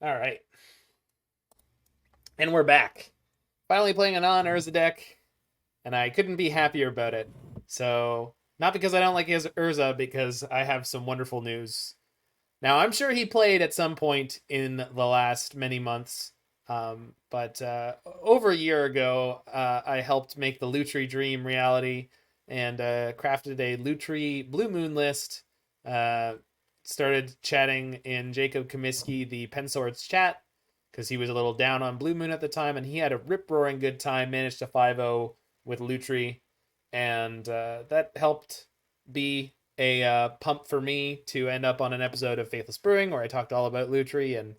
All right. And we're back. Finally playing a non-Urza deck, and I couldn't be happier about it. So, not because I don't like his Urza, because I have some wonderful news. Now, I'm sure he played at some point in the last many months, but over a year ago, I helped make the Lutri Dream reality and crafted a Lutri Blue Moon list. Uh, Started chatting in Jacob Comisky, the Pensword's chat, because he was a little down on Blue Moon at the time, and he had a rip-roaring good time, managed to 5-0 with Lutri, and that helped be a pump for me to end up on an episode of Faithless Brewing where I talked all about Lutri, and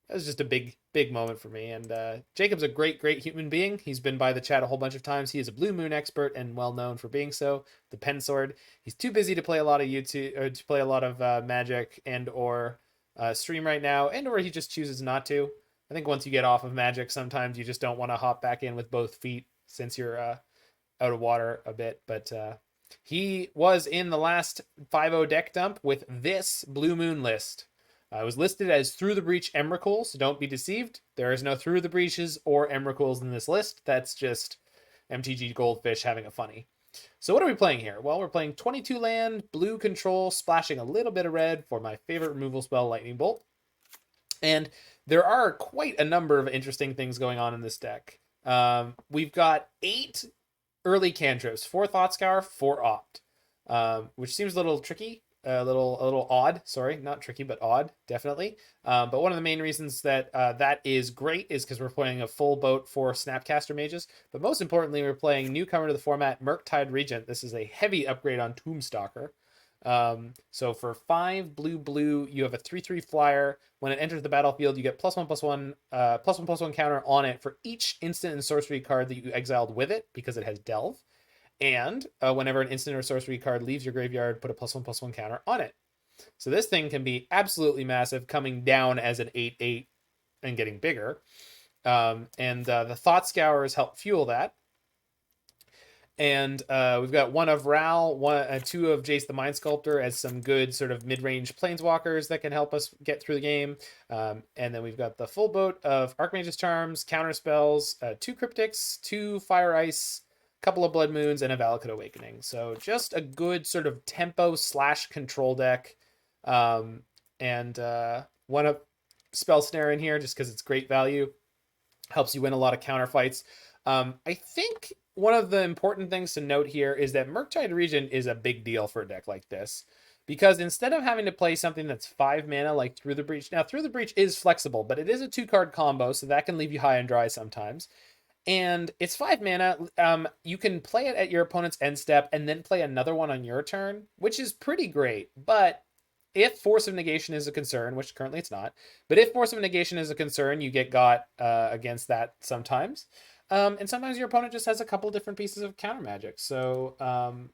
that was just a big moment for me. And Jacob's a great human being. He's been by the chat a whole bunch of times. He is a Blue Moon expert and well known for being so. The Pensword. He's too busy to play a lot of YouTube or to play a lot of Magic and or stream right now, and or he just chooses not to. I think once you get off of Magic, sometimes you just don't want to hop back in with both feet since you're out of water a bit. But he was in the last 5-0 deck dump with this Blue Moon list. It was listed as Through the Breach Emrakul, so don't be deceived. There is no Through the Breaches or Emrakuls in this list. That's just MTG Goldfish having a funny. So what are we playing here? Well, we're playing 22 land, blue control, splashing a little bit of red for my favorite removal spell, Lightning Bolt. And there are quite a number of interesting things going on in this deck. We've got 8 early cantrips, 4 Thought Scour, 4 Opt, which seems a little tricky, a little odd. Sorry, not tricky, but odd, definitely. But one of the main reasons that that is great is because we're playing a full boat for Snapcaster Mages. But most importantly, we're playing newcomer to the format, Murktide Regent. This is a heavy upgrade on Tombstalker. So for 5 blue, you have a 3/3 flyer. When it enters the battlefield, you get +1/+1, +1/+1 counter on it for each instant and sorcery card that you exiled with it because it has Delve. And whenever an instant or sorcery card leaves your graveyard, put a +1/+1 counter on it. So this thing can be absolutely massive, coming down as an 8/8 and getting bigger. And the Thought Scours help fuel that. And we've got 1 of Ral, 2 of Jace the Mind Sculptor as some good sort of mid-range planeswalkers that can help us get through the game. And then we've got the full boat of Archmage's Charms, Counterspells, 2 Cryptics, 2 Fire Ice, couple of Blood Moons, and a Valakut Awakening. So just a good sort of tempo / control deck. And 1 of Spell Snare in here just because it's great value. Helps you win a lot of counter fights. I think one of the important things to note here is that Murktide Regent is a big deal for a deck like this, because instead of having to play something that's 5 mana like Through the Breach, now Through the Breach is flexible, but it is a 2-card combo, so that can leave you high and dry sometimes. And it's 5 mana. You can play it at your opponent's end step and then play another one on your turn, which is pretty great. But if Force of Negation is a concern, which currently it's not, but if Force of Negation is a concern, you get got against that sometimes. And sometimes your opponent just has a couple different pieces of counter magic. So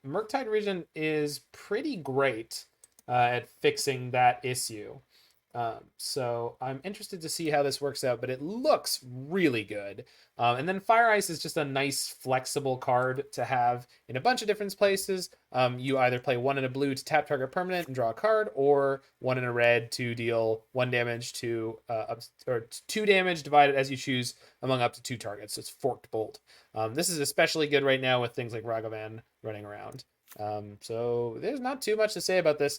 Murktide Regent is pretty great at fixing that issue. So I'm interested to see how this works out, but it looks really good. And then Fire Ice is just a nice flexible card to have in a bunch of different places. You either play 1 in a blue to tap target permanent and draw a card, or 1 in a red to deal 1 damage to or 2 damage divided as you choose among up to 2 targets. So it's Forked Bolt. This is especially good right now with things like Ragavan running around. So there's not too much to say about this.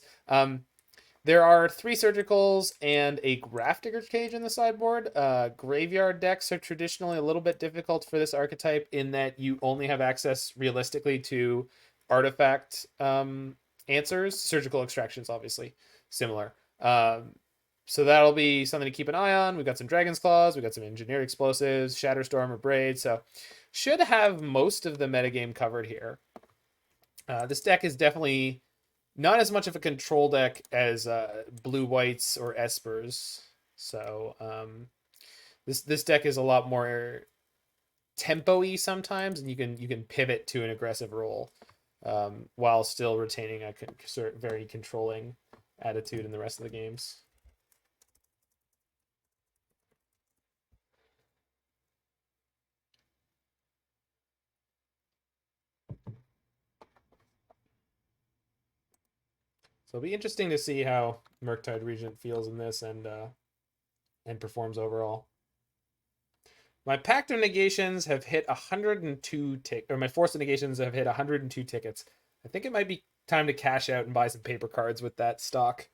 There are 3 surgicals and a Grafdigger cage in the sideboard. Graveyard decks are traditionally a little bit difficult for this archetype in that you only have access realistically to artifact answers. Surgical extractions, obviously, similar. So that'll be something to keep an eye on. We've got some Dragon's Claws, we've got some Engineered Explosives, Shatterstorm, Abrade. So should have most of the metagame covered here. This deck is definitely not as much of a control deck as blue whites or espers. So this deck is a lot more tempo-y sometimes, and you can pivot to an aggressive role while still retaining a sort of very controlling attitude in the rest of the games. So it'll be interesting to see how Murktide Regent feels in this, and and performs overall. My Pact of Negations have hit 102 or my Force of Negations have hit 102 tickets. I think it might be time to cash out and buy some paper cards with that stock.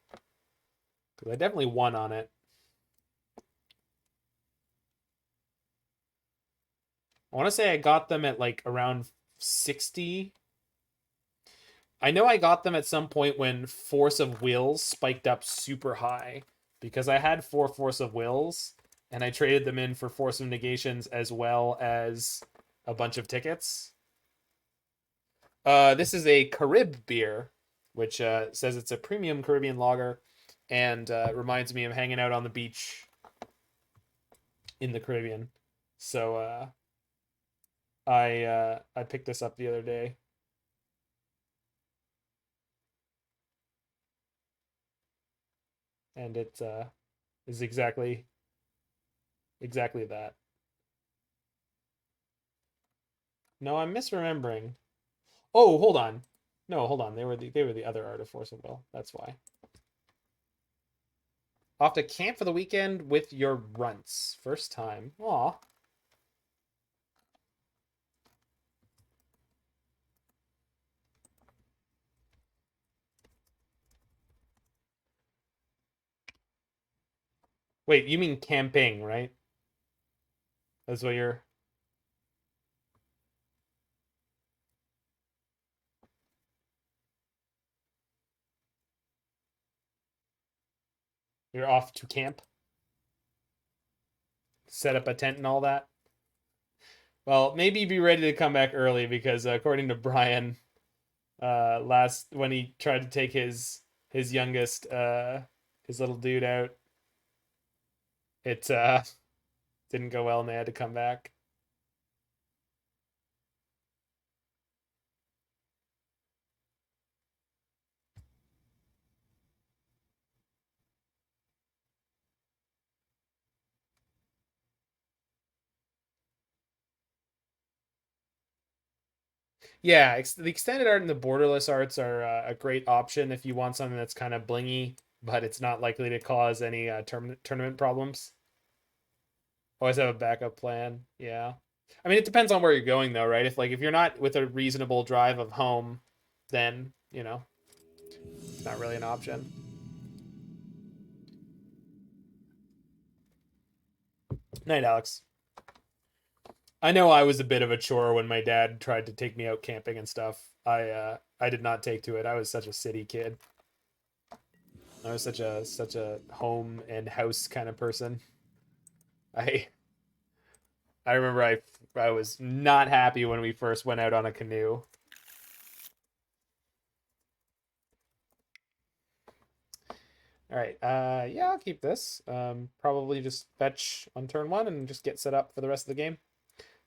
Because I definitely won on it. I want to say I got them at like around 60. I know I got them at some point when Force of Wills spiked up super high. Because I had 4 Force of Wills, and I traded them in for Force of Negations as well as a bunch of tickets. This is a Carib beer, which says it's a premium Caribbean lager, and reminds me of hanging out on the beach in the Caribbean. So I picked this up the other day. And it is exactly that. No, I'm misremembering. Oh, hold on. No, hold on. They were the other Art of Force of Will. That's why. Off to camp for the weekend with your runts. First time. Aw. Wait, you mean camping, right? That's what you're... You're off to camp? Set up a tent and all that? Well, maybe be ready to come back early because according to Brian, when he tried to take his youngest his little dude out, it didn't go well and they had to come back. Yeah, the extended art and the borderless arts are a great option if you want something that's kind of blingy, but it's not likely to cause any tournament problems. Always have a backup plan. Yeah. I mean, it depends on where you're going, though, right? If you're not with a reasonable drive of home, then, it's not really an option. Night, Alex. I know I was a bit of a chore when my dad tried to take me out camping and stuff. I did not take to it. I was such a city kid. I was such a home and house kind of person. I I remember I was not happy when we first went out on a canoe. All right. Yeah, I'll keep this. Probably just fetch on turn 1 and just get set up for the rest of the game.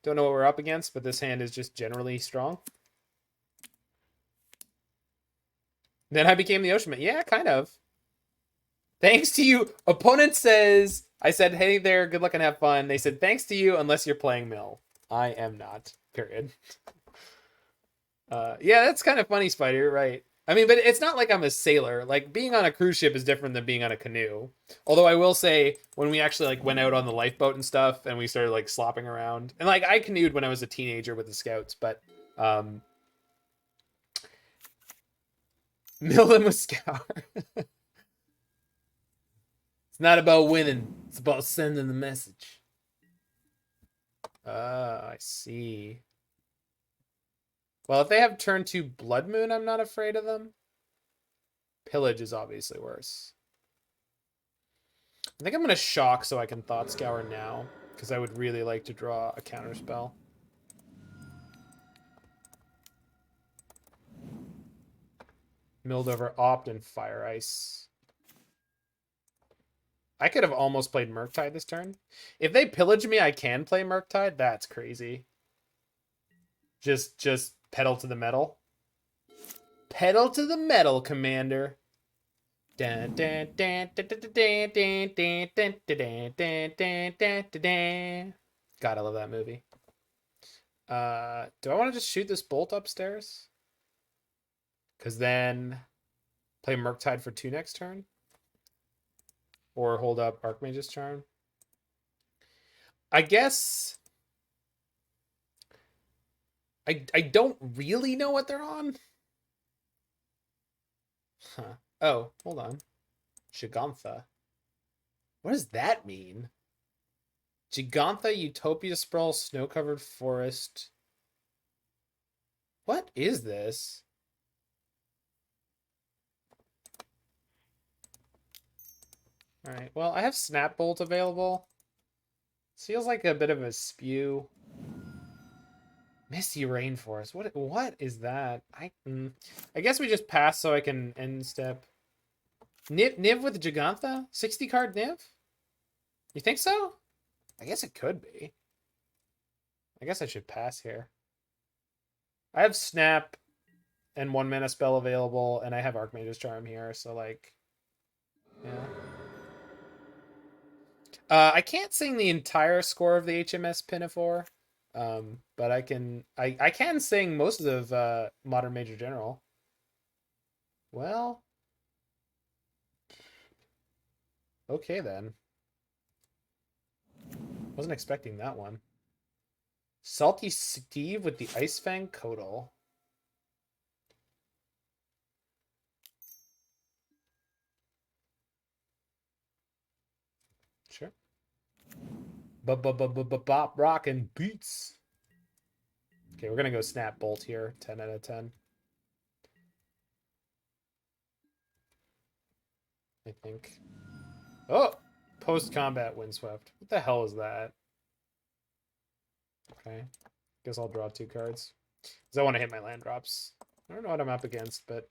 Don't know what we're up against, but this hand is just generally strong. Then I became the Ocean Man. Yeah, kind of. Thanks to you. Opponent says, I said, hey there, good luck and have fun. They said, thanks to you, unless you're playing Mill. I am not. Period. Yeah, that's kind of funny, Spider, right? I mean, but it's not like I'm a sailor. Like, being on a cruise ship is different than being on a canoe. Although I will say, when we actually like went out on the lifeboat and stuff, and we started like slopping around, and like I canoed when I was a teenager with the scouts, but mill them with scour. It's not about winning; it's about sending the message. I see. Well, if they have turn 2 Blood Moon, I'm not afraid of them. Pillage is obviously worse. I think I'm going to shock so I can Thought Scour now, because I would really like to draw a counterspell. Milled over Opt and Fire Ice. I could have almost played Murktide this turn. If they pillage me, I can play Murktide. That's crazy. Just pedal to the metal. Pedal to the metal, Commander. Gotta love that movie. Do I want to just shoot this bolt upstairs? Because then play Murktide for 2 next turn? Or hold up Archmage's Charm. I guess I don't really know what they're on. Huh. Oh, hold on. Gigantha. What does that mean? Gigantha, Utopia Sprawl, Snow-Covered Forest. What is this? Alright, well, I have Snap Bolt available. This feels like a bit of a spew. Misty Rainforest. What is that? I guess we just pass so I can end step. Niv with Gigantha? 60 card Niv? You think so? I guess it could be. I guess I should pass here. I have Snap and 1 mana spell available, and I have Archmage's Charm here, so like, yeah. I can't sing the entire score of the HMS Pinafore, but I can sing most of Modern Major General. Well, okay then. Wasn't expecting that one. Salty Steve with the Ice Fang Kodal. Sure. Bop rock and beats. Okay, we're gonna go Snap Bolt here. 10 out of 10. I think. Oh! Post-combat Windswept. What the hell is that? Okay. Guess I'll draw 2 cards. Because I want to hit my land drops. I don't know what I'm up against, but...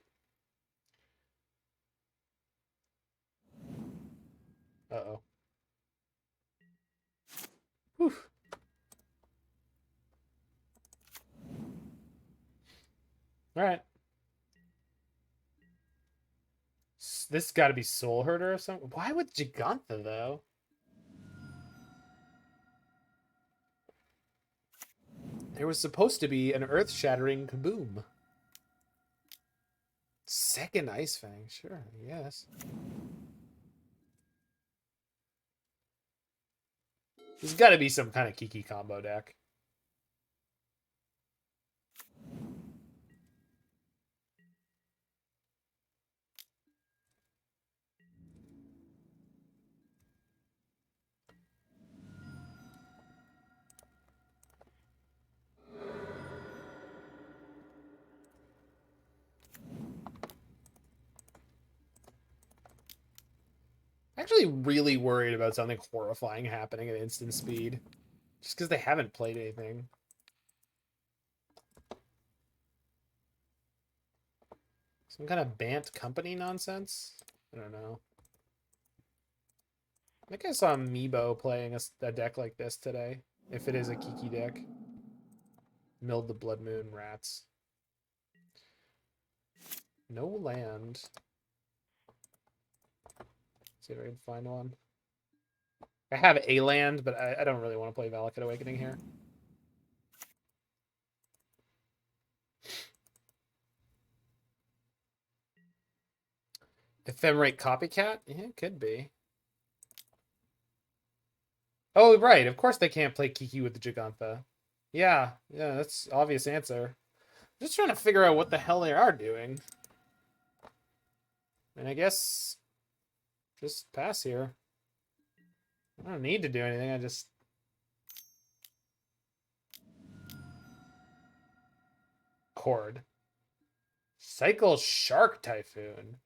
Uh-oh. Whew. Alright. This has got to be Soul Herder or something. Why with Gigantha, though? There was supposed to be an earth-shattering kaboom. Second Ice Fang, sure, yes. There's got to be some kind of Kiki combo deck. Actually really worried about something horrifying happening at instant speed. Just because they haven't played anything. Some kind of Bant company nonsense? I don't know. I think I saw Meebo playing a deck like this today. If it is a Kiki deck. Milled the Blood Moon Rats. No land. See if I can find one. I have a land, but I don't really want to play Valakut Awakening here. Ephemerate Copycat? Yeah, it could be. Oh, right. Of course they can't play Kiki with the Gigantha. Yeah, that's obvious answer. Just trying to figure out what the hell they are doing. And I guess just pass here. I don't need to do anything. I just... Chord. Cycle Shark Typhoon.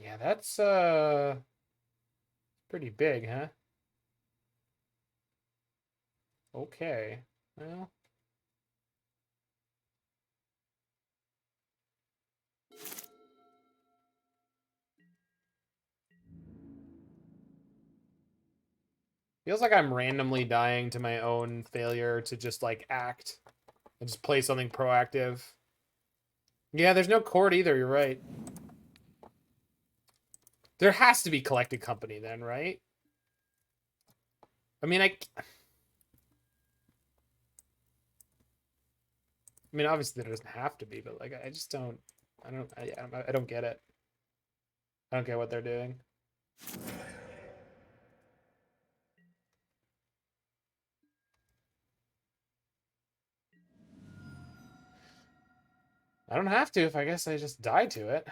Yeah, that's pretty big, huh? Okay. Well, feels like I'm randomly dying to my own failure to just like act and just play something proactive. Yeah, there's no chord either, you're right. There has to be Collected Company then, right? I mean, obviously there doesn't have to be, but like I just don't I don't get it. I don't get what they're doing. I don't have to if I guess I just die to it.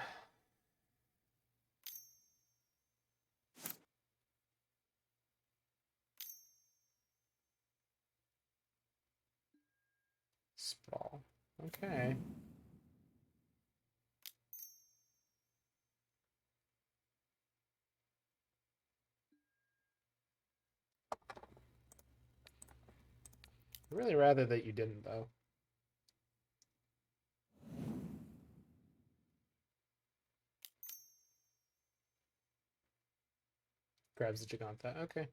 Sprawl. Okay. I'd really rather that you didn't, though. Grabs the Giganta. Okay.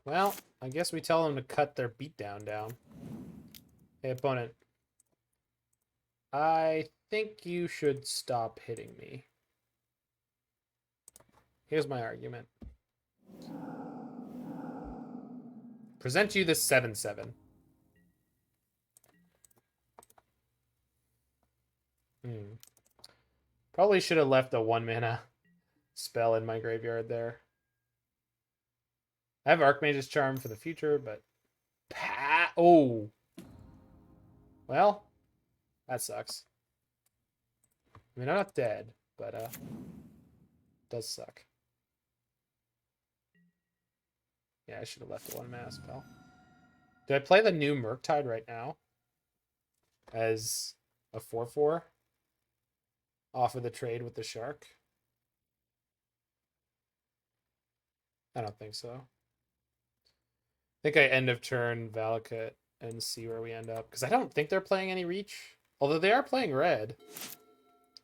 Well, I guess we tell them to cut their beatdown down. Hey, opponent. I think you should stop hitting me. Here's my argument. Present you this 7/7. Probably should have left a 1-mana spell in my graveyard there. I have Archmage's Charm for the future, but... Oh! Well, that sucks. I mean, I'm not dead, but it does suck. Yeah, I should have left a 1-mana spell. Do I play the new Murktide right now? As a 4/4? Off of the trade with the shark? I don't think so. I think I end of turn Valakut and see where we end up. Because I don't think they're playing any Reach. Although they are playing red.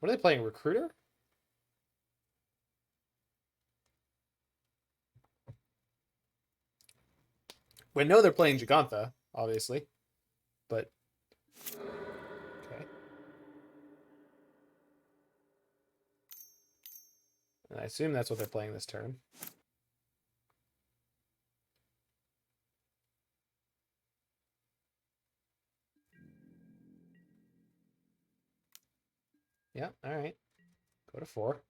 What are they playing? Recruiter? We know they're playing Giganta, obviously. But... Okay. And I assume that's what they're playing this turn. Yeah, alright. Go to 4.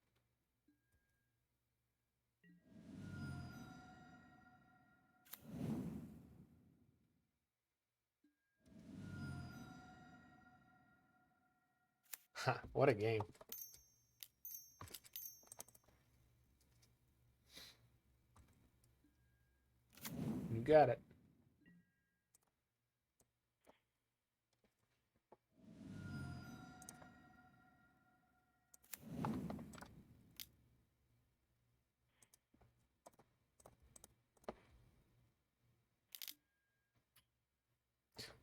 Ha, what a game. You got it.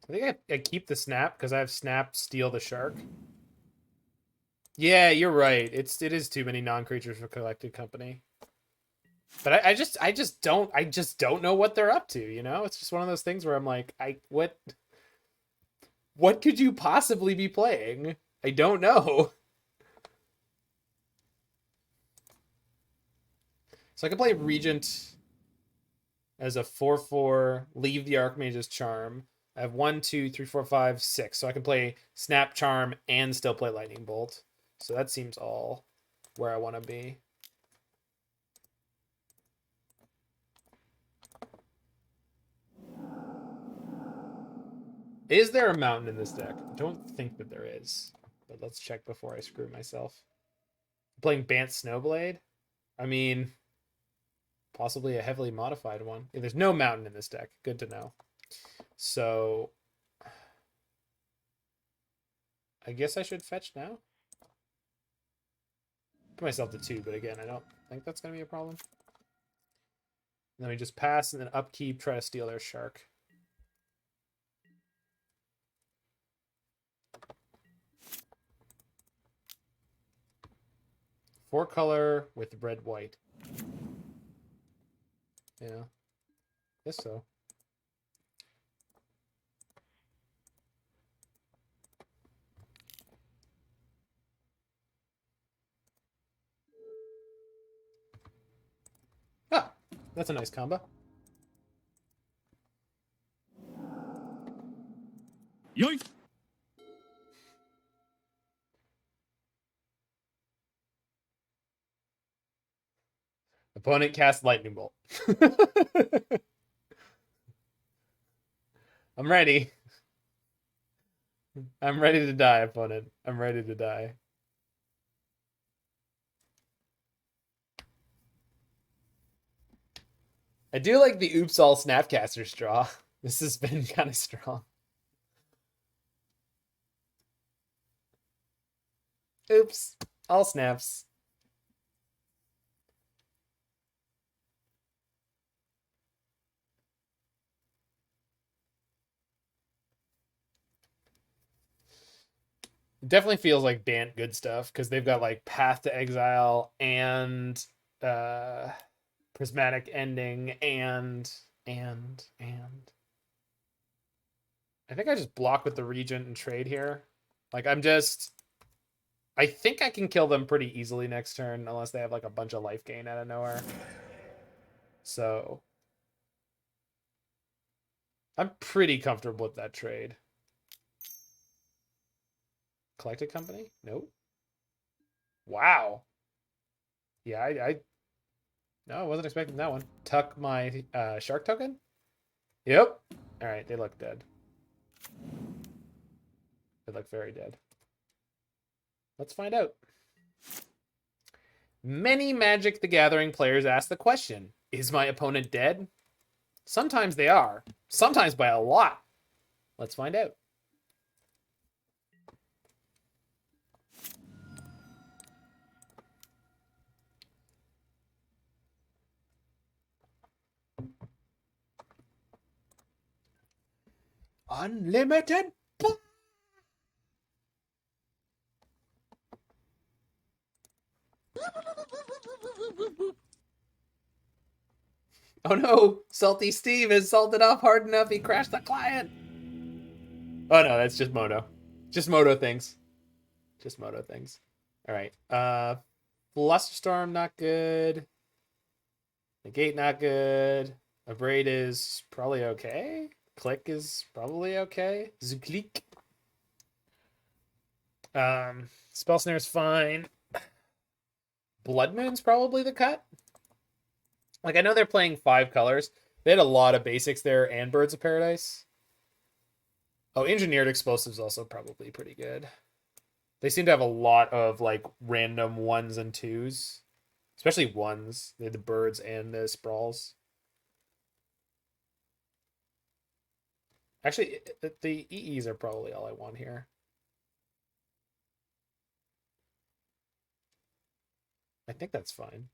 I think I keep the Snap because I have Snap, Steal the Shark. Yeah, you're right. It is too many non-creatures for Collected Company. But I just don't know what they're up to, you know? It's just one of those things where I'm like, what could you possibly be playing? I don't know. So I can play Regent as a 4/4, leave the Archmage's Charm. I have 1, 2, 3, 4, 5, 6. So I can play Snap, Charm, and still play Lightning Bolt. So that seems all where I want to be. Is there a mountain in this deck? I don't think that there is. But let's check before I screw myself. I'm playing Bant Snowblade? I mean, possibly a heavily modified one. Yeah, there's no mountain in this deck. Good to know. So, I guess I should fetch now? Put myself to 2, but again, I don't think that's going to be a problem. And then we just pass and then upkeep, try to steal their shark. Four color with red white. Yeah. Guess so. Ah, that's a nice combo. Yoink! Opponent casts Lightning Bolt. I'm ready. I'm ready to die, opponent. I'm ready to die. I do like the oops all Snapcasters draw. This has been kind of strong. Oops. All snaps. It definitely feels like Bant good stuff because they've got like Path to Exile and Prismatic Ending and I think I just block with the Regent and trade here. Like I think I can kill them pretty easily next turn unless they have like a bunch of life gain out of nowhere. So I'm pretty comfortable with that trade. Collected Company? Nope. Wow. Yeah, no, I wasn't expecting that one. Tuck my shark token? Yep. All right, they look dead. They look very dead. Let's find out. Many Magic the Gathering players ask the question, is my opponent dead? Sometimes they are. Sometimes by a lot. Let's find out. Unlimited. Oh no, Salty Steve has salted off hard enough he crashed the client. Oh no, that's just Mono. Just Moto things. Just Moto things. All right. Flusterstorm not good. Negate not good. Abrade is probably okay. Click is probably okay. Zuklik. Spell Snare is fine. Blood Moon's probably the cut. Like, I know they're playing 5 colors. They had a lot of basics there and Birds of Paradise. Oh, Engineered Explosives also probably pretty good. They seem to have a lot of, like, random 1s and 2s. Especially 1s. They had the Birds and the Sprawls. Actually, the EEs are probably all I want here. I think that's fine.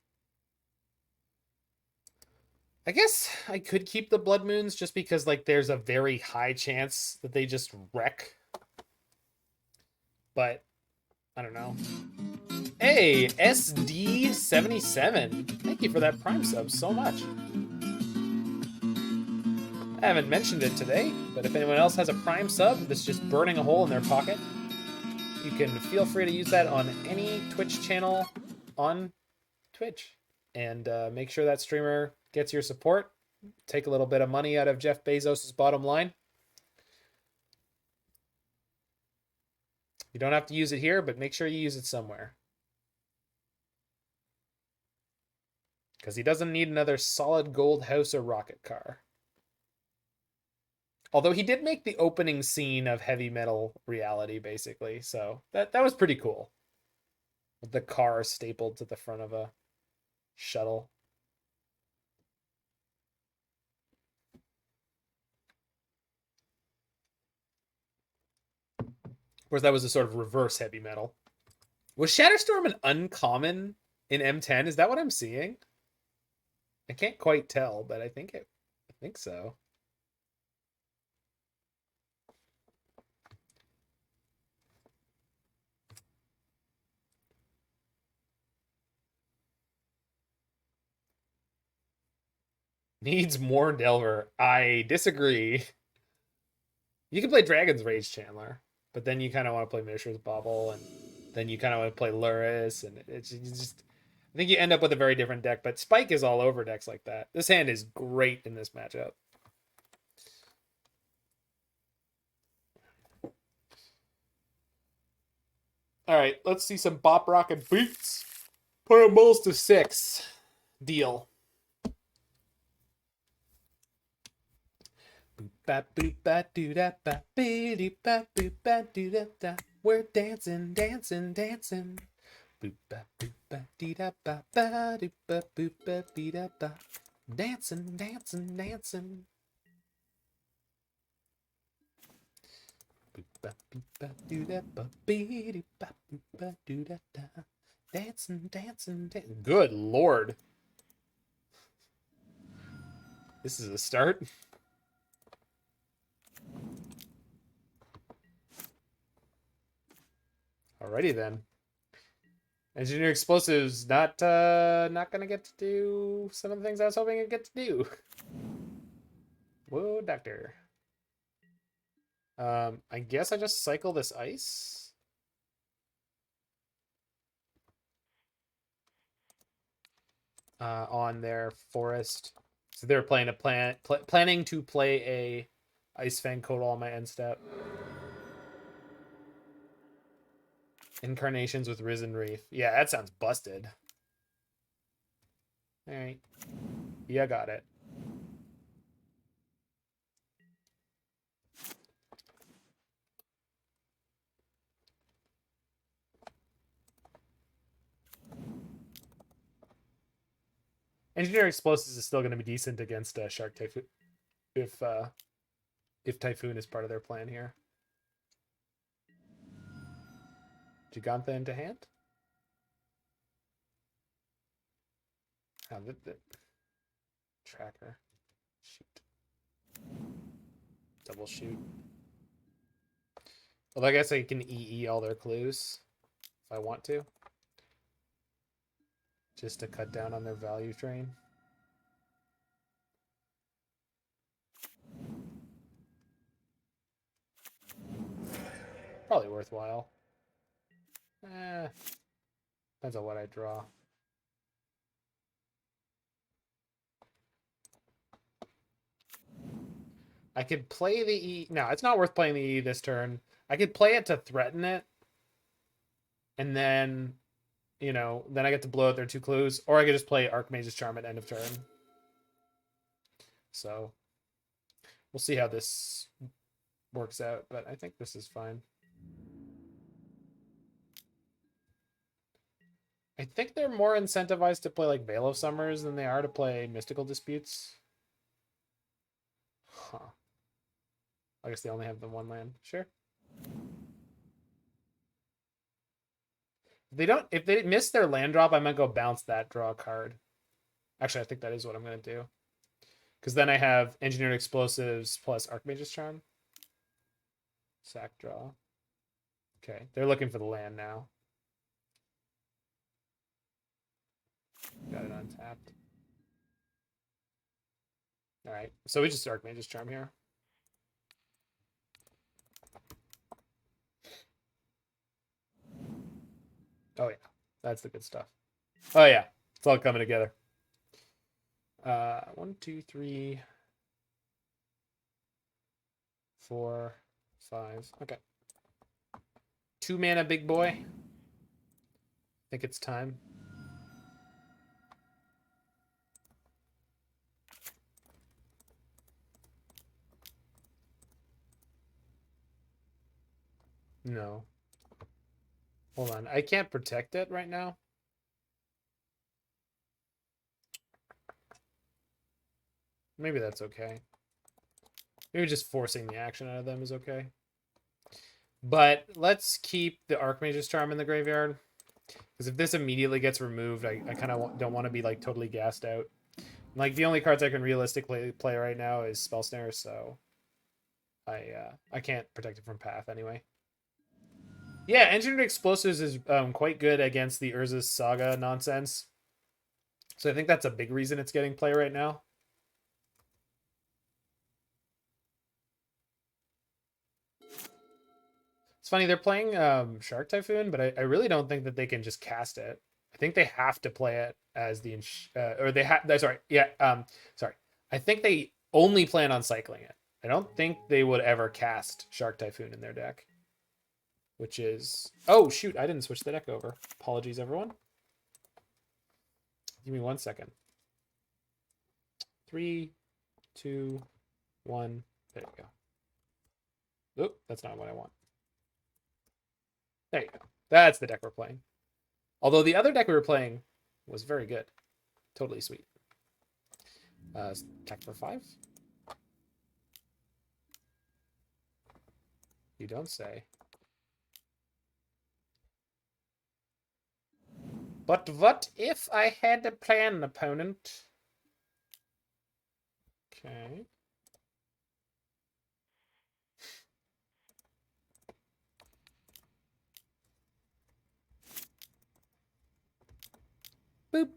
I guess I could keep the Blood Moons just because, like, there's a very high chance that they just wreck. But, I don't know. Hey, SD77. Thank you for that Prime sub so much. I haven't mentioned it today, but if anyone else has a Prime sub that's just burning a hole in their pocket, you can feel free to use that on any Twitch channel on Twitch. And make sure that streamer gets your support. Take a little bit of money out of Jeff Bezos' bottom line. You don't have to use it here, but make sure you use it somewhere. Because he doesn't need another solid gold house or rocket car. Although he did make the opening scene of Heavy Metal reality, basically. So that was pretty cool. With the car stapled to the front of a shuttle. Of course, that was a sort of reverse Heavy Metal. Was Shatterstorm an uncommon in M10? Is that what I'm seeing? I can't quite tell, but I think so. Needs more Delver. I disagree. You can play Dragon's Rage Chandler, but then you kind of want to play Mishra's Bauble, and then you kind of want to play Luris, and it's just... I think you end up with a very different deck, but Spike is all over decks like that. This hand is great in this matchup. All right, let's see some bop rocket beats. Put our bulls to 6. Deal. We're dancing, dancing, dancing. Dancing, dancing, dancing. Dancing, dancing, dancing. Good lord. This is a start. Alrighty then. Engineer explosives not gonna get to do some of the things I was hoping I'd get to do. Whoa, doctor. I guess I just cycle this ice. On their forest. So they're planning to play a Ice Fang Kotal on my end step. Incarnations with Risen Reef. Yeah, that sounds busted. Alright. Yeah, got it. Engineer Explosives is still going to be decent against Shark Typhoon if Typhoon is part of their plan here. Gigantha into hand? Oh, the tracker. Shoot. Double shoot. Well, I guess I can EE all their clues if I want to. Just to cut down on their value drain. Probably worthwhile. Depends on what I draw. I could play the E. No, it's not worth playing the E this turn. I could play it to threaten it. And then, you know, then I get to blow out their 2 clues. Or I could just play Archmage's Charm at end of turn. So, we'll see how this works out. But I think this is fine. I think they're more incentivized to play like Veil of Summers than they are to play Mystical Disputes. Huh. I guess they only have the 1 land. Sure. If they miss their land drop, I might go bounce that, draw a card. Actually, I think that is what I'm going to do. Because then I have Engineered Explosives plus Archmage's Charm. Sack draw. Okay, they're looking for the land now. Got it untapped. All right, so we just Archmage's Charm here. Oh yeah, that's the good stuff. Oh yeah, it's all coming together. 1, 2, 3, 4, 5. Okay. 2 mana, big boy. I think it's time. No. Hold on. I can't protect it right now. Maybe that's okay. Maybe just forcing the action out of them is okay. But let's keep the Archmage's Charm in the graveyard. Because if this immediately gets removed, I kind of don't want to be like totally gassed out. Like the only cards I can realistically play right now is Spell Snare, so I can't protect it from Path anyway. Yeah, Engineered Explosives is quite good against the Urza's Saga nonsense. So I think that's a big reason it's getting play right now. It's funny, they're playing Shark Typhoon, but I really don't think that they can just cast it. I think they have to play it as the sorry. I think they only plan on cycling it. I don't think they would ever cast Shark Typhoon in their deck. Which is... Oh, shoot, I didn't switch the deck over. Apologies, everyone. Give me 1 second. 3, 2, 1. There you go. Oop, that's not what I want. There you go. That's the deck we're playing. Although the other deck we were playing was very good. Totally sweet. Attack for 5. You don't say. But what if I had a plan, opponent? Okay. Boop.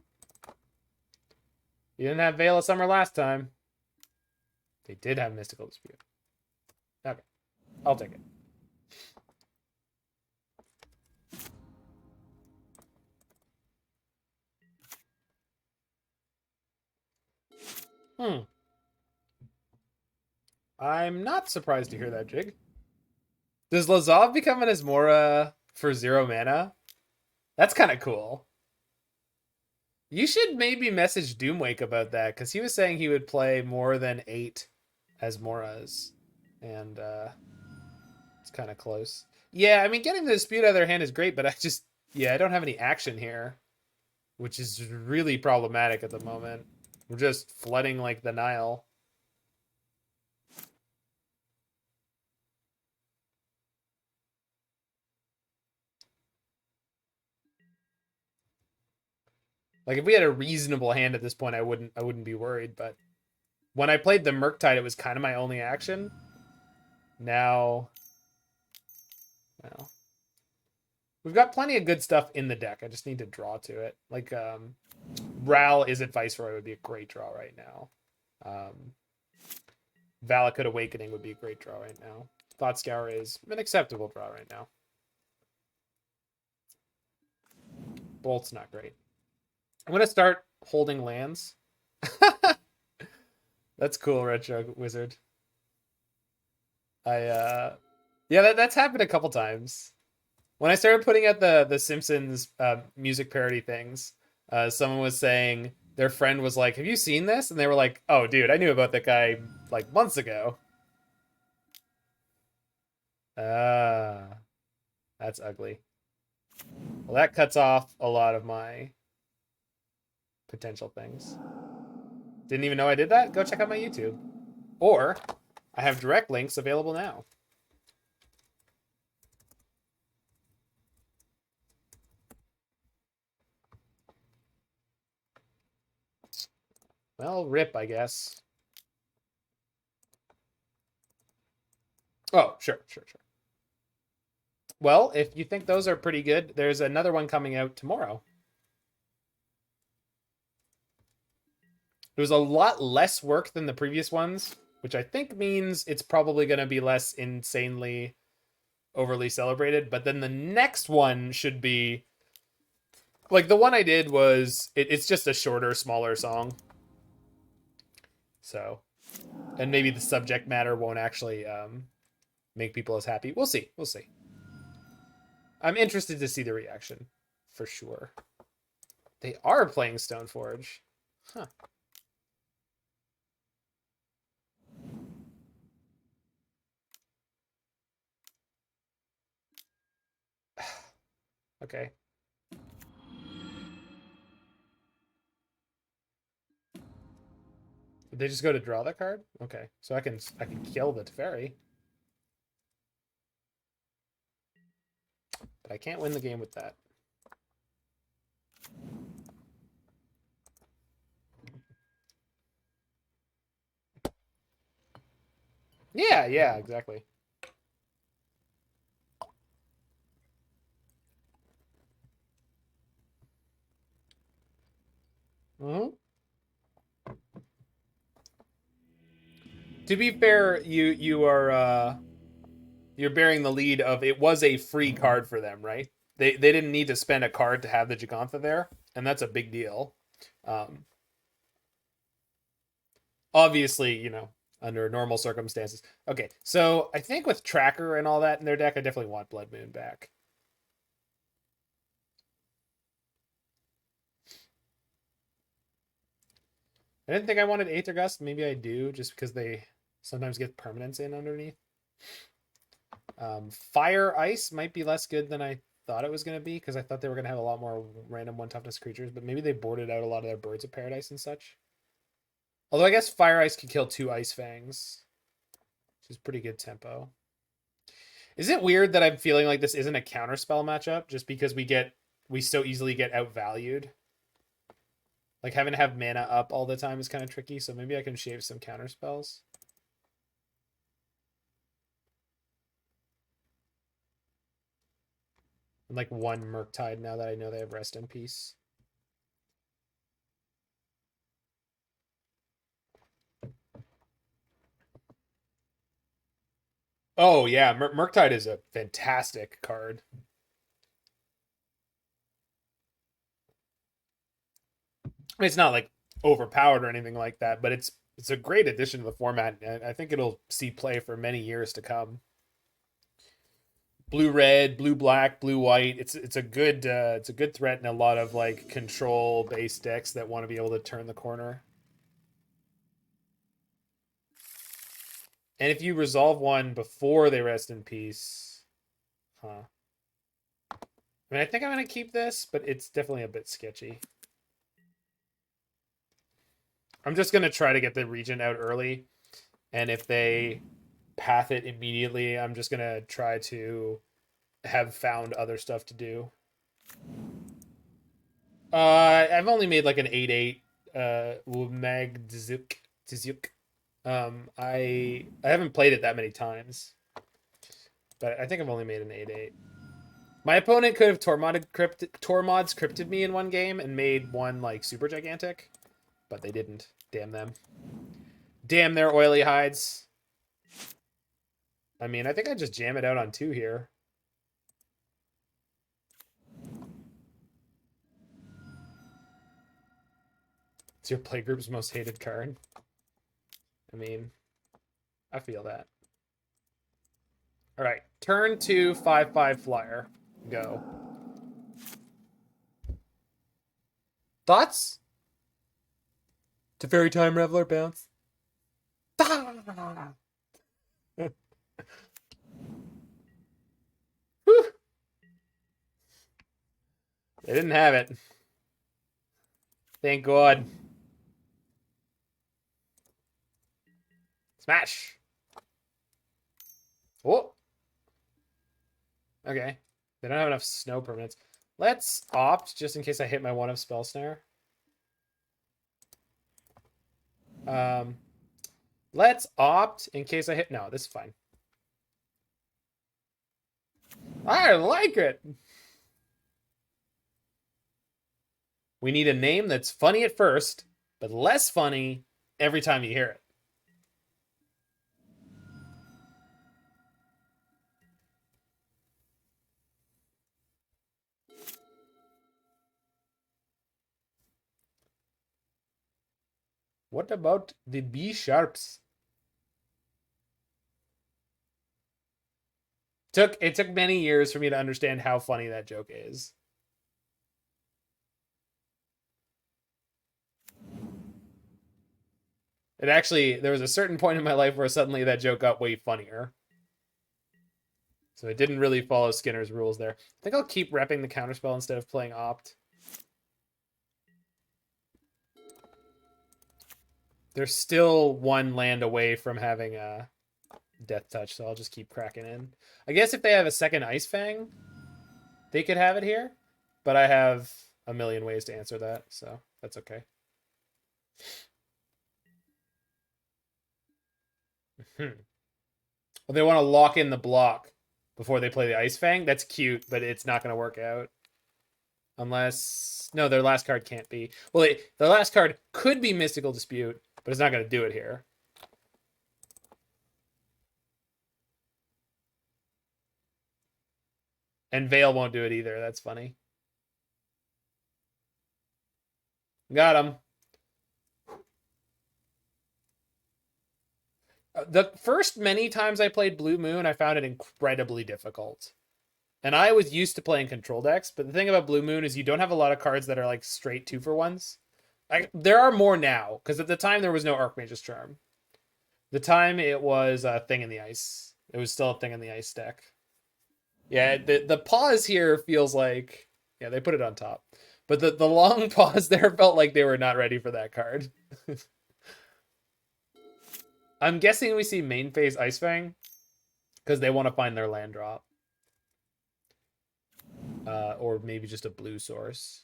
You didn't have Veil of Summer last time. They did have Mystical Dispute. Okay. I'll take it. I'm not surprised to hear that, Jig. Does Lazav become an Asmora for 0 mana? That's kind of cool. You should maybe message Doomwake about that, because he was saying he would play more than 8 Asmoras. And it's kind of close. Yeah, I mean, getting the Dispute out of their hand is great, but I don't have any action here, which is really problematic at the moment. We're just flooding like the Nile. Like, if we had a reasonable hand at this point, I wouldn't be worried. But when I played the Murktide, it was kind of my only action. Now, well, we've got plenty of good stuff in the deck. I just need to draw to it. Like, Ral Izzet Viceroy would be a great draw right now. Valakut Awakening would be a great draw right now. Thought Scour is an acceptable draw right now. Bolt's not great. I'm going to start holding lands. That's cool, Retro Wizard. Yeah, that's happened a couple times. When I started putting out the Simpsons music parody things, someone was saying their friend was like, "Have you seen this?" And they were like, "Oh, dude, I knew about that guy like months ago." That's ugly. Well, that cuts off a lot of my potential things. Didn't even know I did that? Go check out my YouTube. Or I have direct links available now. Well, rip, I guess. Oh, sure. Well, if you think those are pretty good, there's another one coming out tomorrow. It was a lot less work than the previous ones, which I think means it's probably going to be less insanely overly celebrated. But then the next one should be... Like, the one I did was... It's just a shorter, smaller song. So... And maybe the subject matter won't actually make people as happy. We'll see. I'm interested to see the reaction, for sure. They are playing Stoneforge. Huh. Okay. Did they just go to draw that card? Okay, so I can kill the Teferi. But I can't win the game with that. Yeah, exactly. To be fair, you're bearing the lead of it was a free card for them, right? They didn't need to spend a card to have the Jegantha there, and that's a big deal. Obviously, under normal circumstances. Okay, so I think with Tracker and all that in their deck, I definitely want Blood Moon back. I didn't think I wanted Aether Gust. Maybe I do, just because they sometimes get permanents in underneath. Fire Ice might be less good than I thought it was going to be, because I thought they were going to have a lot more random 1 toughness creatures, but maybe they boarded out a lot of their Birds of Paradise and such. Although I guess Fire Ice could kill 2 Ice Fangs, which is pretty good tempo. Is it weird that I'm feeling like this isn't a counterspell matchup just because we so easily get outvalued? Like having to have mana up all the time is kind of tricky, so maybe I can shave some counterspells. And like 1 Murktide now that I know they have Rest in Peace. Oh yeah, Murktide is a fantastic card. I mean, it's not like overpowered or anything like that, but it's a great addition to the format, and I think it'll see play for many years to come. Blue red, blue black, blue white. It's a good threat in a lot of like control based decks that want to be able to turn the corner. And if you resolve one before they rest in peace, huh? I mean, I think I'm gonna keep this, but it's definitely a bit sketchy. I'm just gonna try to get the Regent out early, and if they path it immediately, I'm just gonna try to have found other stuff to do. I've only made like an 8/8 Magdzuk. I haven't played it that many times, but I think I've only made an 8/8. My opponent could have Tormods crypted me in one game and made one like super gigantic, but they didn't. Damn them. Damn their oily hides. I mean, I think I just jam it out on 2 here. It's your playgroup's most hated card. I mean, I feel that. All right, turn 2, 5/5 flyer. Go. Thoughts? To Fairy Time Reveler bounce. They didn't have it. Thank God. Smash. Oh. Okay. They don't have enough snow permanents. Let's opt just in case I hit my 1 of Spell Snare. Let's opt in case I hit. No, this is fine. I like it. We need a name that's funny at first, but less funny every time you hear it. What about the B sharps? It took many years for me to understand how funny that joke is. It actually, there was a certain point in my life where suddenly that joke got way funnier. So it didn't really follow Skinner's rules there. I think I'll keep repping the counterspell instead of playing opt. They're still 1 land away from having a Death Touch, so I'll just keep cracking in. I guess if they have a second Ice Fang, they could have it here, but I have a million ways to answer that, so that's okay. Well, they want to lock in the block before they play the Ice Fang. That's cute, but it's not going to work out. Unless... No, their last card can't be. Well, their last card could be Mystical Dispute, but it's not going to do it here. And Veil won't do it either. That's funny. Got him. The first many times I played Blue Moon, I found it incredibly difficult. And I was used to playing control decks, but the thing about Blue Moon is you don't have a lot of cards that are like straight 2-for-1s. There are more now, because at the time there was no Archmage's Charm. The time it was a Thing in the Ice. It was still a Thing in the Ice deck. Yeah, the pause here feels like... Yeah, they put it on top. But the long pause there felt like they were not ready for that card. I'm guessing we see main phase Ice Fang, because they want to find their land drop. Or maybe just a blue source.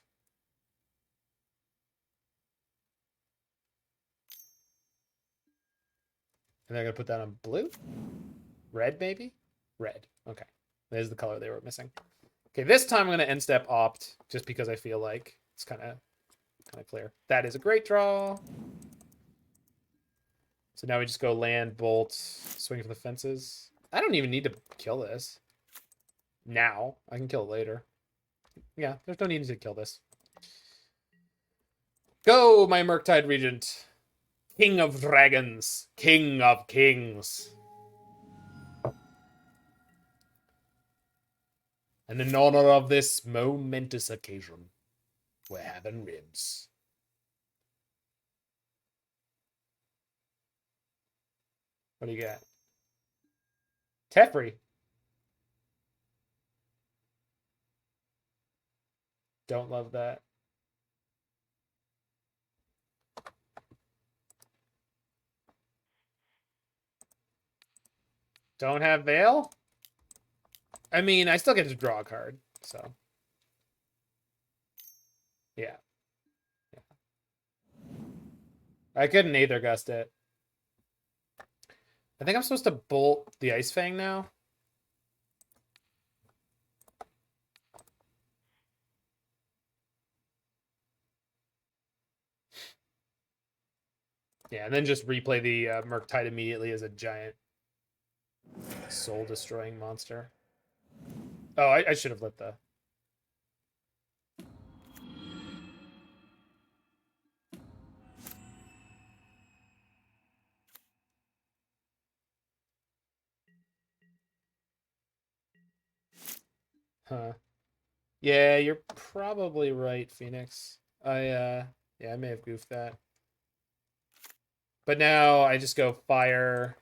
And they're going to put that on blue? Red, maybe? Red. Okay. There's the color they were missing. Okay, this time I'm going to end step opt, just because I feel like it's kind of clear. That is a great draw. So now we just go land, bolt, swing for the fences. I don't even need to kill this. Now. I can kill it later. Yeah, there's no need to kill this. Go, my Murktide Regent. King of dragons. King of kings. And in honor of this momentous occasion, we're having ribs. What do you got? Teferi. Don't love that. Don't have Veil? I mean, I still get to draw a card, so. Yeah. I couldn't Aether Gust it. I think I'm supposed to bolt the Ice Fang now. Yeah, and then just replay the Murktide immediately as a giant soul-destroying monster. Oh, I should have lit the... Huh. Yeah, you're probably right, Phoenix. Yeah, I may have goofed that. But now I just go fire.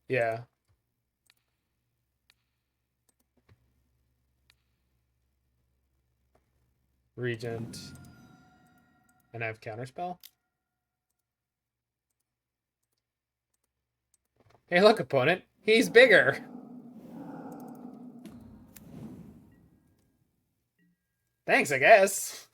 Yeah. Regent. And I have Counterspell. Hey, look, opponent. He's bigger. Thanks, I guess.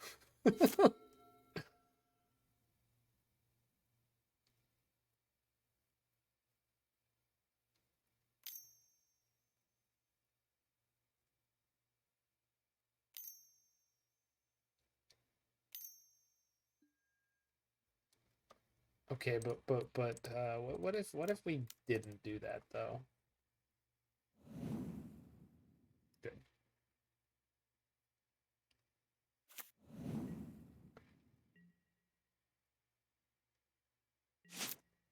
Okay, but what if we didn't do that though? Good.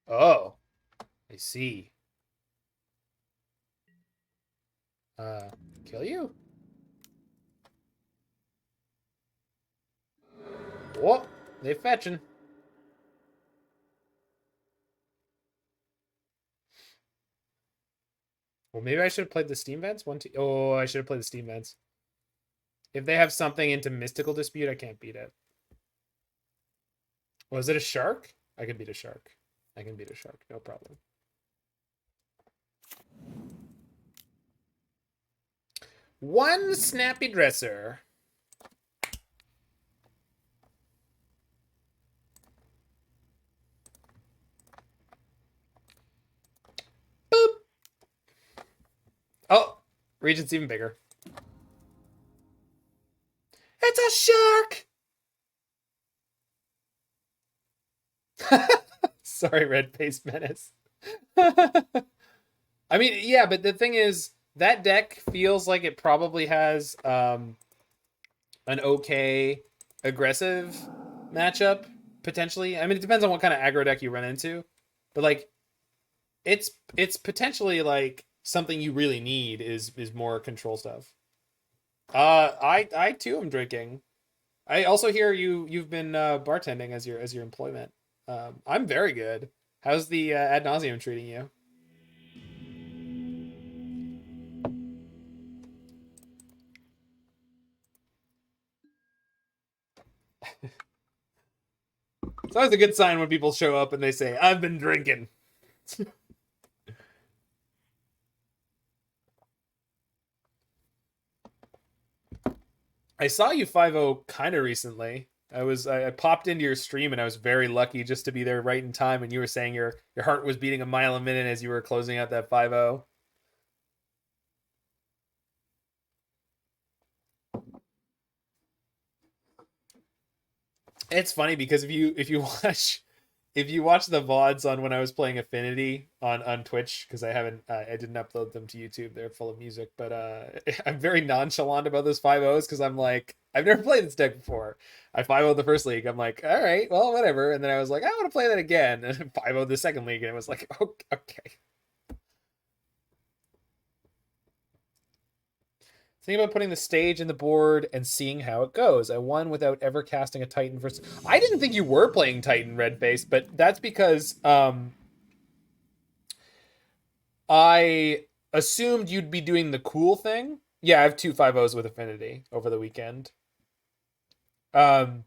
Oh, I see. Kill you? Whoa, they fetching. Well, maybe I should have played the Steam Vents. Oh, I should have played the Steam Vents. If they have something into Mystical Dispute, I can't beat it. Was it a shark? I can beat a shark. I can beat a shark, no problem. One snappy dresser. Boop. Oh, Regent's even bigger. It's a shark! Sorry, Red Face Menace. I mean, yeah, but the thing is, that deck feels like it probably has an okay aggressive matchup, potentially. I mean, it depends on what kind of aggro deck you run into. But, like, it's potentially, like, something you really need is more control stuff. I too am drinking. I also hear you've been bartending as your employment. I'm very good. How's the ad nauseum treating you? It's always a good sign when people show up and they say, "I've been drinking." I saw you 5-0 kind of recently. I popped into your stream and I was very lucky just to be there right in time. And you were saying your heart was beating a mile a minute as you were closing out that 5-0. It's funny because if you watch the VODs on when I was playing Affinity on Twitch, because I didn't upload them to YouTube, they're full of music, but I'm very nonchalant about those 5-0s because I'm like, I've never played this deck before. I 5-0'd the first league. I'm like, all right, well, whatever. And then I was like, I want to play that again. And 5-0'd the second league, and it was like, okay. Think about putting the stage in the board and seeing how it goes. I won without ever casting a Titan versus. I didn't think you were playing Titan, Redface, but that's because I assumed you'd be doing the cool thing. Yeah, I have 2 5-0s with Affinity over the weekend. Um,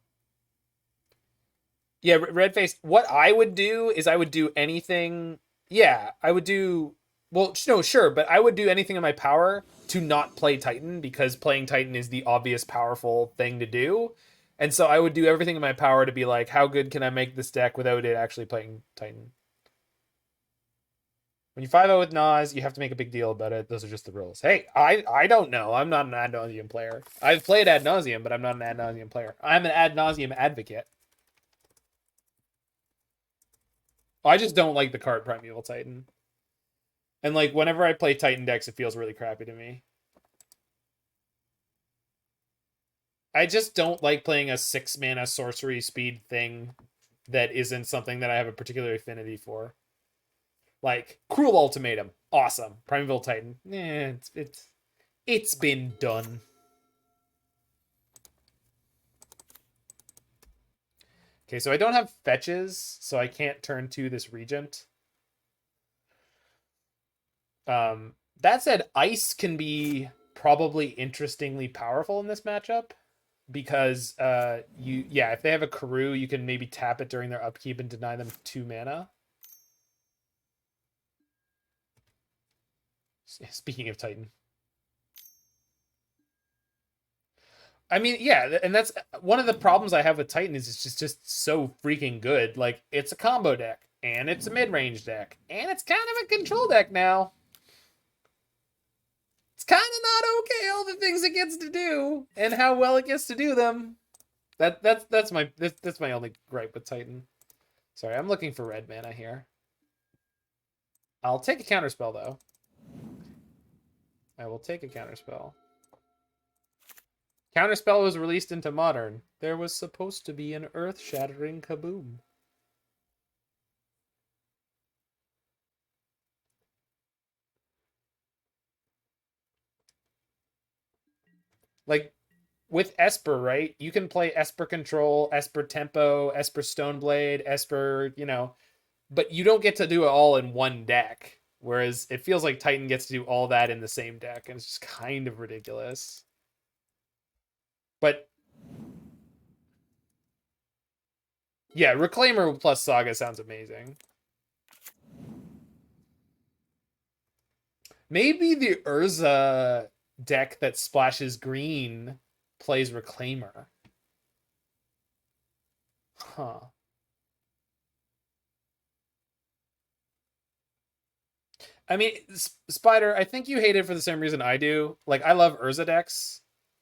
yeah, Redface. What I would do is I would do anything. Yeah, I would do. Well, no, sure, but I would do anything in my power to not play Titan because playing Titan is the obvious powerful thing to do. And so I would do everything in my power to be like, how good can I make this deck without it actually playing Titan? When you 5-0 with Nas, you have to make a big deal about it. Those are just the rules. Hey, I don't know. I'm not an ad nauseum player. I've played ad nauseum, but I'm not an ad nauseum player. I'm an ad nauseum advocate. I just don't like the card Primeval Titan. And like whenever I play Titan decks, it feels really crappy to me. I just don't like playing a 6-mana sorcery speed thing that isn't something that I have a particular affinity for. Like Cruel Ultimatum, awesome. Primeval Titan, it's been done. Okay, so I don't have fetches, so I can't turn to this Regent. That said, Ice can be probably interestingly powerful in this matchup because if they have a Karoo, you can maybe tap it during their upkeep and deny them 2 mana. Speaking of Titan. I mean, yeah, and that's one of the problems I have with Titan is it's just so freaking good. Like, it's a combo deck, and it's a mid-range deck, and it's kind of a control deck now. It's kind of not okay all the things it gets to do and how well it gets to do them. That's my only gripe with Titan. Sorry, I'm looking for red mana here. I'll take a counterspell though. I will take a counterspell. Counterspell was released into Modern. There was supposed to be an earth-shattering kaboom. Like, with Esper, right? You can play Esper Control, Esper Tempo, Esper Stoneblade, Esper, but you don't get to do it all in one deck. Whereas it feels like Titan gets to do all that in the same deck, and it's just kind of ridiculous. But yeah, Reclaimer plus Saga sounds amazing. Maybe the Urza deck that splashes green plays Reclaimer. Huh. I mean, Spider, I think you hate it for the same reason I do. Like, I love Urza decks.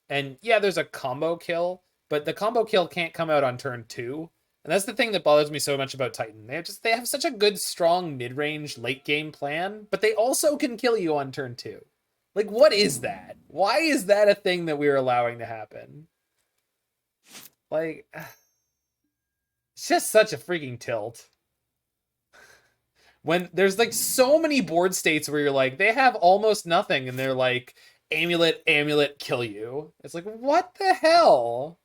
And yeah, there's a combo kill, but the combo kill can't come out on turn 2. And that's the thing that bothers me so much about Titan. They have such a good, strong mid-range late game plan, but they also can kill you on turn 2. Like, what is that? Why is that a thing that we're allowing to happen? Like, it's just such a freaking tilt. When there's like so many board states where you're like, they have almost nothing, and they're like amulet, amulet, kill you. It's like, what the hell?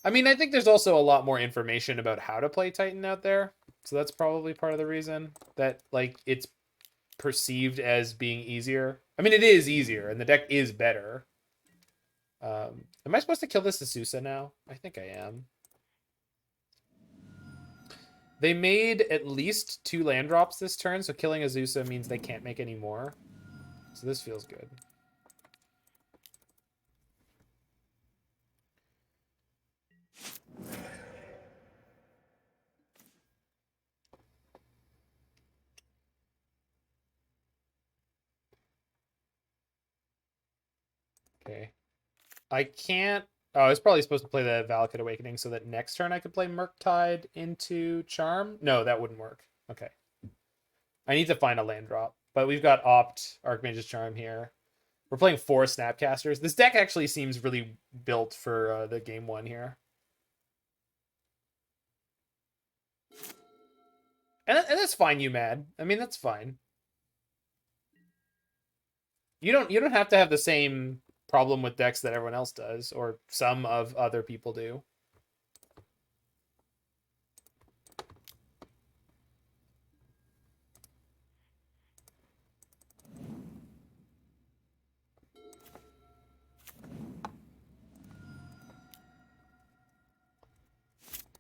I mean, I think there's also a lot more information about how to play Titan out there. So that's probably part of the reason that, like, it's perceived as being easier. I mean, it is easier, and the deck is better. Am I supposed to kill this Azusa now? I think I am. They made at least 2 land drops this turn, so killing Azusa means they can't make any more. So this feels good. Okay. I can't... Oh, I was probably supposed to play the Valakut Awakening so that next turn I could play Murktide into Charm. No, that wouldn't work. Okay. I need to find a land drop. But we've got Opt, Archmage's Charm here. We're playing 4 Snapcasters. This deck actually seems really built for the game 1 here. And that's fine, you mad. I mean, that's fine. You don't have to have the same problem with decks that everyone else does, or some of other people do.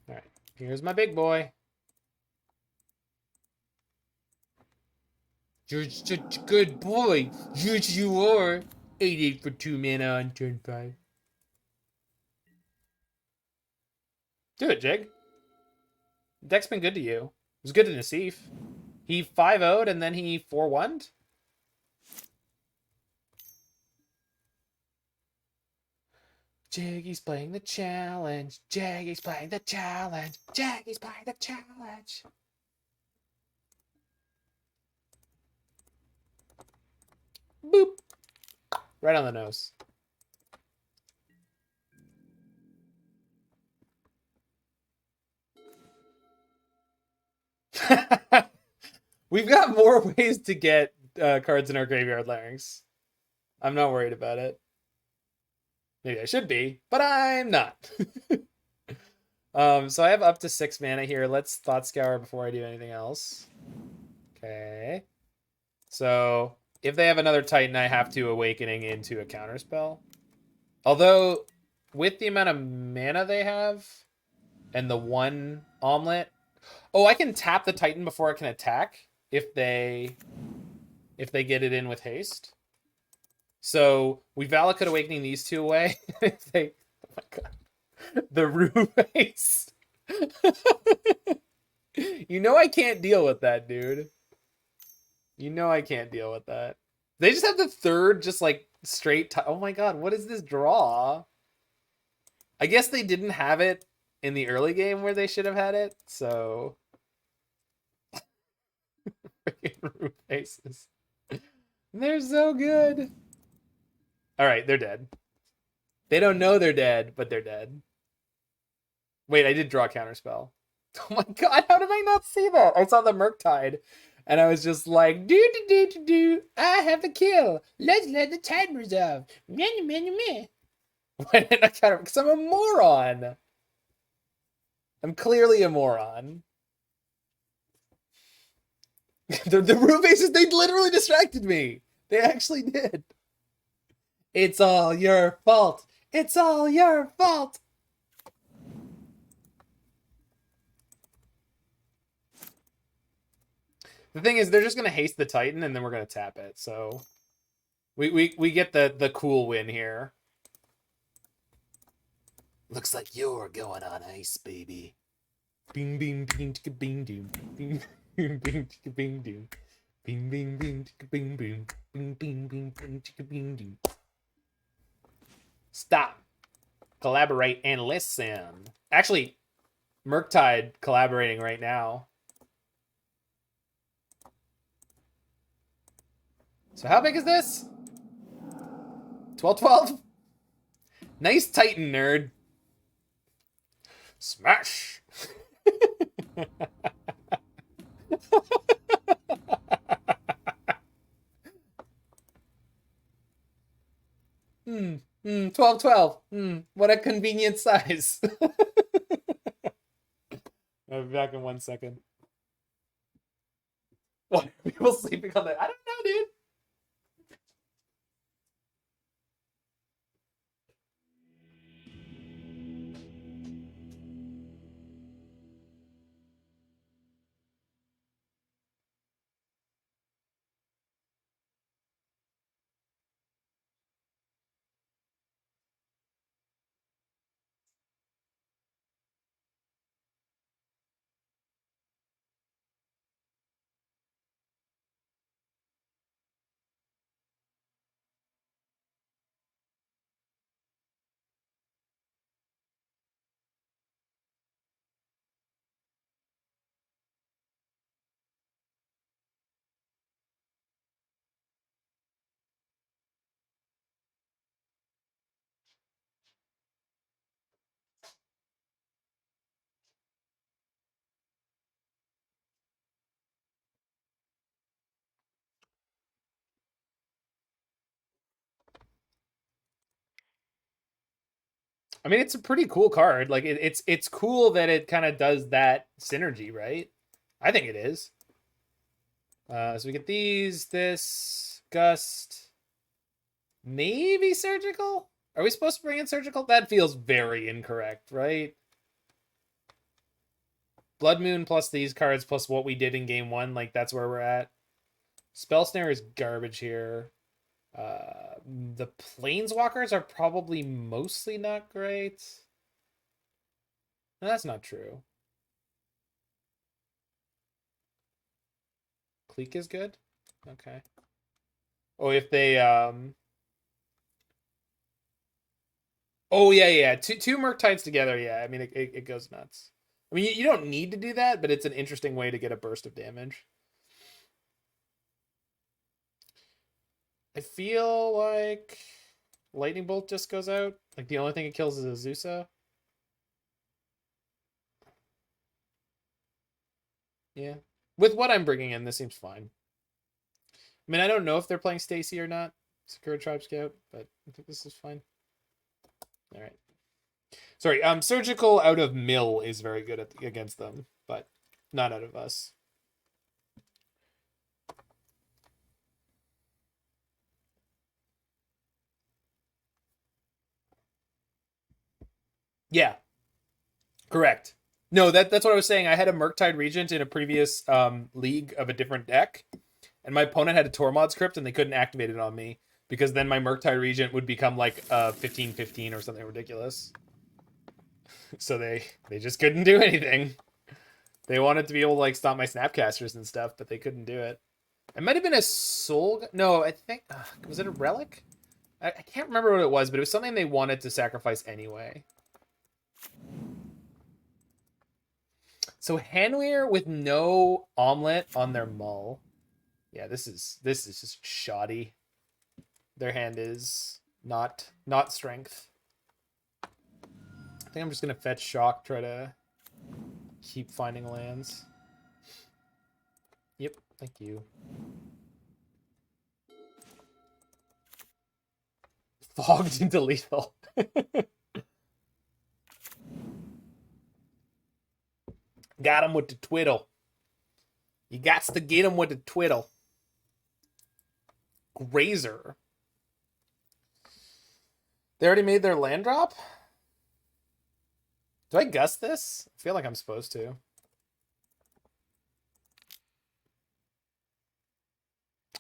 All right, here's my big boy. You're such a good boy. Yes, you are. 8/8 for 2 mana on turn 5. Do it, Jig. Deck's been good to you. It was good to Nassif. He 5-0'd and then he 4-1'd? Jiggy's playing the challenge. Jiggy's playing the challenge. Jiggy's playing the challenge. Boop. Right on the nose. We've got more ways to get cards in our graveyard larynx. I'm not worried about it. Maybe I should be, but I'm not. So I have up to 6 mana here. Let's Thought Scour before I do anything else. Okay. So if they have another Titan, I have to Awakening into a Counterspell. Although, with the amount of mana they have, and the 1 omelet... Oh, I can tap the Titan before it can attack if they get it in with haste. So we Valakut Awakening these 2 away. Oh my god. The Rue face. You know I can't deal with that, dude. You know I can't deal with that. They just have the 3rd just like straight... Oh my god, what is this draw? I guess they didn't have it in the early game where they should have had it, so... Freaking Rue faces. They're so good. Alright, they're dead. They don't know they're dead, but they're dead. Wait, I did draw a Counterspell. Oh my god, how did I not see that? I saw the Murktide, and I was just like, do, I have the kill. Let's let the tide resolve. Meh. Why didn't I counter? Because I'm a moron. I'm clearly a moron. the Rue faces, they literally distracted me. They actually did. It's all your fault. It's all your fault. The thing is, they're just gonna haste the Titan, and then we're gonna tap it. So we get the cool win here. Looks like you're going on ice, baby. Bing bing bing ticka bing doom. Bing bing bing ticka bing doom. Bing bing bing ticka bing boom. Bing bing bing bing ticka bing doom. Stop. Collaborate and listen. Actually, Murktide collaborating right now. So how big is this? 12/12? Nice Titan, nerd. Smash! 12. What a convenient size. I'll be back in 1 second. What? People sleeping on that? I don't know, dude. I mean, it's a pretty cool card. Like it's cool that it kind of does that synergy, right? I think it is. So we get this gust, maybe surgical. Are we supposed to bring in surgical? That feels very incorrect, right? Blood Moon plus these cards plus what we did in game 1, like that's where we're at. Spell Snare is garbage here. The Planeswalkers are probably mostly not great. No, that's not true. Clique is good? Okay. Oh, if they oh yeah. Two Murktides together, yeah. I mean it goes nuts. I mean you don't need to do that, but it's an interesting way to get a burst of damage. I feel like Lightning Bolt just goes out. Like the only thing it kills is Azusa. Yeah. With what I'm bringing in, this seems fine. I mean, I don't know if they're playing Stacy or not, Sakura Tribe Scout, but I think this is fine. All right. Sorry, Surgical out of Mill is very good against them, but not out of us. Yeah, correct. No, that's what I was saying. I had a Murktide Regent in a previous league of a different deck, and my opponent had a Tormod's Crypt, and they couldn't activate it on me because then my Murktide Regent would become like 15/15 or something ridiculous. So they just couldn't do anything. They wanted to be able to like stop my Snapcasters and stuff, but they couldn't do it. It might have been a soul. No, I think was it a relic? I can't remember what it was, but it was something they wanted to sacrifice anyway. So Hanweir with no omelet on their mull. Yeah, this is just shoddy. Their hand is not strength. I think I'm just gonna fetch shock, try to keep finding lands. Yep, thank you. Fogged into lethal. Got him with the twiddle. You got to get him with the twiddle. Grazer. They already made their land drop? Do I gust this? I feel like I'm supposed to.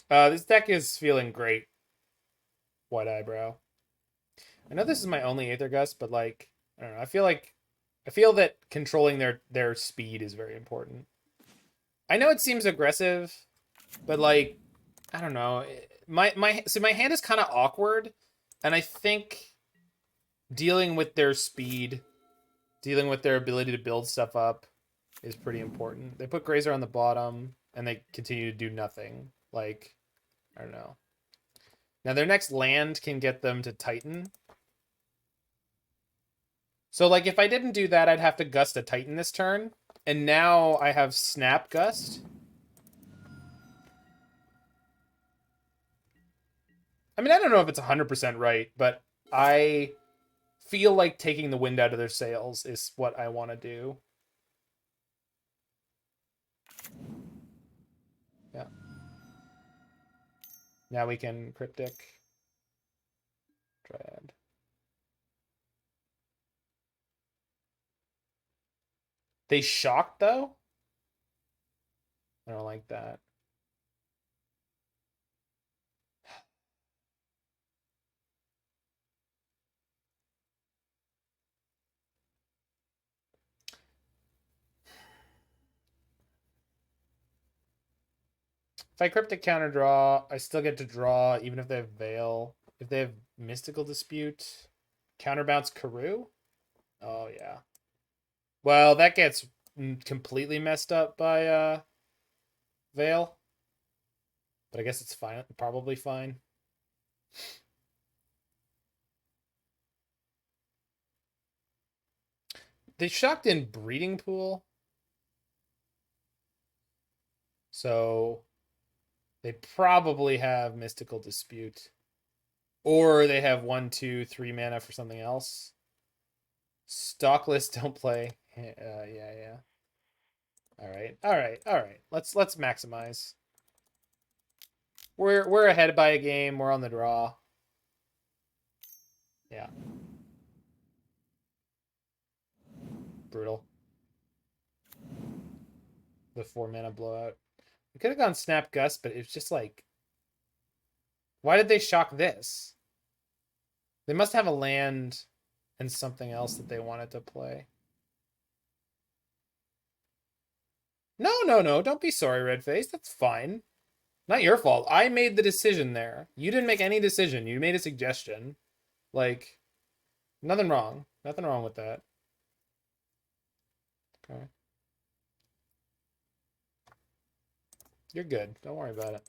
This deck is feeling great. White Eyebrow. I know this is my only Aether Gust, but like, I don't know. I feel that controlling their speed is very important. I know it seems aggressive, but like, I don't know. My hand is kind of awkward, and I think dealing with their speed, dealing with their ability to build stuff up is pretty important. They put Grazer on the bottom, and they continue to do nothing. Like, I don't know. Now, their next land can get them to Titan. So, like, if I didn't do that, I'd have to Gust a Titan this turn. And now I have Snap Gust. I mean, I don't know if it's 100% right, but I feel like taking the wind out of their sails is what I want to do. Yeah. Now we can Cryptic. Dryad. They shocked, though? I don't like that. If I Cryptic counter draw, I still get to draw even if they have Veil. If they have Mystical Dispute, counterbounce Karoo? Oh, yeah. Well, that gets completely messed up by Veil. But I guess it's fine. Probably fine. They shocked in Breeding Pool. So they probably have Mystical Dispute. Or they have 1, 2, 3 mana for something else. Stockless don't play. Yeah. All right. Let's maximize. We're ahead by a game. We're on the draw. Yeah. Brutal. The 4 mana blowout. We could have gone Snap Gust, but it's just like, why did they shock this? They must have a land and something else that they wanted to play. No. Don't be sorry, Redface. That's fine. Not your fault. I made the decision there. You didn't make any decision. You made a suggestion. Like, nothing wrong. Nothing wrong with that. Okay. You're good. Don't worry about it.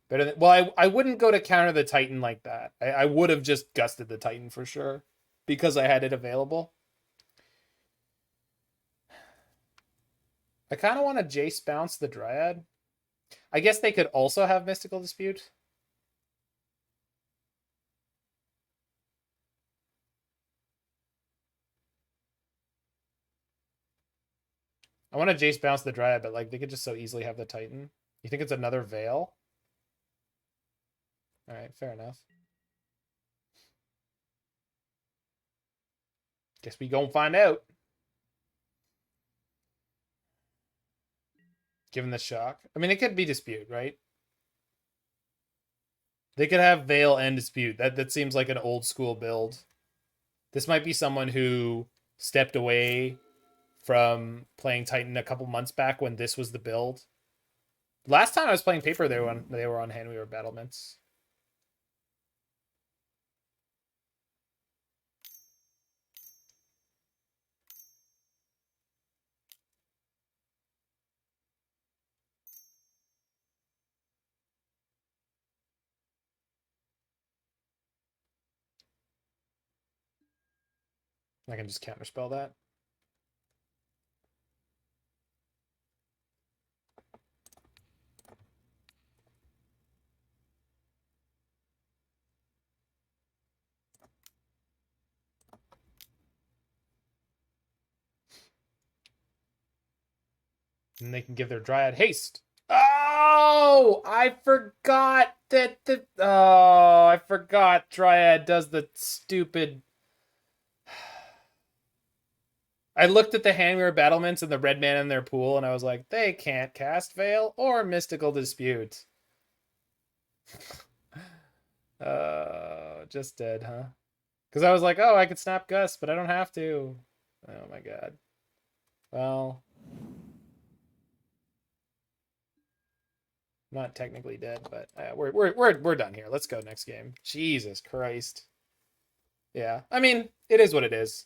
Better than, well, I wouldn't go to counter the Titan like that. I would have just gusted the Titan for sure because I had it available. I kind of want to Jace bounce the Dryad. I guess they could also have Mystical Dispute. I want to Jace bounce the Dryad, but like they could just so easily have the Titan. You think it's another Veil? All right, fair enough. Guess we gonna find out. Given the shock. I mean, it could be Dispute, right? They could have Veil and Dispute. That seems like an old school build. This might be someone who stepped away from playing Titan a couple months back when this was the build. Last time I was playing Paper, they were on Handweaver Battlements. I can just counterspell that. And they can give their Dryad haste. Oh, I forgot that I forgot Dryad does the stupid. I looked at the Handweaver Battlements and the red mana in their pool, and I was like, they can't cast Veil or Mystical Dispute. Just dead, huh? Because I was like, oh, I could Snap Gust, but I don't have to. Oh my god. Well, not technically dead, but we're done here. Let's go next game. Jesus Christ. Yeah, I mean, it is what it is.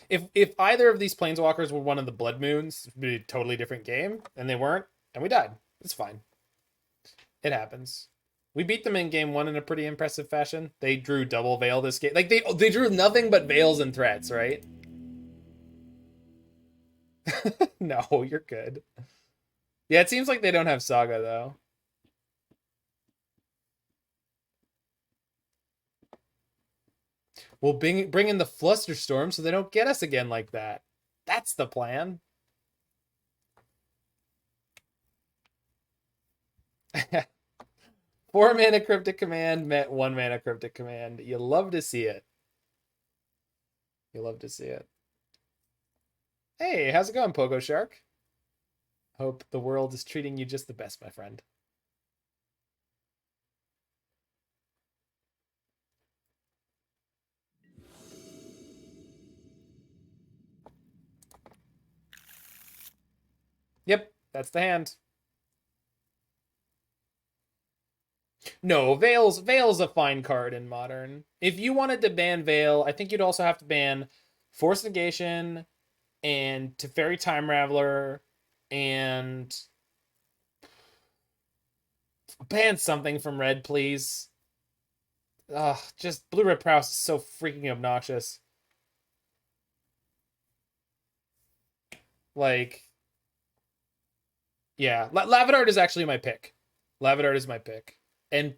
If either of these planeswalkers were one of the Blood Moons, it'd be a totally different game, and they weren't, and we died. It's fine. It happens. We beat them in game one in a pretty impressive fashion. They drew double Veil this game. Like they drew nothing but Veils and threats, right? No, you're good. Yeah, it seems like they don't have Saga, though. We'll bring in the Flusterstorm so they don't get us again like that. That's the plan. 4 mana Cryptic Command met 1 mana Cryptic Command. You love to see it. You love to see it. Hey, how's it going, Pogo Shark? Hope the world is treating you just the best, my friend. Yep, that's the hand. No, Veil's a fine card in Modern. If you wanted to ban Veil, I think you'd also have to ban Force Negation and Teferi Time Raveler and ban something from Red, please. Ugh, just Blue Red Prowess is so freaking obnoxious. Like, yeah, Lavidart is actually my pick. Lavidart is my pick. And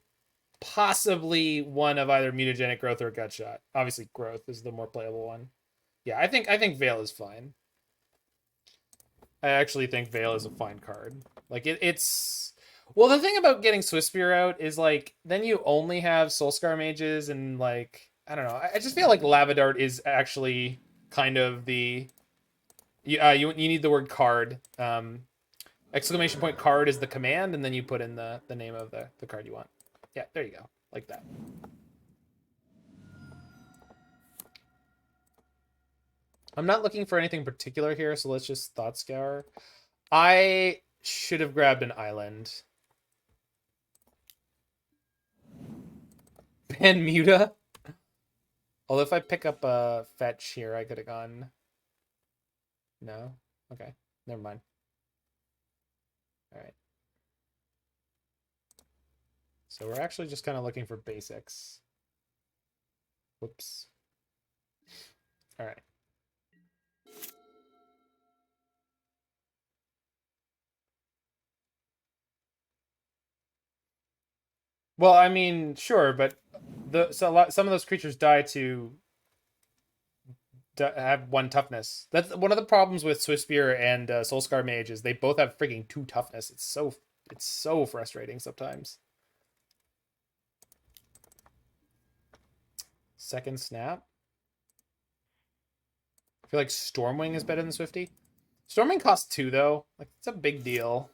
possibly one of either Mutagenic Growth or Gutshot. Obviously, Growth is the more playable one. Yeah, I think Veil is fine. I actually think Veil is a fine card. Like, it's... Well, the thing about getting Swiftspear out is, like, then you only have Soulscar Mages and, like... I don't know. I just feel like Lavidart is actually kind of the... You need the word card. Exclamation point card is the command, and then you put in the name of the card you want. Yeah, there you go. Like that. I'm not looking for anything particular here, so let's just Thought Scour. I should have grabbed an island. Ban Muta. Although if I pick up a fetch here, I could have gone... No? Okay. Never mind. Alright. So we're actually just kind of looking for basics. Whoops. Alright. Well, I mean, sure, but some of those creatures die to have 1 toughness. That's one of the problems with Swiftspear and Soulscar Mage is they both have freaking 2 toughness. It's so frustrating sometimes. Second snap. I feel like Stormwing is better than Swifty. Stormwing costs 2 though. Like, it's a big deal.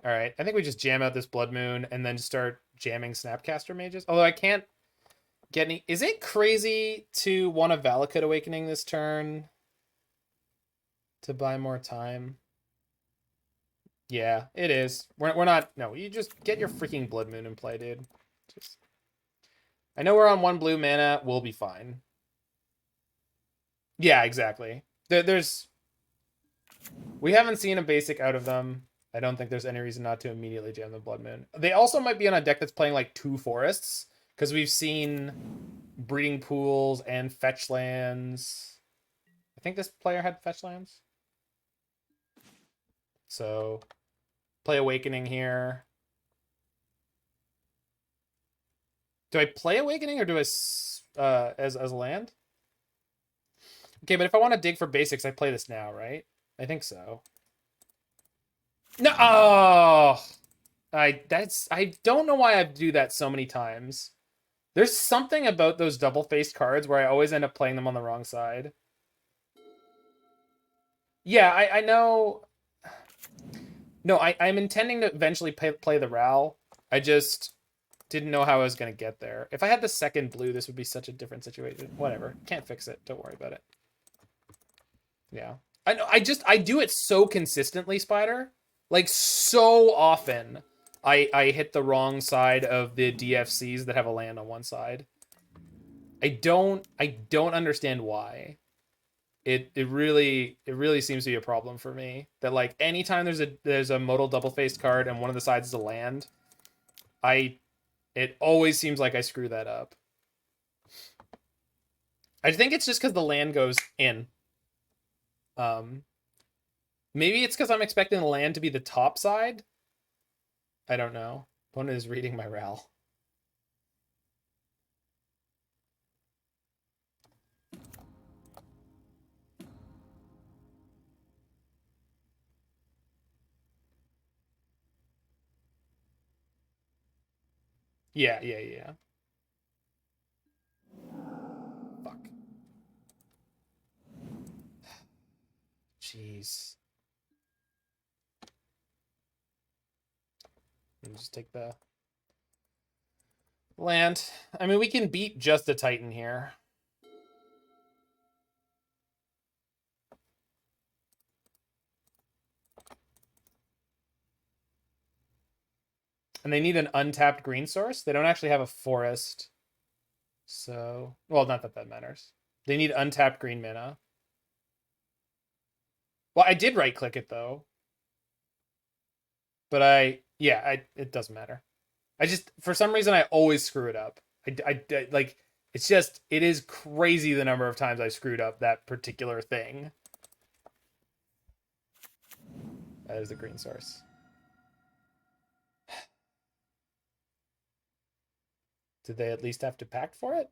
All right, I think we just jam out this Blood Moon and then just start jamming Snapcaster Mages. Although I can't get any... Is it crazy to want a Valakut Awakening this turn to buy more time? Yeah, it is. We're not... No, you just get your freaking Blood Moon in play, dude. Just... I know we're on 1 blue mana. We'll be fine. Yeah, exactly. There's... We haven't seen a basic out of them. I don't think there's any reason not to immediately jam the Blood Moon. They also might be on a deck that's playing like 2 forests, because we've seen breeding pools and fetch lands. I think this player had fetch lands. So play Awakening here. Do I play Awakening or do I as a land? Okay, but if I want to dig for basics, I play this now, right? I think so. No, oh, I don't know why I do that so many times. There's something about those double-faced cards where I always end up playing them on the wrong side. Yeah, I know. No, I'm intending to eventually play the Ral. I just didn't know how I was going to get there. If I had the second blue, this would be such a different situation. Whatever. Can't fix it. Don't worry about it. Yeah. I know. I do it so consistently, Spider. Like, so often I hit the wrong side of the DFCs that have a land on one side. I don't understand why. It really seems to be a problem for me that, like, anytime there's a modal double-faced card and one of the sides is a land, it always seems like I screw that up. I think it's just because the land goes in. Maybe it's because I'm expecting the land to be the top side. I don't know. Opponent is reading my RAL. Yeah. Fuck. Jeez. Let me just take the land. I mean, we can beat just a Titan here. And they need an untapped green source. They don't actually have a forest. So, well, not that that matters. They need untapped green mana. Well, I did right click it though. But it doesn't matter. I just, for some reason, I always screw it up. Like, it's just, it is crazy the number of times I screwed up that particular thing. That is the green source. Did they at least have to pact for it?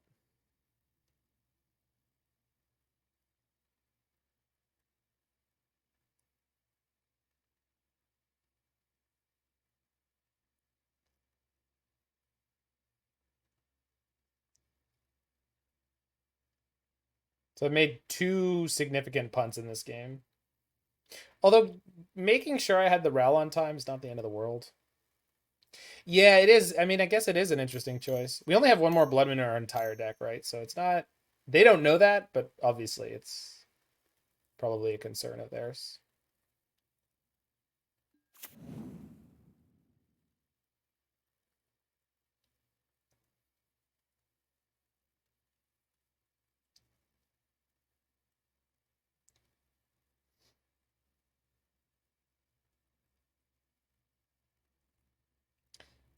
So I made 2 significant punts in this game. Although making sure I had the RAL on time is not the end of the world. Yeah, it is. I mean, I guess it is an interesting choice. We only have 1 more Blood Moon in our entire deck, right? So it's not... They don't know that, but obviously it's probably a concern of theirs.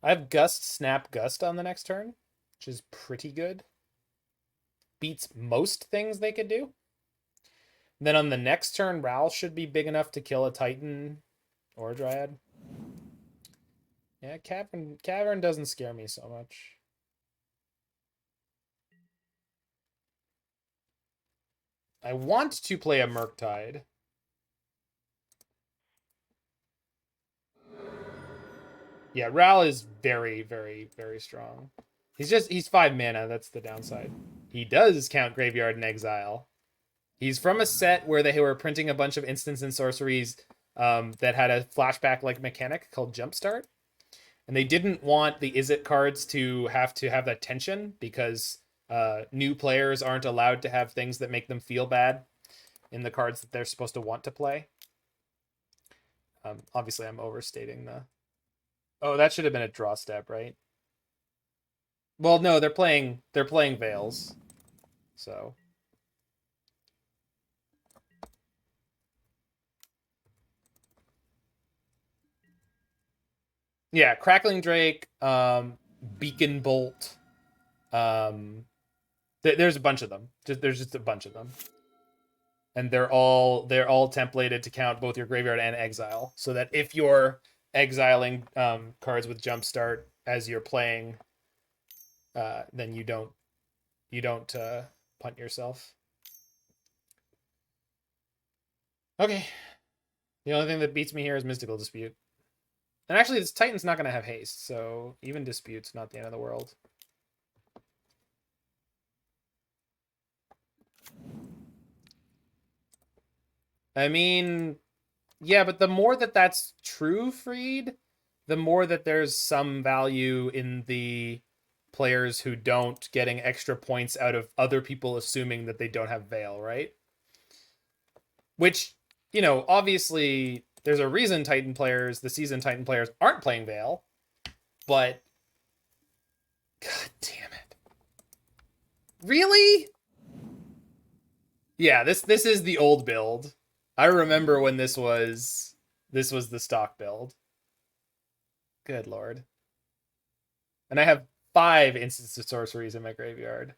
I have Gust, Snap, Gust on the next turn, which is pretty good. Beats most things they could do. And then on the next turn, RAL should be big enough to kill a Titan or a Dryad. Yeah, Cavern doesn't scare me so much. I want to play a Murktide. Yeah, RAL is very, very, very strong. He's 5 mana, that's the downside. He does count Graveyard and Exile. He's from a set where they were printing a bunch of instants and sorceries that had a flashback-like mechanic called Jumpstart. And they didn't want the Izzet cards to have that tension because new players aren't allowed to have things that make them feel bad in the cards that they're supposed to want to play. Obviously, I'm overstating the... Oh, that should have been a draw step, right? Well, no, they're playing Veils. So... Yeah, Crackling Drake, Beacon Bolt. There's a bunch of them. There's just a bunch of them, and they're all templated to count both your graveyard and exile, so that if you're exiling cards with Jumpstart as you're playing, then you don't punt yourself. Okay, the only thing that beats me here is Mystical Dispute. And actually, this Titan's not going to have haste, so even Dispute's not the end of the world. I mean, yeah, but the more that that's true, Freed, the more that there's some value in the players who don't getting extra points out of other people assuming that they don't have Veil, right? Which, obviously there's a reason the seasoned Titan players aren't playing Veil, but god damn it. Really? Yeah, this is the old build. I remember when this was the stock build. Good lord. And I have 5 instants of sorceries in my graveyard.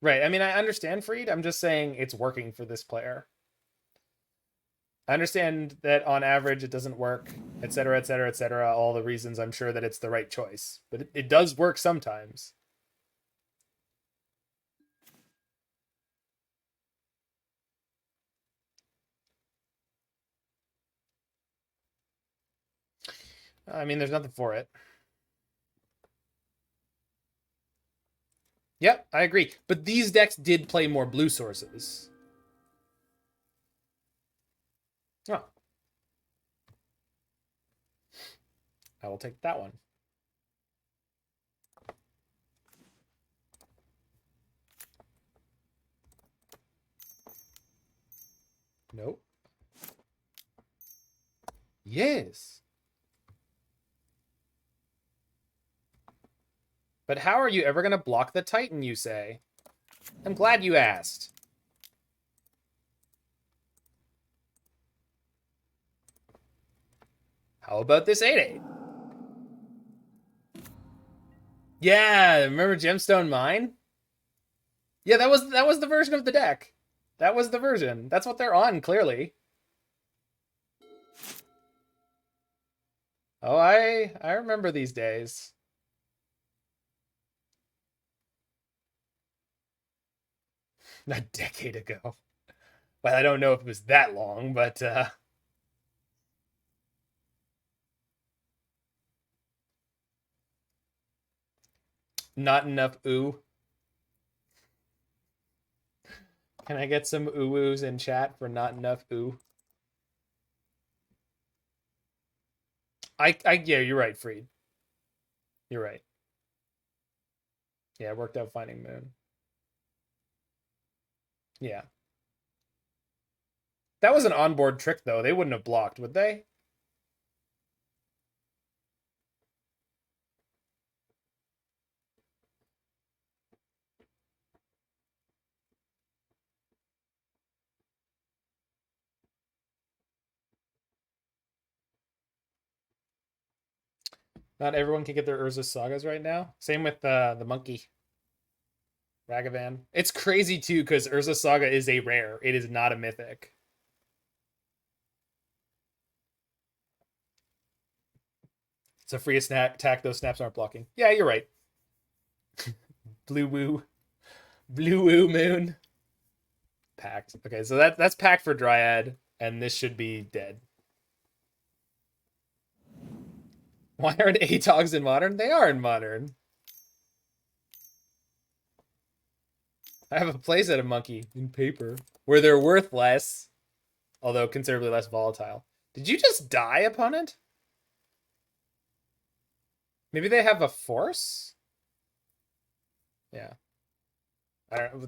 Right. I mean, I understand Freed. I'm just saying it's working for this player. I understand that on average it doesn't work, etc., etc., etc. All the reasons I'm sure that it's the right choice, but it does work sometimes. I mean, there's nothing for it. Yep, I agree. But these decks did play more blue sources. Oh. I will take that one. Nope. Yes. But how are you ever going to block the Titan, you say? I'm glad you asked. How about this 8/8? Yeah, remember Gemstone Mine? Yeah, that was the version of the deck. That was the version. That's what they're on, clearly. Oh, I remember these days. A decade ago. Well, I don't know if it was that long, but not enough ooh. Can I get some ooh-oos in chat for not enough ooh? Yeah, you're right, Freed. You're right. Yeah, it worked out finding Moon. Yeah. That was an onboard trick, though. They wouldn't have blocked, would they? Not everyone can get their Urza Sagas right now. Same with the monkey. Ragavan. It's crazy, too, because Urza Saga is a rare. It is not a mythic. It's a free attack. Those snaps aren't blocking. Yeah, you're right. Blue Woo. Blue Woo Moon. Packed. Okay, so that's packed for Dryad, and this should be dead. Why aren't Atogs in Modern? They are in Modern. I have a playset of Monkey in paper where they're worth less, although considerably less volatile. Did you just die, opponent? Maybe they have a force? Yeah.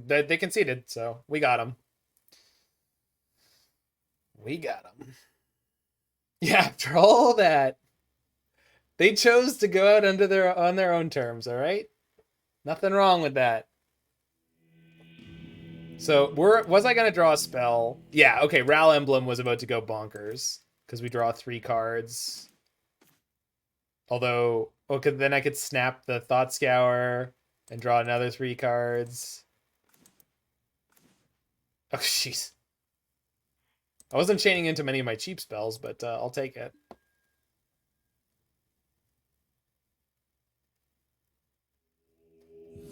They conceded, so we got them. We got them. Yeah, after all that, they chose to go out on their own terms, all right? Nothing wrong with that. So, was I going to draw a spell? Yeah, okay, Ral Emblem was about to go bonkers because we draw 3 cards. Although, okay, then I could snap the Thought Scour and draw another 3 cards. Oh, jeez. I wasn't chaining into many of my cheap spells, but I'll take it.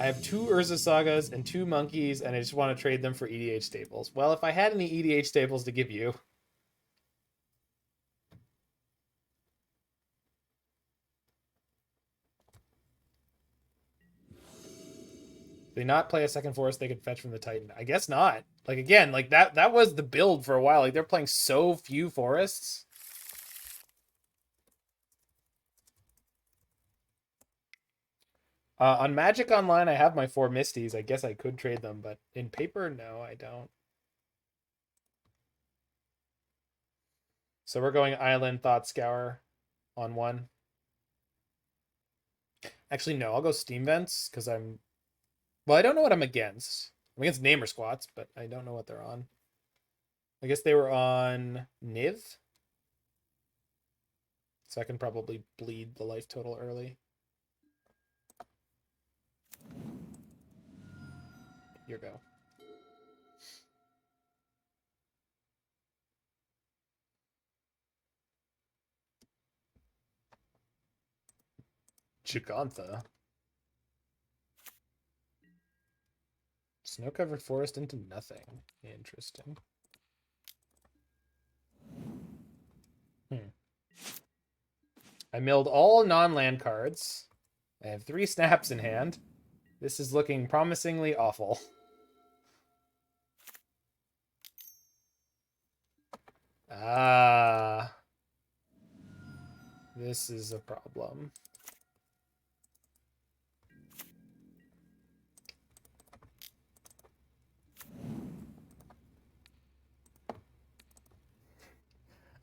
I have 2 Urza Sagas and 2 Monkeys, and I just want to trade them for EDH staples. Well, if I had any EDH staples to give you... They not play a second forest they could fetch from the Titan? I guess not. Like, again, like that was the build for a while. Like, they're playing so few forests. On Magic Online, I have my 4 Misties. I guess I could trade them, but in paper, no, I don't. So we're going Island Thought Scour on 1. Actually, no, I'll go Steam Vents because I'm... Well, I don't know what I'm against. I'm against Namer Squats, but I don't know what they're on. I guess they were on Niv. So I can probably bleed the life total early. Your go. Gigantha. Snow-covered forest into nothing. Interesting. I milled all non-land cards. I have 3 snaps in hand. This is looking promisingly awful. Ah. This is a problem.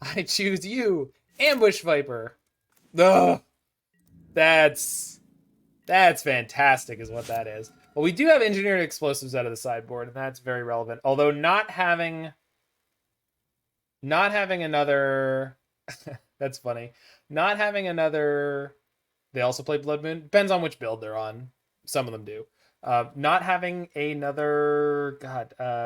I choose you, Ambush Viper. Ugh. That's fantastic is what that is. Well, we do have engineered explosives out of the sideboard, and that's very relevant. Although not having another that's funny. Not having another they also play Blood Moon. Depends on which build they're on. Some of them do. Not having another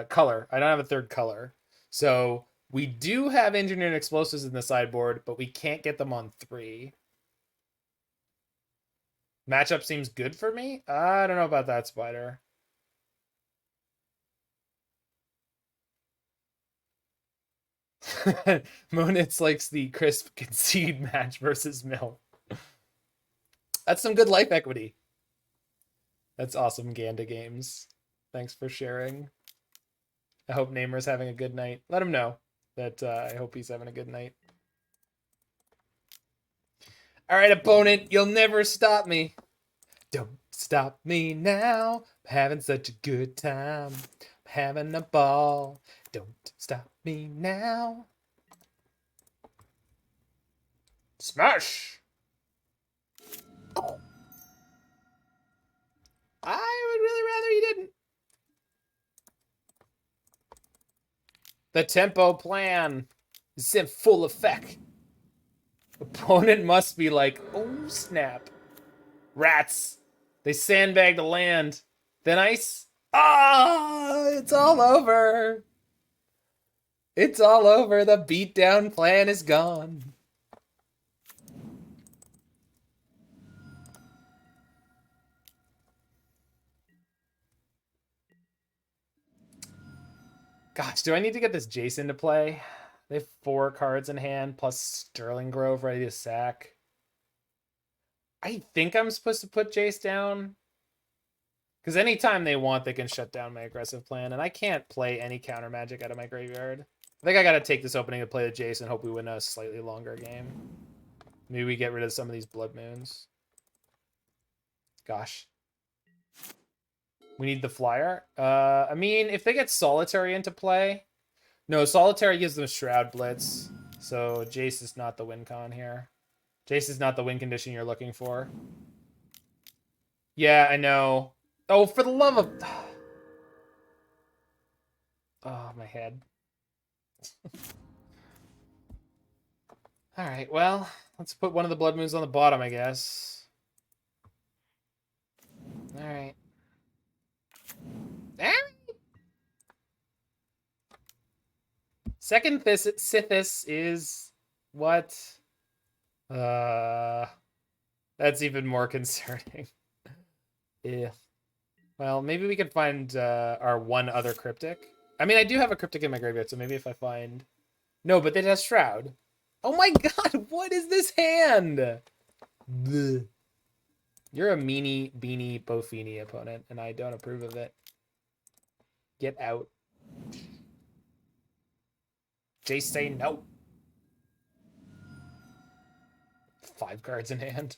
color. I don't have a third color. So we do have engineered explosives in the sideboard, but we can't get them on 3. Matchup seems good for me. I don't know about that, Spider. Monitz likes the crisp concede match versus Mill. That's some good life equity. That's awesome, Ganda Games. Thanks for sharing. I hope Namer's having a good night. Let him know that I hope he's having a good night. All right, opponent, you'll never stop me. Don't stop me now. I'm having such a good time. I'm having a ball. Don't stop me now. Smash! Oh. I would really rather you didn't. The tempo plan is in full effect. Opponent must be like, oh snap. Rats. They sandbagged the land. Then ice. Ah, it's all over. It's all over. The beatdown plan is gone. Gosh, do I need to get this Jace into play? They have 4 cards in hand, plus Sterling Grove ready to sack. I think I'm supposed to put Jace down. Because anytime they want, they can shut down my aggressive plan. And I can't play any counter magic out of my graveyard. I think I got to take this opening to play the Jace and hope we win a slightly longer game. Maybe we get rid of some of these Blood Moons. Gosh. We need the flyer. I mean, if they get Solitary into play... No, Solitary gives them Shroud Blitz. So Jace is not the win con here. Jace is not the win condition you're looking for. Yeah, I know. Oh, for the love of... Oh, my head. Alright, well, let's put one of the Blood Moons on the bottom, I guess. Alright. Second Sithis is what? That's even more concerning. Yeah. Well, maybe we can find our one other Cryptic. I mean, I do have a Cryptic in my graveyard, so maybe if I find... No, but it has Shroud. Oh my god, what is this hand? Blech. You're a meanie, beanie, Bofini opponent, and I don't approve of it. Get out. Jace say no. 5 cards in hand.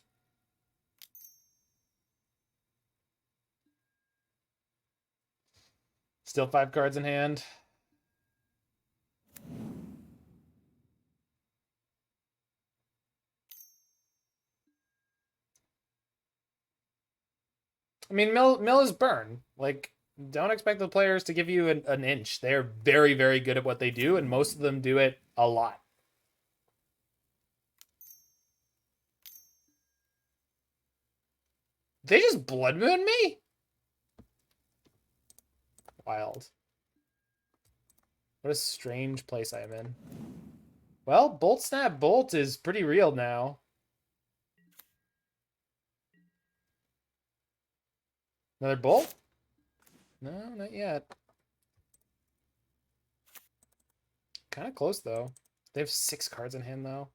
Still 5 cards in hand. I mean, Mill is burn. Like, don't expect the players to give you an inch. They're very, very good at what they do, and most of them do it a lot. They just Blood Moon me? Wild. What a strange place I am in. Well, Bolt Snap Bolt is pretty real now. Another Bolt? No, not yet. Kind of close, though. They have 6 cards in hand, though.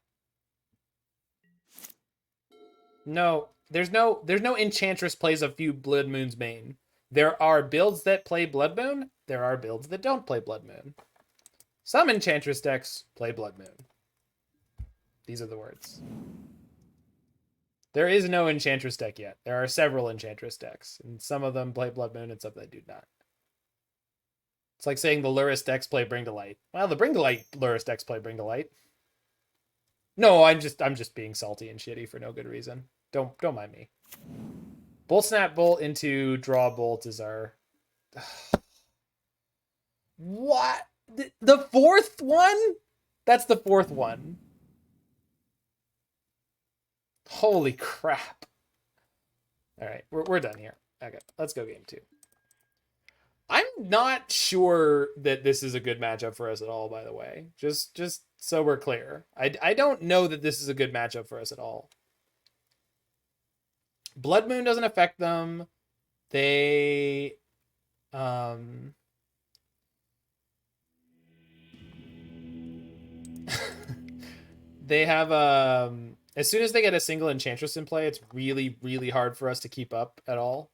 No, there's no Enchantress plays a few Blood Moon's main. There are builds that play Blood Moon. There are builds that don't play Blood Moon. Some Enchantress decks play Blood Moon. These are the words. There is no Enchantress deck yet. There are several Enchantress decks, and some of them play Blood Moon and some that do not. It's like saying the Lurrus decks play Bring to Light. Well, the Bring to Light Lurrus decks play Bring to Light. No, I'm just being salty and shitty for no good reason. Don't mind me. Bolt Snap Bolt into Draw Bolt is our... What? The fourth one? That's the fourth one. Holy crap. All right, we're done here. Okay, let's go game 2. I'm not sure that this is a good matchup for us at all, by the way. Just so we're clear. I don't know that this is a good matchup for us at all. Blood Moon doesn't affect them. They they have as soon as they get a single Enchantress in play, it's really, really hard for us to keep up at all.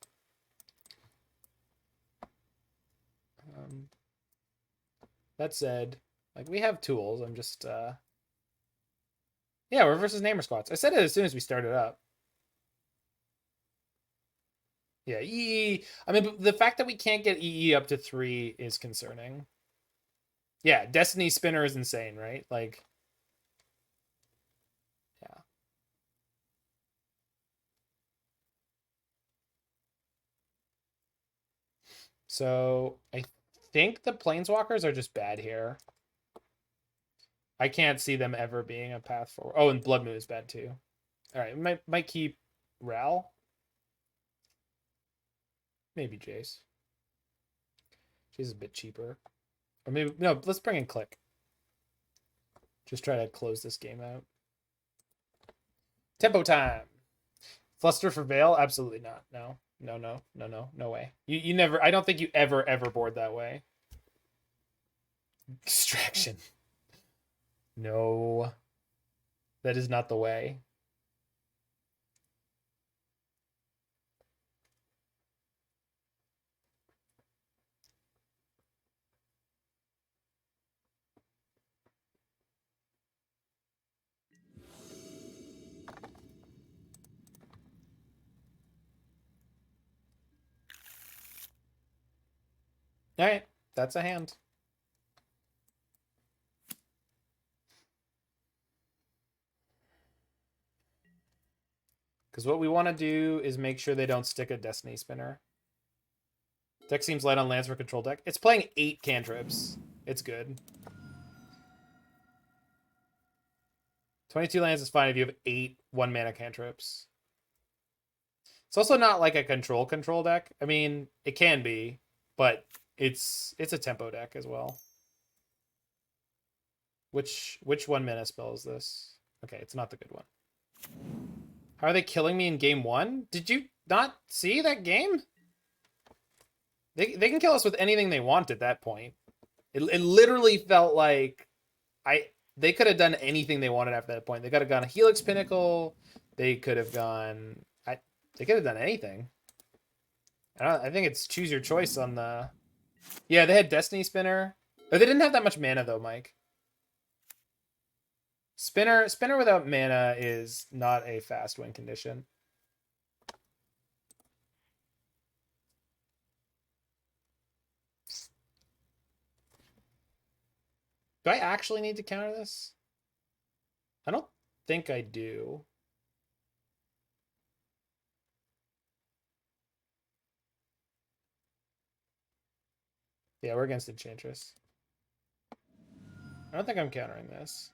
That said, like, we have tools. I'm just yeah, we're versus Namer Squats. I said it as soon as we started up. Yeah, EE. I mean, the fact that we can't get EE up to 3 is concerning. Yeah, Destiny Spinner is insane, right? Like, yeah. So I think the Planeswalkers are just bad here. I can't see them ever being a path forward. Oh, and Blood Moon is bad too. All right, might keep Ral. Maybe Jace. She's a bit cheaper. Or maybe, no, let's bring in Click. Just try to close this game out. Tempo time. Fluster for Veil? Absolutely not. No. No way. You never, I don't think you ever board that way. Extraction. No. That is not the way. All right, that's a hand. Because what we want to do is make sure they don't stick a Destiny Spinner. Deck seems light on lands for control deck. It's playing 8 cantrips. It's good. 22 lands is fine if you have 8 1-mana cantrips. It's also not like a control deck. I mean, it can be, but it's a tempo deck as well. Which 1-mana spell is this? Okay, it's not the good one. How are they killing me in game 1? Did you not see that game? They can kill us with anything they want at that point. It literally felt like they could have done anything they wanted after that point. They could have gone a Helix Pinnacle. They could have gone... They could have done anything. I think it's choose your choice on the... Yeah, they had Destiny Spinner. But they didn't have that much mana, though, Mike. Spinner without mana is not a fast win condition. Do I actually need to counter this? I don't think I do. Yeah, we're against Enchantress. I don't think I'm countering this.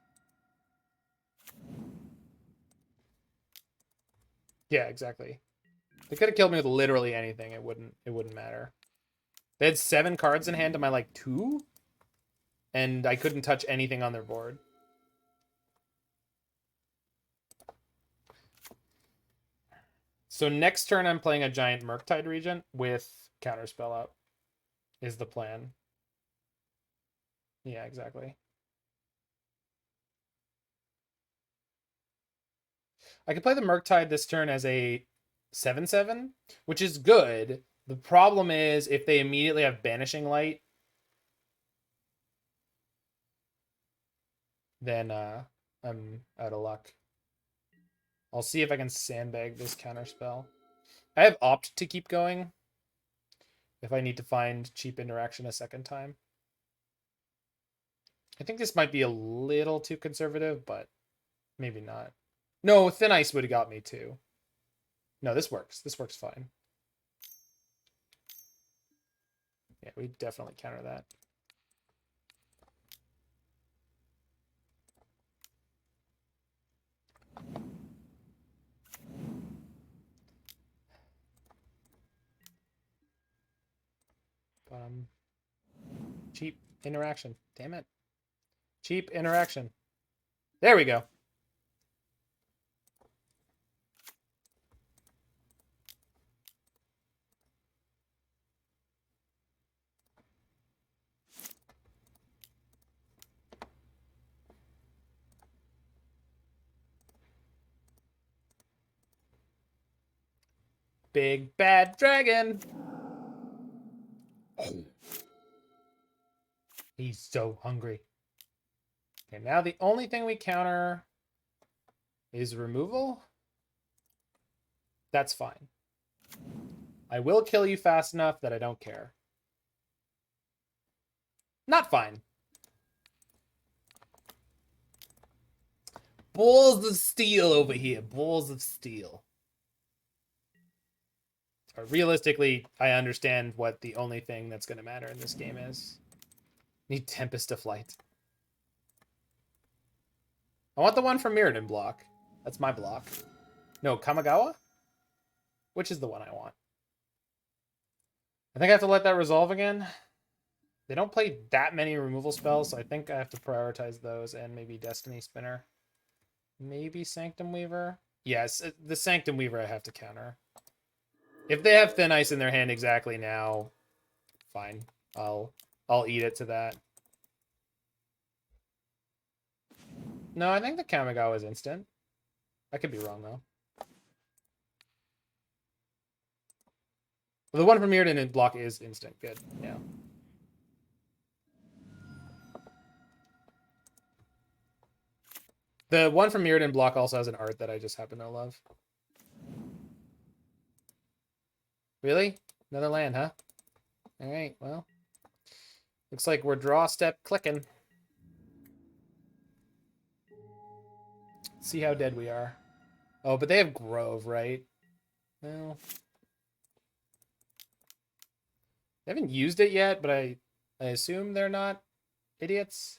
Yeah, exactly. They could have killed me with literally anything. It wouldn't matter. They had 7 cards in hand to my, like, 2? And I couldn't touch anything on their board. So next turn, I'm playing a giant Murktide Regent with Counterspell up, is the plan. Yeah, exactly. I could play the Murktide this turn as a 7/7, which is good. The problem is if they immediately have Banishing Light, then I'm out of luck. I'll see if I can sandbag this Counterspell. I have Opt to keep going if I need to find cheap interaction a second time. I think this might be a little too conservative, but maybe not. No, Thin Ice would have got me too. No, this works. This works fine. Yeah, we definitely counter that. Cheap interaction. Damn it. Cheap interaction. There we go. Big bad dragon. Oh. He's so hungry. Okay, now the only thing we counter is removal. That's fine. I will kill you fast enough that I don't care. Not fine. Balls of steel over here. Balls of steel. Or realistically, I understand what the only thing that's going to matter in this game is. Need Tempest of Flight. I want the one from Mirrodin block. That's my block. No, Kamigawa? Which is the one I want? I think I have to let that resolve again. They don't play that many removal spells, so I think I have to prioritize those and maybe Destiny Spinner. Maybe Sanctum Weaver? Yes, the Sanctum Weaver I have to counter. If they have Thin Ice in their hand exactly now, fine. I'll eat it to that. No, I think the Kamigawa is instant. I could be wrong, though. Well, the one from Mirrodin in block is instant. Good, yeah. The one from Mirrodin block also has an art that I just happen to love. Really? Another land, huh? Alright, well. Looks like we're draw step clicking. Let's see how dead we are. Oh, but they have Grove, right? Well. They haven't used it yet, but I assume they're not idiots.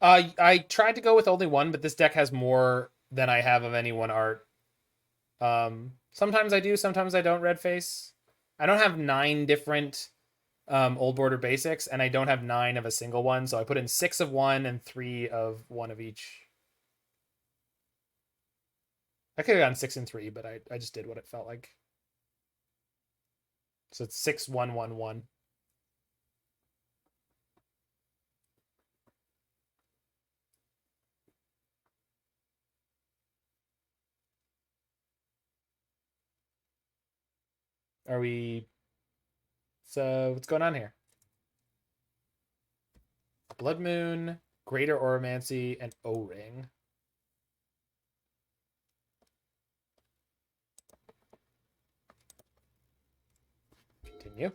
I tried to go with only one, but this deck has more than I have of any one art. Sometimes I do, sometimes I don't. Red face. I don't have 9 different old border basics, and I don't have 9 of a single one, so I put in 6 of one and 3 of one of each. I could have gone 6 and 3, but I just did what it felt like. So it's 6, 1, 1, 1. Are we... So what's going on here? Blood Moon, Greater Oromancy, and O-Ring. Continue.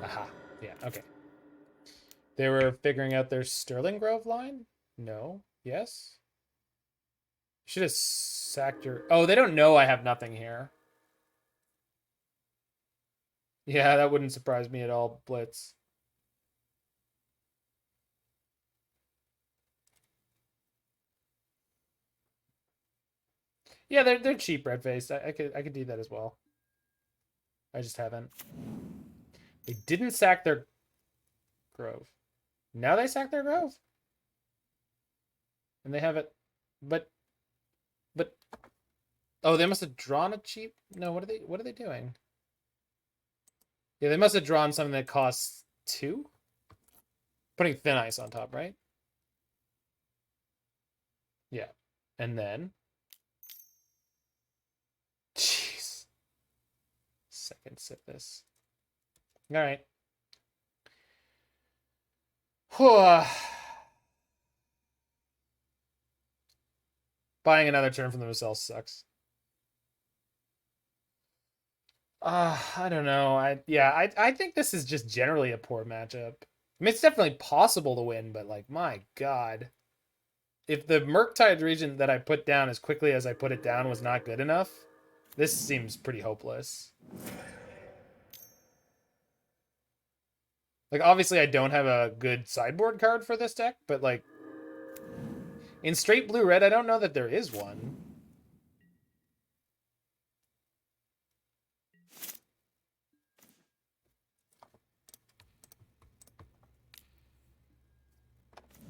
Aha. Yeah, okay. They were figuring out their Sterling Grove line? No. Yes? Should have sacked your... Oh, they don't know I have nothing here. Yeah, that wouldn't surprise me at all, Blitz. Yeah, they're cheap red faced. I could do that as well. I just haven't. They didn't sack their Grove. Now they sack their Grove? And they have it. But oh, they must have drawn a cheap. No, what are they doing? Yeah, they must have drawn something that costs 2. Putting Thin Ice on top, right? Yeah. And then jeez. Second sip this. All right. Buying another turn from themselves sucks. I don't know. I think this is just generally a poor matchup. I mean, it's definitely possible to win, but like, my God. If the Murktide Regent that I put down as quickly as I put it down was not good enough, this seems pretty hopeless. Like, obviously I don't have a good sideboard card for this deck, but like, in straight blue-red, I don't know that there is one.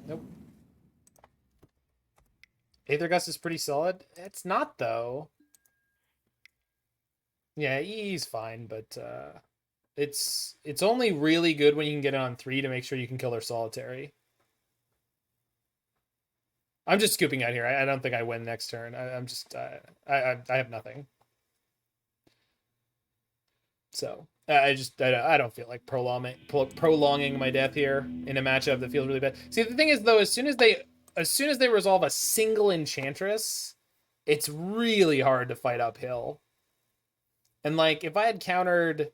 Nope. Aether Gust is pretty solid. It's not, though. Yeah, he's fine, but it's only really good when you can get it on 3 to make sure you can kill their solitary. I'm just scooping out here. I don't think I win next turn. I'm just I have nothing. So I don't feel like prolonging my death here in a matchup that feels really bad. See, the thing is though, as soon as they resolve a single enchantress, it's really hard to fight uphill. And like if I had countered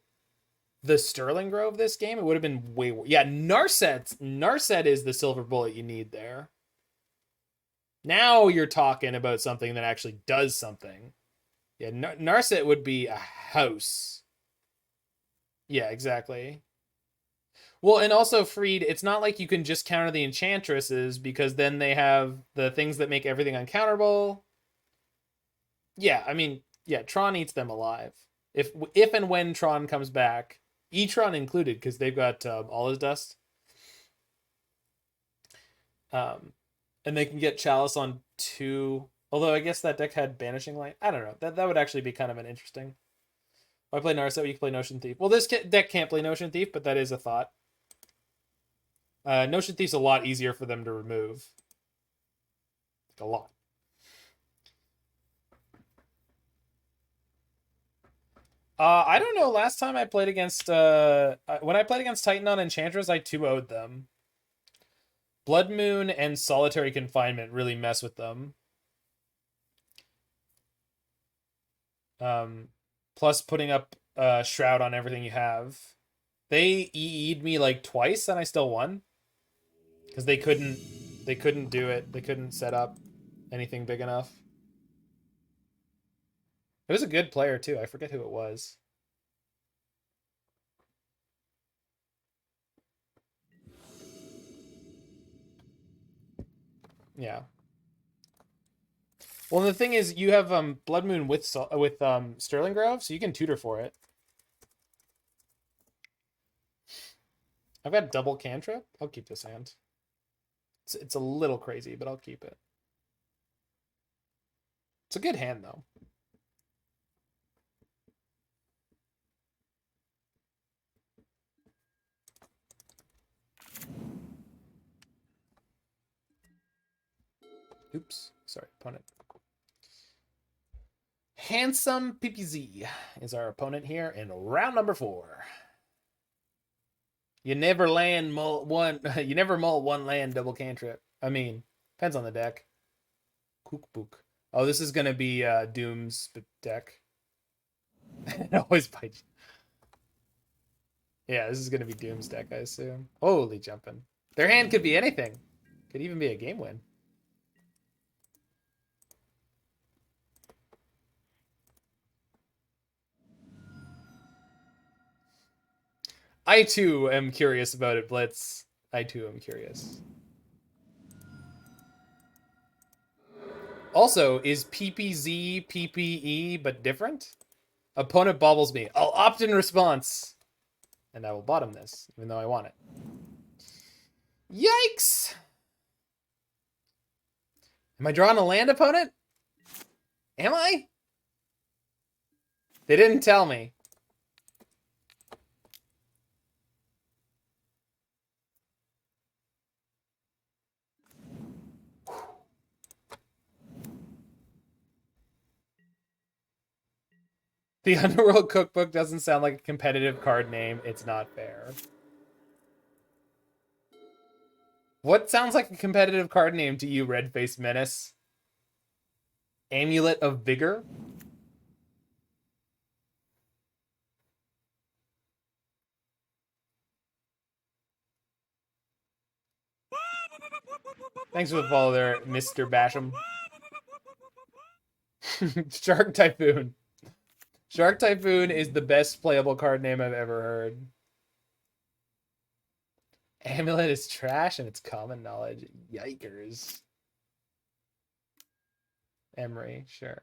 the Sterling Grove this game, it would have been way worse. Yeah, Narset is the silver bullet you need there. Now you're talking about something that actually does something. Yeah, Narset would be a house. Yeah, exactly. Well, and also Freed, it's not like you can just counter the enchantresses because then they have the things that make everything uncounterable. Yeah, I mean, yeah, Tron eats them alive. If and when Tron comes back, E-Tron included, because they've got all his dust. And they can get Chalice on 2. Although I guess that deck had Banishing Light. I don't know. That would actually be kind of an interesting. If I play Narset, you can play Notion Thief. Well, this deck can't play Notion Thief, but that is a thought. Notion Thief's a lot easier for them to remove. Like a lot. I don't know. Last time I played against when I played against Titan on Enchantress, I 2-0'd them. Blood Moon and Solitary Confinement really mess with them. Plus putting up Shroud on everything you have. They EE'd me like twice and I still won. Because they couldn't do it. They couldn't set up anything big enough. It was a good player too. I forget who it was. Yeah. Well, the thing is, you have Blood Moon with Sterling Grove, so you can tutor for it. I've got double cantrip. I'll keep this hand. It's a little crazy, but I'll keep it. It's a good hand though. Oops, sorry, opponent. Handsome PPZ is our opponent here in round number 4. You never mull one land double cantrip. I mean, depends on the deck. Kookbook. Oh, this is gonna be Doom's deck. It always bites you. Yeah, this is gonna be Doom's deck, I assume. Holy jumping. Their hand could be anything. Could even be a game win. I too am curious about it, Blitz. I too am curious. Also, is PPZ PPE but different? Opponent bobbles me. I'll opt in response. And I will bottom this, even though I want it. Yikes! Am I drawing a land opponent? Am I? They didn't tell me. The Underworld Cookbook doesn't sound like a competitive card name. It's not fair. What sounds like a competitive card name to you, Red-Faced Menace? Amulet of Vigor? Thanks for the follow there, Mr. Basham. Shark Typhoon. Shark Typhoon is the best playable card name I've ever heard. Amulet is trash and it's common knowledge. Yikers. Emery, sure.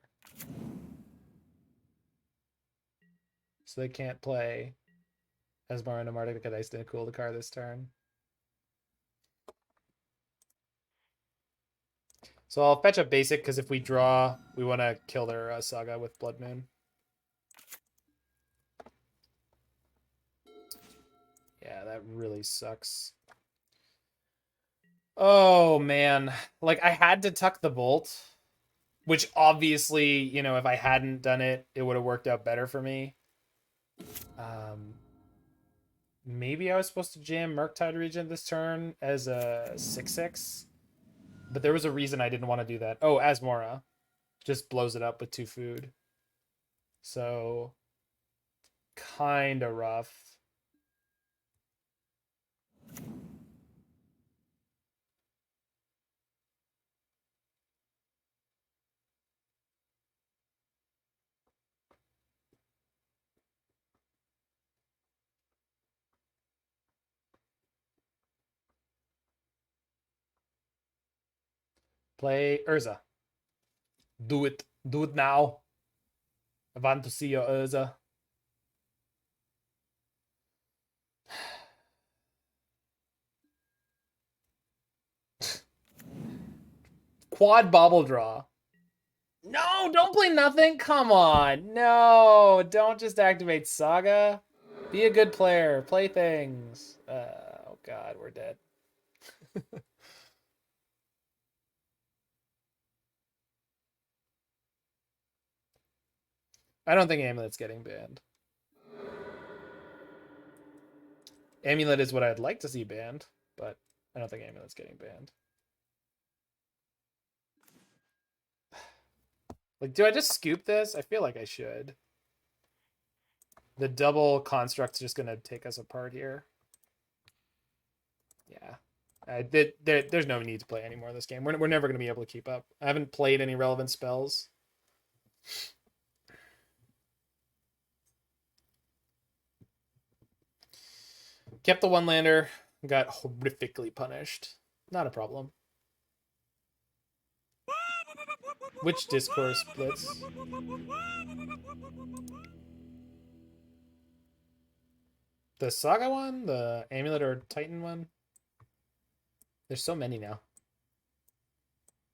So they can't play Esmar and Amartic because I didn't cool the card this turn. So I'll fetch a basic because if we draw, we want to kill their Saga with Blood Moon. Yeah, that really sucks. Oh, man. Like, I had to tuck the Bolt, which obviously, you know, if I hadn't done it, it would have worked out better for me. Maybe I was supposed to jam Murktide Regent this turn as a 6/6. But there was a reason I didn't want to do that. Oh, Asmora just blows it up with 2 food. So, kind of rough. Play Urza. Do it. Do it now. I want to see your Urza. Quad Bobble Draw. No, don't play nothing. Come on. No, don't just activate Saga. Be a good player. Play things. Oh, God, we're dead. I don't think Amulet's getting banned. Amulet is what I'd like to see banned, but I don't think Amulet's getting banned. Like, do I just scoop this? I feel like I should. The double construct's just going to take us apart here. Yeah. There's no need to play any more of this game. We're never going to be able to keep up. I haven't played any relevant spells. Kept the one-lander. Got horrifically punished. Not a problem. Which discourse Blitz? The Saga one? The Amulet or Titan one? There's so many now.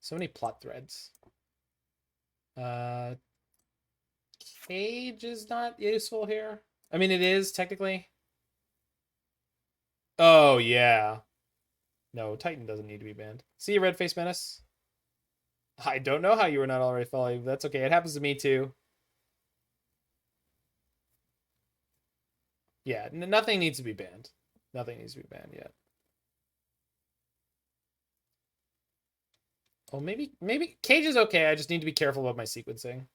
So many plot threads. Cage is not useful here. I mean, it is technically. Oh, yeah. No, Titan doesn't need to be banned. See you, Red-Faced Menace. I don't know how you were not already following. That's okay. It happens to me too. Yeah, nothing needs to be banned. Nothing needs to be banned yet. Oh, maybe Cage is okay. I just need to be careful about my sequencing.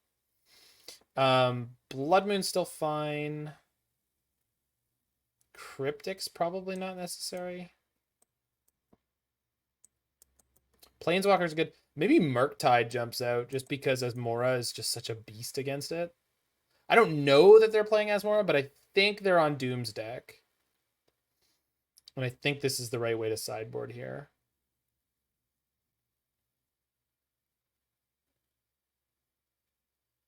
Blood Moon's still fine. Cryptic's probably not necessary. Planeswalker's good. Maybe Murktide jumps out just because Asmora is just such a beast against it. I don't know that they're playing Asmora, but I think they're on Doom's deck. And I think this is the right way to sideboard here.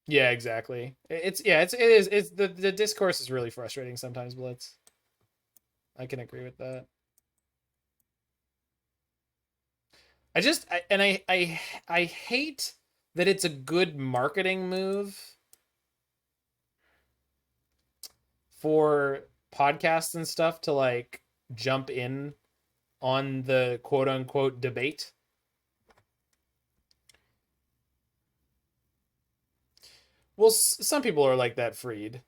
Yeah, exactly. It's the discourse is really frustrating sometimes, Blitz. I can agree with that. I hate that it's a good marketing move for podcasts and stuff to like jump in on the quote unquote debate. Well, some people are like that, Freed.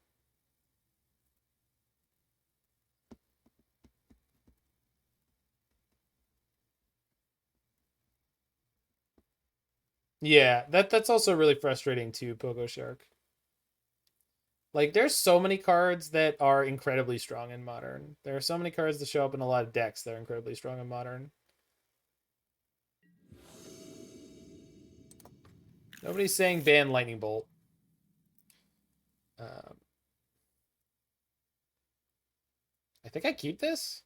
Yeah, that's also really frustrating too, Pogo Shark. Like, there's so many cards that are incredibly strong in Modern. There are so many cards that show up in a lot of decks that are incredibly strong in Modern. Nobody's saying ban Lightning Bolt. Um, I think I keep this.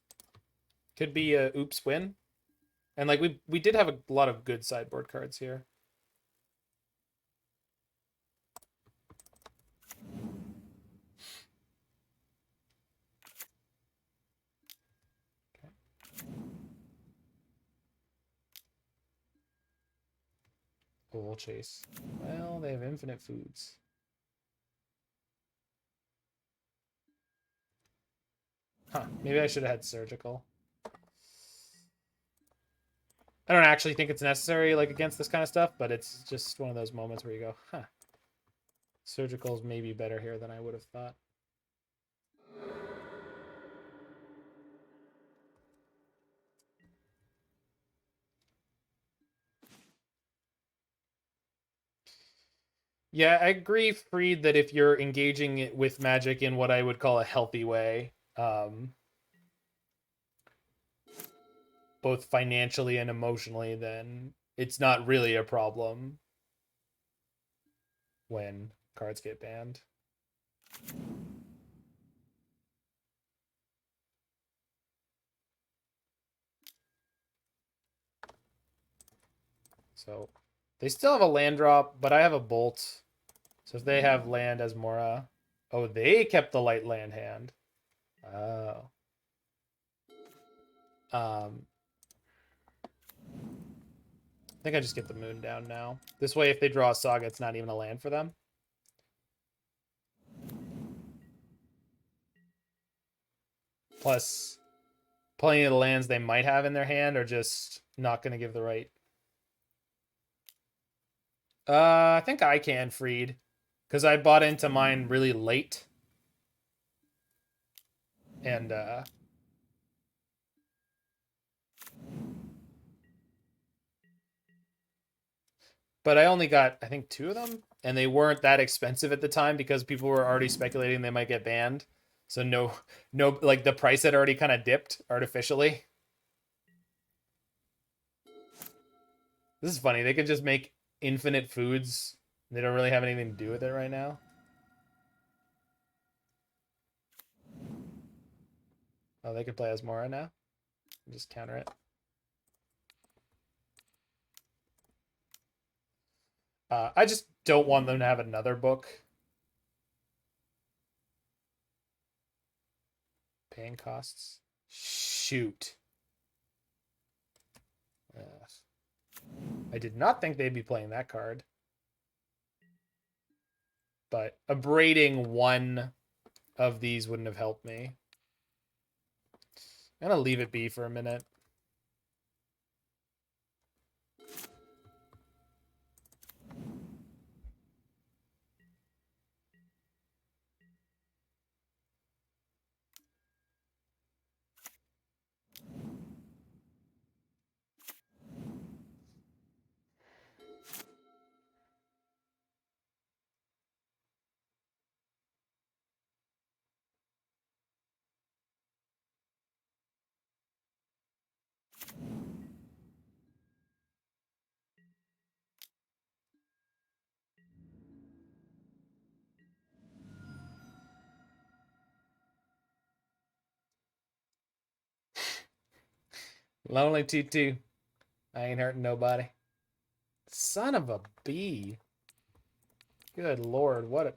Could be a oops win. And like we did have a lot of good sideboard cards here. Okay. Oh, we'll chase. Well, they have infinite foods. Huh. Maybe I should have had surgical. I don't actually think it's necessary like against this kind of stuff, but it's just one of those moments where you go, huh. Surgical's maybe better here than I would have thought. Yeah, I agree, Freed, that if you're engaging with Magic in what I would call a healthy way, both financially and emotionally, then it's not really a problem when cards get banned. So they still have a land drop, but I have a bolt. So if they have land as Mora, oh, they kept the light land hand. Oh. I think I just get the moon down now. This way, if they draw a saga, it's not even a land for them. Plus, plenty of the lands they might have in their hand are just not going to give the right. I think I can, Freed. Because I bought into mine really late. And, but I only got, I think, 2 of them. And they weren't that expensive at the time because people were already speculating they might get banned. So no, like the price had already kind of dipped artificially. This is funny. They could just make infinite foods. They don't really have anything to do with it right now. Oh, they could play Asmora now. Just counter it. I just don't want them to have another book. Paying costs. Shoot. I did not think they'd be playing that card. But abrading one of these wouldn't have helped me. I'm going to leave it be for a minute. Lonely TT. I ain't hurting nobody. Son of a bee. Good lord. What?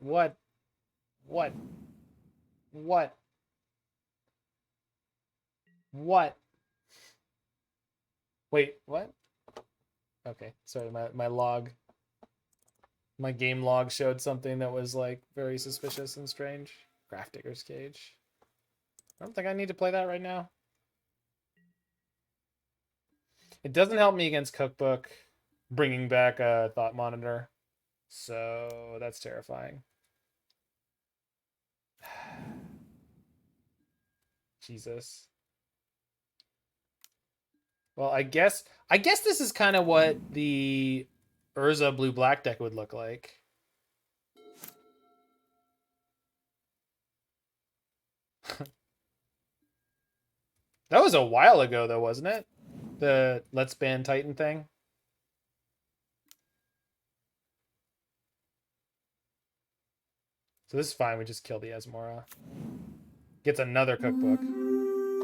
Wait, what? Okay, sorry, my log. My game log showed something that was like very suspicious and strange. Grafdigger's Cage. I don't think I need to play that right now. It doesn't help me against Cookbook, bringing back a Thought Monitor. So that's terrifying. Jesus. Well, I guess this is kind of what the Urza blue-black deck would look like. That was a while ago, though, wasn't it? The Let's Ban Titan thing. So this is fine. We just kill the Asmora. Gets another cookbook.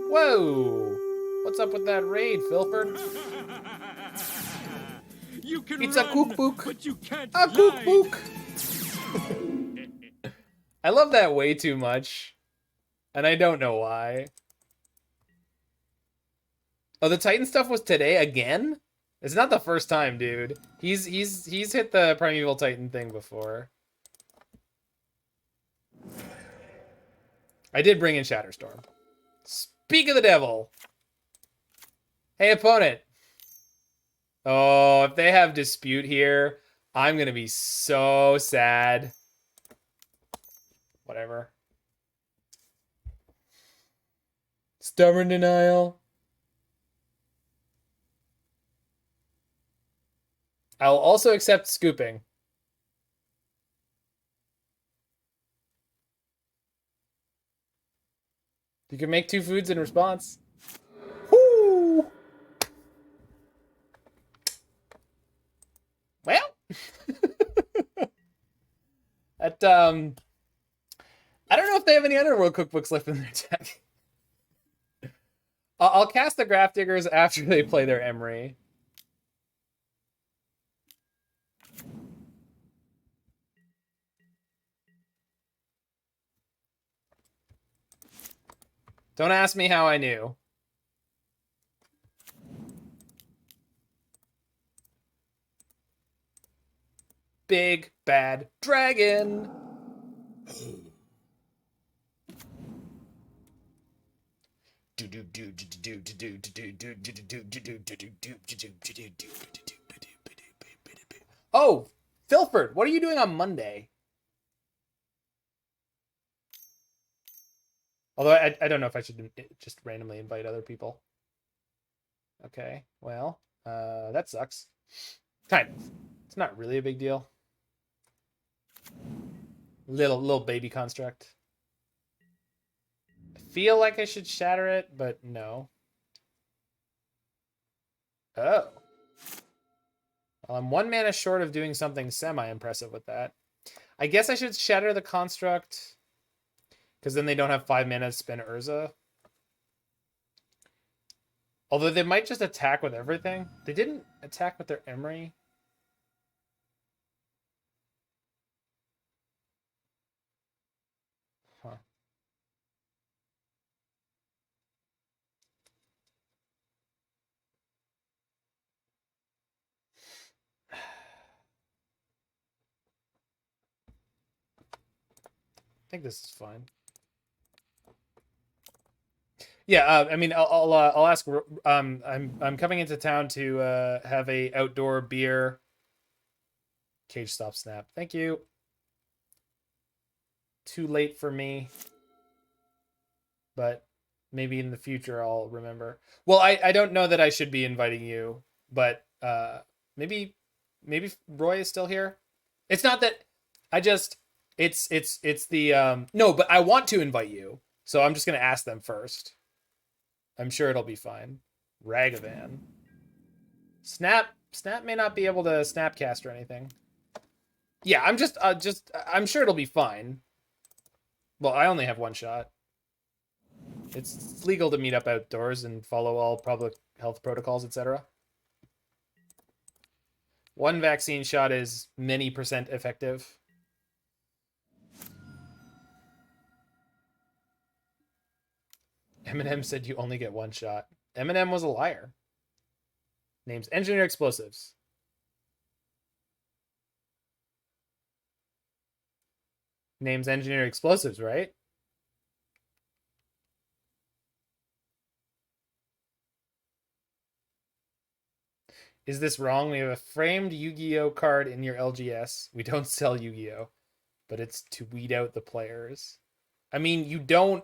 Whoa! What's up with that raid, Filford? You can It's run, a cookbook. but you can't A glide. cookbook. I love that way too much, and I don't know why. Oh, the Titan stuff was today again? It's not the first time, dude. He's hit the Primeval Titan thing before. I did bring in Shatterstorm. Speak of the devil. Hey, opponent. Oh, if they have Dispute here, I'm going to be so sad. Whatever. Stubborn Denial. I'll also accept Scooping. You can make 2 foods in response. Woo! Well, that I don't know if they have any Underworld cookbooks left in their deck. I'll cast the Grafdiggers after they play their Emery. Don't ask me how I knew. Big bad dragon. Oh, Filford, what are you doing on Monday? Although I don't know if I should just randomly invite other people. Okay, well, that sucks. Kind of. It's not really a big deal. Little baby construct. I feel like I should shatter it, but no. Oh. Well, I'm 1 mana short of doing something semi-impressive with that. I guess I should shatter the construct, because then they don't have 5 mana to spin Urza. Although they might just attack with everything. They didn't attack with their Emery. Huh. I think this is fine. Yeah, I mean, I'll ask. I'm coming into town to have a outdoor beer. Cage stop snap. Thank you. Too late for me, but maybe in the future I'll remember. Well, I don't know that I should be inviting you, but maybe Roy is still here. It's not that I just it's the no, but I want to invite you, so I'm just gonna ask them first. I'm sure it'll be fine. Ragavan. Snap may not be able to Snapcast or anything. Yeah, I'm sure it'll be fine. Well, I only have 1 shot. It's legal to meet up outdoors and follow all public health protocols, etc. One vaccine shot is many percent effective. Eminem said you only get one shot. Eminem was a liar. Names Engineer Explosives. Names Engineer Explosives, right? Is this wrong? We have a framed Yu-Gi-Oh card in your LGS. We don't sell Yu-Gi-Oh, but it's to weed out the players. I mean, you don't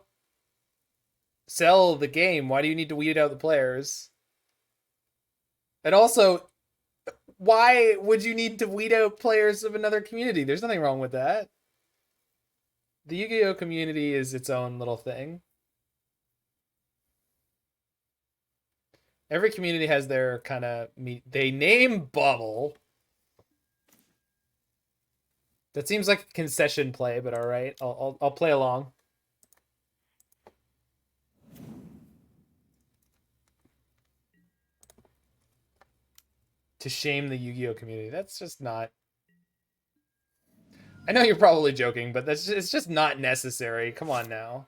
sell the game. Why do you need to weed out the players? And also, why would you need to weed out players of another community? There's nothing wrong with that. The Yu-Gi-Oh community is its own little thing. Every community has their kind of... They name Bubble. That seems like a concession play, but all right. I'll play along. To shame the Yu-Gi-Oh community. That's just not... I know you're probably joking, but it's just not necessary. Come on now.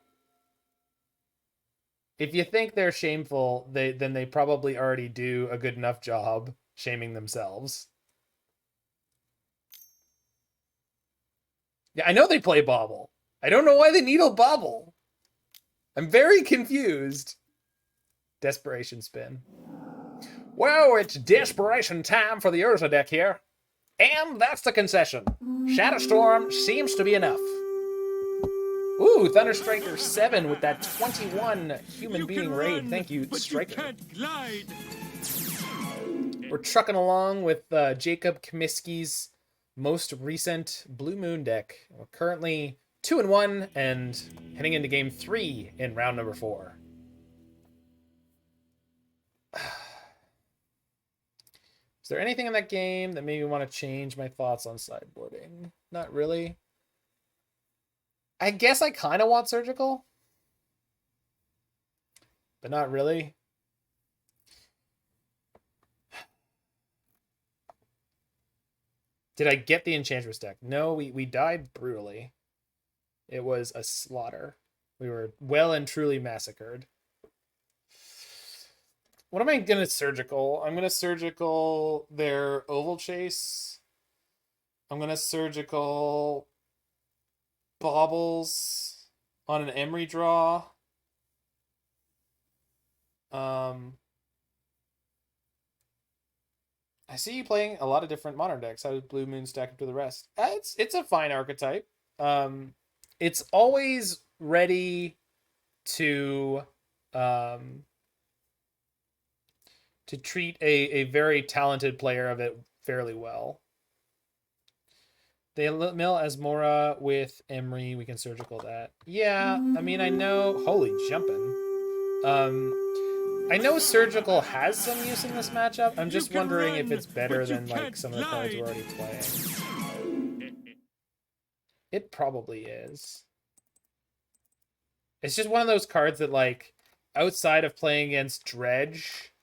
If you think they're shameful, then they probably already do a good enough job shaming themselves. Yeah, I know they play Bobble. I don't know why they need a Bobble. I'm very confused. Desperation spin. Well, it's desperation time for the Urza deck here. And that's the concession. Shatterstorm seems to be enough. Ooh, Thunderstriker 7 with that 21 human being raid. Thank you, Striker. We're trucking along with Jacob Comisky's most recent Blue Moon deck. We're currently 2-1 and heading into game 3 in round number 4. Is there anything in that game that made me want to change my thoughts on sideboarding? Not really. I guess I kind of want Surgical, but not really. Did I get the Enchantress deck? No, we died brutally. It was a slaughter. We were well and truly massacred. What am I going to Surgical? I'm going to Surgical their Oval Chase. I'm going to Surgical Baubles on an Emery draw. I see you playing a lot of different modern decks. How does Blue Moon stack up to the rest? It's a fine archetype. It's always ready to treat a very talented player of it fairly well. They mill Asmora with Emery. We can Surgical that. Yeah, I mean, I know... Holy jumping. I know Surgical has some use in this matchup. I'm just wondering if it's better than like some of the cards we're already playing. It probably is. It's just one of those cards that, like, outside of playing against Dredge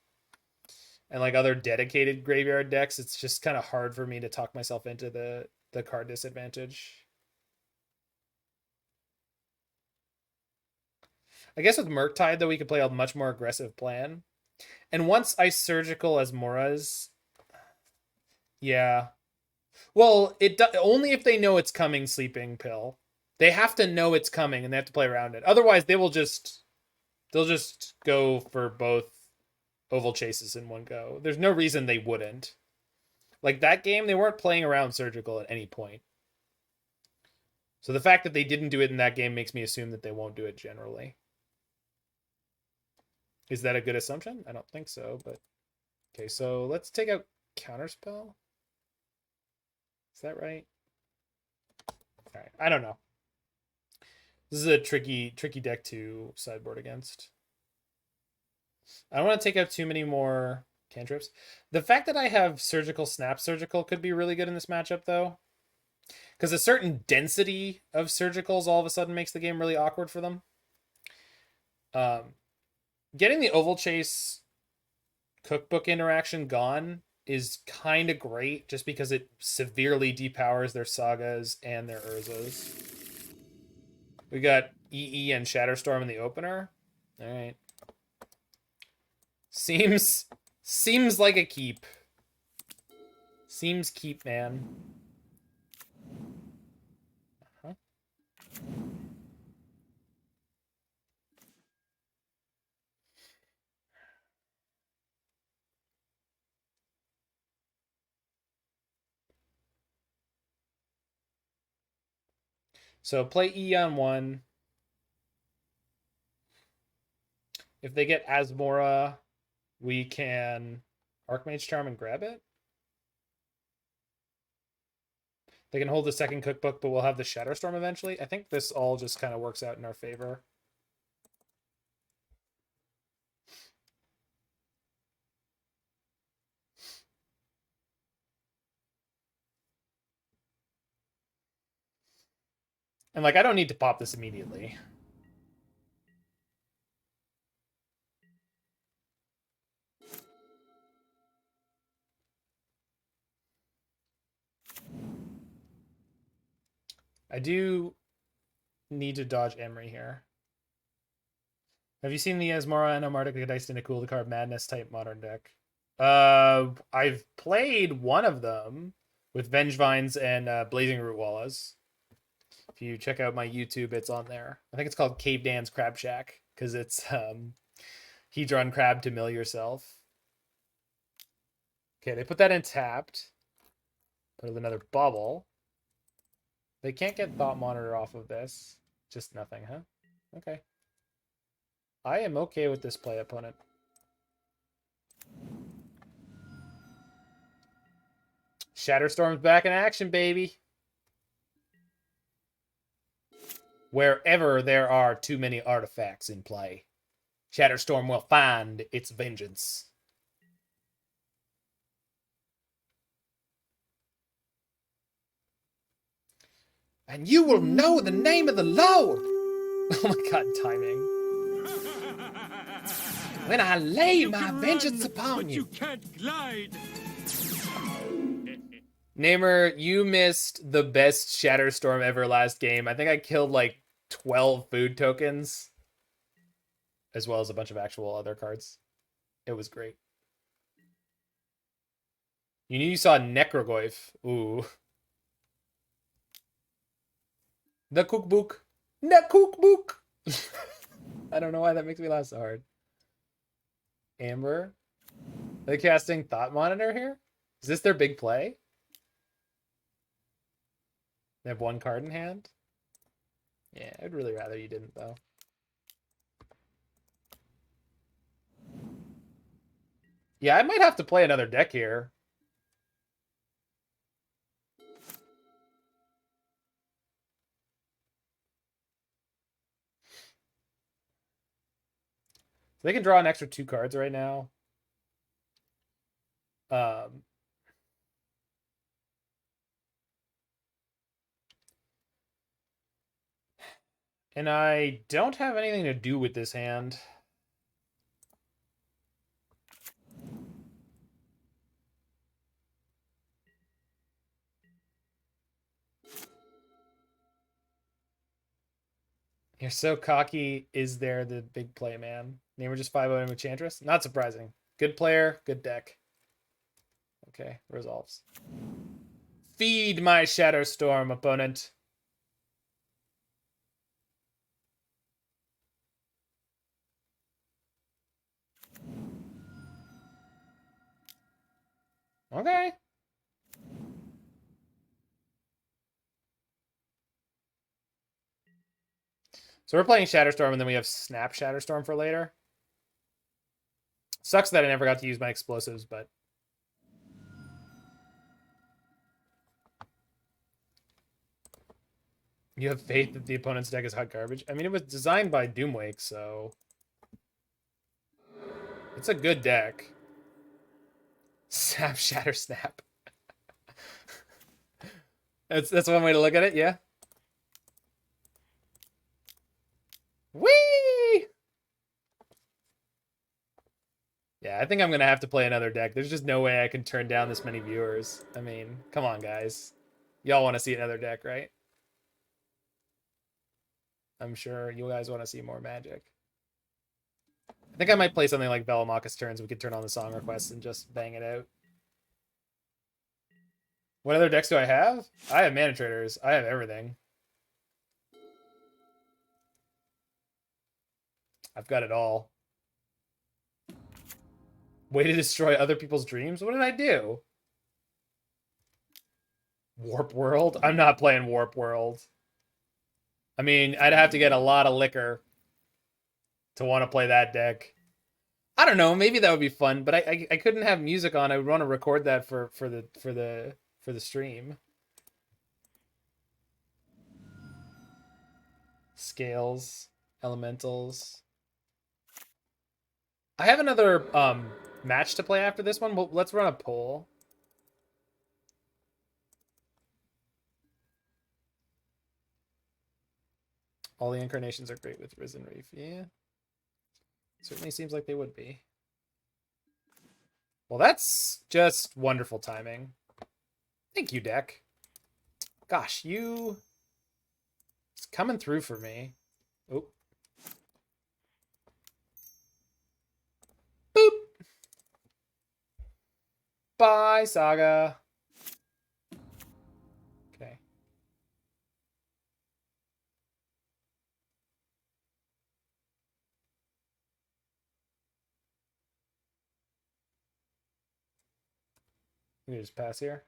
and like other dedicated graveyard decks, it's just kind of hard for me to talk myself into the card disadvantage. I guess with Murktide, though, we could play a much more aggressive plan. And once I Surgical Asmoras, yeah. Well, only if they know it's coming, Sleeping Pill. They have to know it's coming, and they have to play around it. Otherwise, they'll just go for both Oval Chases in one go. There's no reason they wouldn't. Like that game, they weren't playing around Surgical at any point. So the fact that they didn't do it in that game makes me assume that they won't do it generally. Is that a good assumption? I don't think so, but... Okay, so let's take out Counterspell. Is that right? All right, I don't know. This is a tricky deck to sideboard against. I don't want to take out too many more cantrips. The fact that I have Snap Surgical could be really good in this matchup, though. Because a certain density of Surgicals all of a sudden makes the game really awkward for them. Getting the Oval Chase cookbook interaction gone is kind of great just because it severely depowers their sagas and their Urzas. We got EE and Shatterstorm in the opener. All right. Seems like a keep. Seems keep, man. Uh-huh. So play E on 1. If they get Asmora, we can Archmage Charm and grab it. They can hold the second cookbook, but we'll have the Shatterstorm eventually. I think this all just kind of works out in our favor. And, like, I don't need to pop this immediately. I do need to dodge Emery here. Have you seen the Asmora and Omartica Dice in a cool card Madness type modern deck? I've played one of them with Vengevines and Blazing Root Wallas. If you check out my YouTube, it's on there. I think it's called Cave Dan's Crab Shack because it's Hedron Crab to mill yourself. Okay, they put that in tapped. Put another bubble. They can't get Thought Monitor off of this. Just nothing, huh? Okay. I am okay with this play, opponent. Shatterstorm's back in action, baby. Wherever there are too many artifacts in play, Shatterstorm will find its vengeance. And you will know the name of the Lord. Oh my god, timing. When I lay my vengeance upon you. You can't glide. Namer, you missed the best Shatterstorm ever last game. I think I killed like 12 food tokens, as well as a bunch of actual other cards. It was great. You knew you saw Necrogoyf. Ooh. The cookbook. The cookbook. I don't know why that makes me laugh so hard. Amber. Are they casting Thought Monitor here? Is this their big play? They have one card in hand? Yeah, I'd really rather you didn't, though. Yeah, I might have to play another deck here. They can draw an extra 2 cards right now. And I don't have anything to do with this hand. You're so cocky. Is there the big play, man? Namer just 5-0 Enchantress? Not surprising. Good player, good deck. Okay, resolves. Feed my Shatterstorm, opponent. Okay. So we're playing Shatterstorm, and then we have Snap Shatterstorm for later. Sucks that I never got to use my explosives, but... You have faith that the opponent's deck is hot garbage? I mean, it was designed by Doomwake, so... It's a good deck. Snap, Shatter, Snap. That's one way to look at it, yeah? Whee! Yeah, I think I'm going to have to play another deck. There's just no way I can turn down this many viewers. I mean, come on, guys. Y'all want to see another deck, right? I'm sure you guys want to see more Magic. I think I might play something like Velomachus turns. We could turn on the song requests and just bang it out. What other decks do I have? I have Mana Traders. I have everything. I've got it all. Way to destroy other people's dreams? What did I do? Warp World? I'm not playing Warp World. I mean, I'd have to get a lot of liquor to want to play that deck. I don't know. Maybe that would be fun, but I couldn't have music on. I would want to record that for the stream. Scales, elementals. I have another match to play after this one. Well, let's run a poll. All the incarnations are great with Risen Reef. Yeah. Certainly seems like they would be. Well, that's just wonderful timing. Thank you, deck. Gosh, you... It's coming through for me. Oh. Boop. Bye, Saga. Okay. Let me just pass here.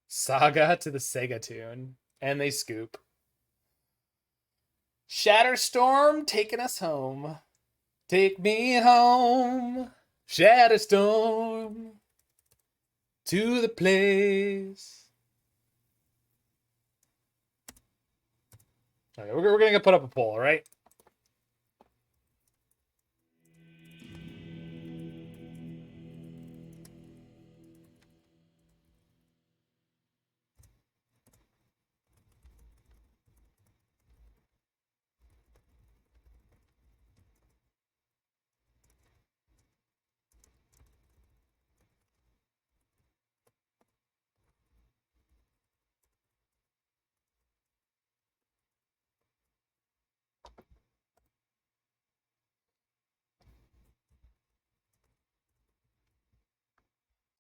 Saga to the Sega tune. And they scoop. Shatterstorm taking us home. Take me home. Shatterstorm. To the place. Okay, we're going to put up a poll, all right?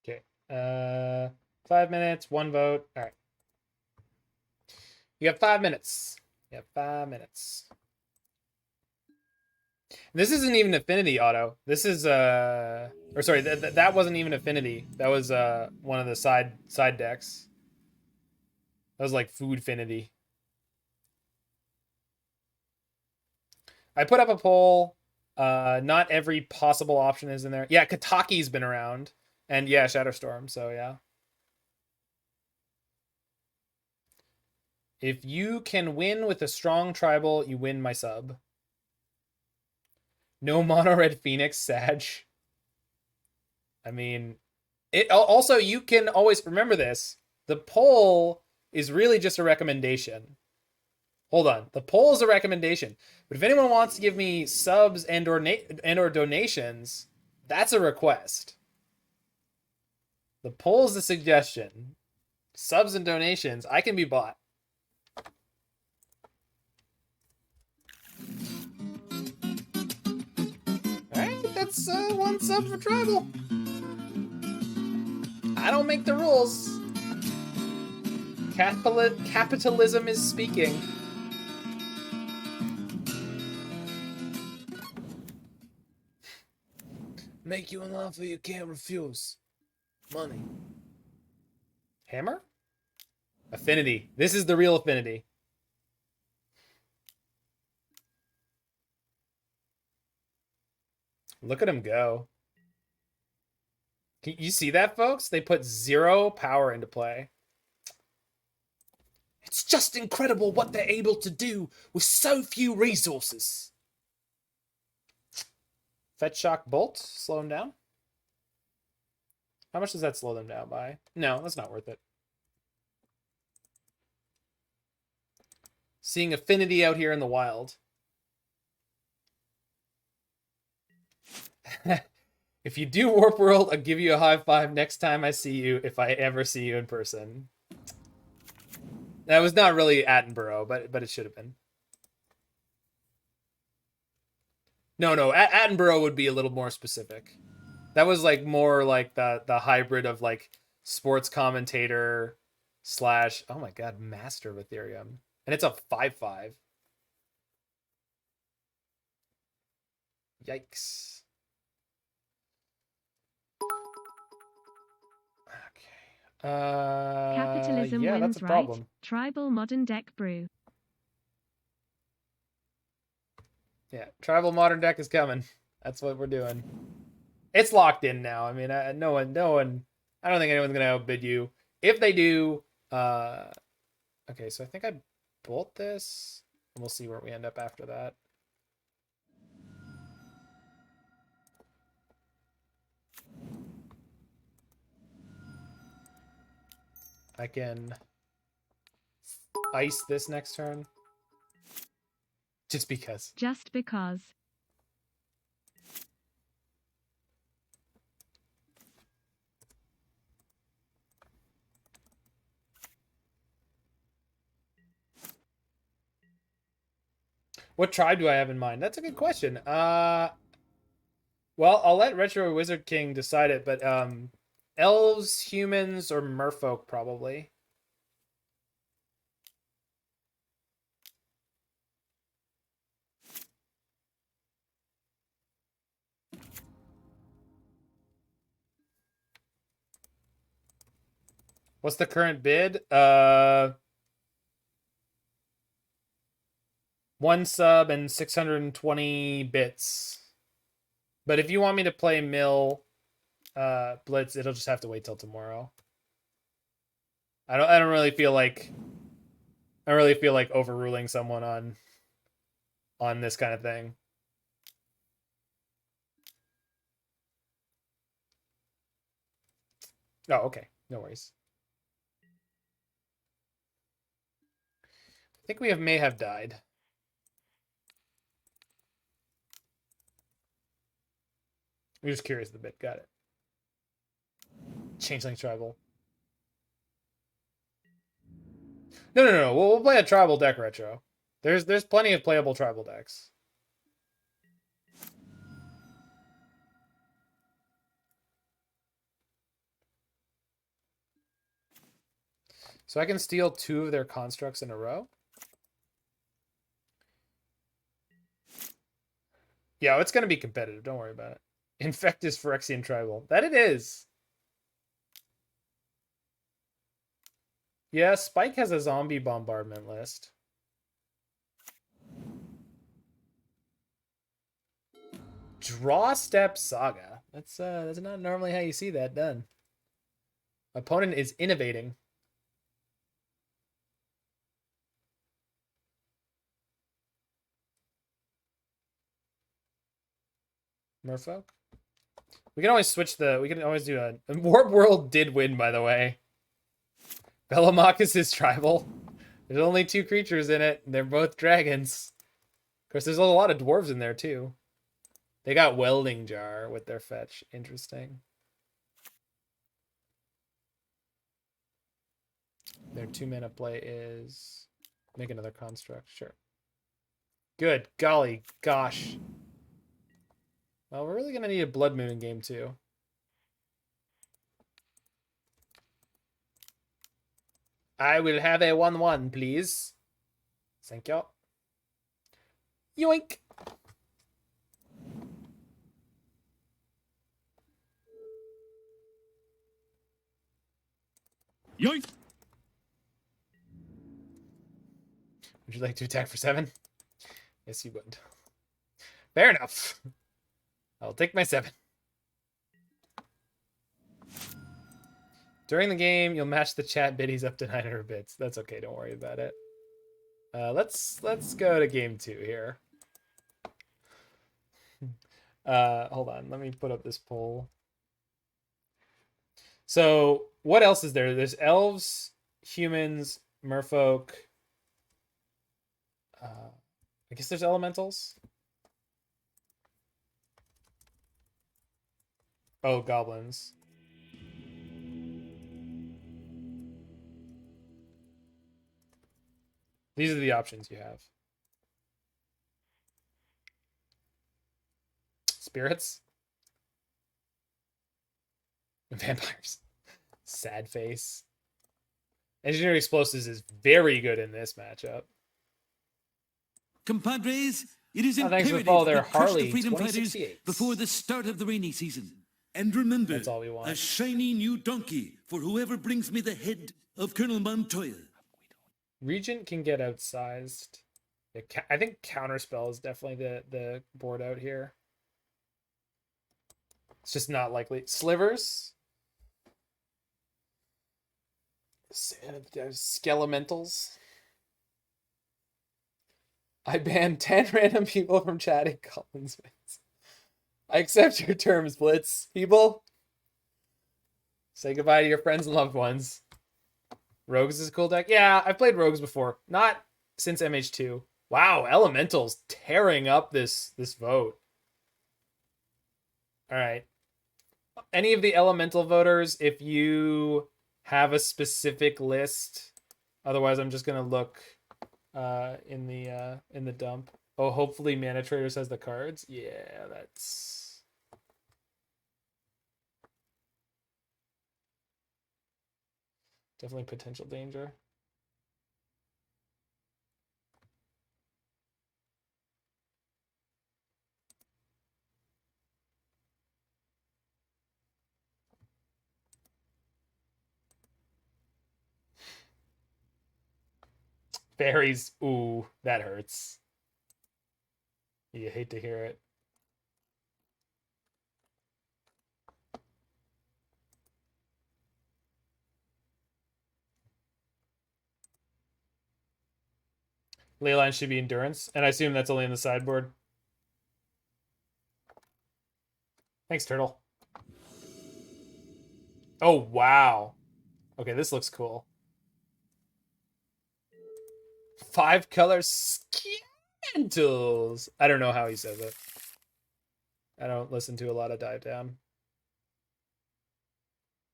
Okay. 5 minutes, 1 vote. All right. You have 5 minutes. You have 5 minutes. This isn't even Affinity Auto. This is or sorry, that wasn't even Affinity. That was one of the side decks. That was like Food Finity. I put up a poll. Not every possible option is in there. Yeah, Kataki's been around. And yeah, Shatterstorm, so yeah. If you can win with a strong tribal, you win my sub. No mono red Phoenix, Sag. I mean, it also, you can always remember this. The poll is really just a recommendation. Hold on. The poll is a recommendation. But if anyone wants to give me subs and or donations, that's a request. The poll is a suggestion. Subs and donations, I can be bought. Alright, that's 1 sub for tribal. I don't make the rules. Capitalism is speaking. Make you an offer you can't refuse. Money. Hammer? Affinity. This is the real Affinity. Look at him go. Can you see that, folks? They put 0 power into play. It's just incredible what they're able to do with so few resources. Fetch Shock Bolt. Slow him down. How much does that slow them down by? No, that's not worth it. seeing affinity out here in the wild. If you do Warp World, I'll give you a high five next time I see you, if I ever see you in person. That was not really Attenborough, but it should have been. No, Attenborough would be a little more specific. That was like more like the hybrid of like sports commentator / oh my god, master of Ethereum. And it's a 5/5. Yikes. Capitalism yeah, wins, that's a problem. right? Tribal modern deck brew. Yeah, tribal modern deck is coming. That's what we're doing. It's locked in now. I mean, no one. I don't think anyone's gonna outbid you. If they do, okay. So I think I bolt this, and we'll see where we end up after that. I can ice this next turn. Just because. Just because. What tribe do I have in mind? That's a good question. Well, I'll let Retro Wizard King decide it, but elves, humans, or merfolk probably. What's the current bid? 1 sub and 620 bits. But if you want me to play mill blitz, it'll just have to wait till tomorrow. I don't really feel like overruling someone on this kind of thing. Oh, okay. No worries. I think we may have died. We're just curious a bit. Got it. Changeling tribal. No. We'll play a tribal deck, Retro. There's plenty of playable tribal decks. So I can steal 2 of their constructs in a row. Yeah, it's going to be competitive. Don't worry about it. Infectus Phyrexian Tribal. That it is. Yeah, Spike has a zombie bombardment list. Draw Step Saga. That's not normally how you see that done. Opponent is innovating. Merfolk. We can always switch we can always do a Warp World did win, by the way. Velomachus is tribal. There's only 2 creatures in it, and they're both dragons. Of course, there's a lot of dwarves in there too. They got Welding Jar with their fetch. Interesting. Their 2-mana play is make another construct. Sure. Good. Golly. Gosh. Well, we're really going to need a Blood Moon in game 2. I will have a 1/1, please. Thank you. Yoink. Yoink. Would you like to attack for 7? Yes, you would. Fair enough. I'll take my 7. During the game, you'll match the chat biddies up to 900 bits. That's okay. Don't worry about it. Let's go to game 2 here. Hold on. Let me put up this poll. So what else is there? There's elves, humans, merfolk. I guess there's elementals. Oh, goblins. These are the options you have. Spirits. Vampires. Sad face. Engineering Explosives is very good in this matchup. Compadres, it is thanks for imperative follow there, we crush Harley, the freedom fighters 2068. before the start of the rainy season. And remember, That's all we want. a shiny new donkey for whoever brings me the head of Colonel Montoya. Regent can get outsized. I think Counterspell is definitely the board out here. It's just not likely. Slivers. Skelementals. I banned 10 random people from chatting Collins wins. I accept your terms, Blitz. People, say goodbye to your friends and loved ones. Rogues is a cool deck. Yeah, I've played Rogues before. Not since MH2. Wow, Elementals tearing up this vote. All right. Any of the Elemental voters, if you have a specific list, otherwise I'm just gonna look in the dump. Oh, hopefully Mana Traders has the cards. Yeah, that's definitely potential danger. Fairies, ooh, that hurts. You hate to hear it. Leyline should be endurance, and I assume that's only in the sideboard. Thanks, Turtle. Oh, wow. Okay, this looks cool. 5-color Scandals. I don't know how he says it. I don't listen to a lot of Dive Down.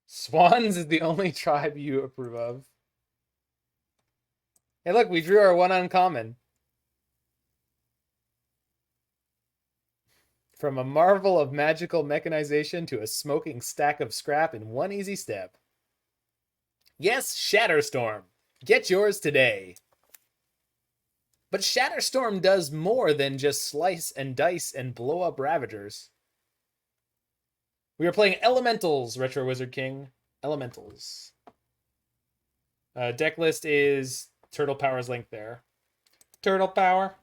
Swans is the only tribe you approve of. Hey, look, we drew our one uncommon. From a marvel of magical mechanization to a smoking stack of scrap in one easy step. Yes, Shatterstorm. Get yours today. But Shatterstorm does more than just slice and dice and blow up Ravagers. We are playing Elementals, Retro Wizard King. Elementals. Deck list is Turtle Power's linked there. Turtle Power.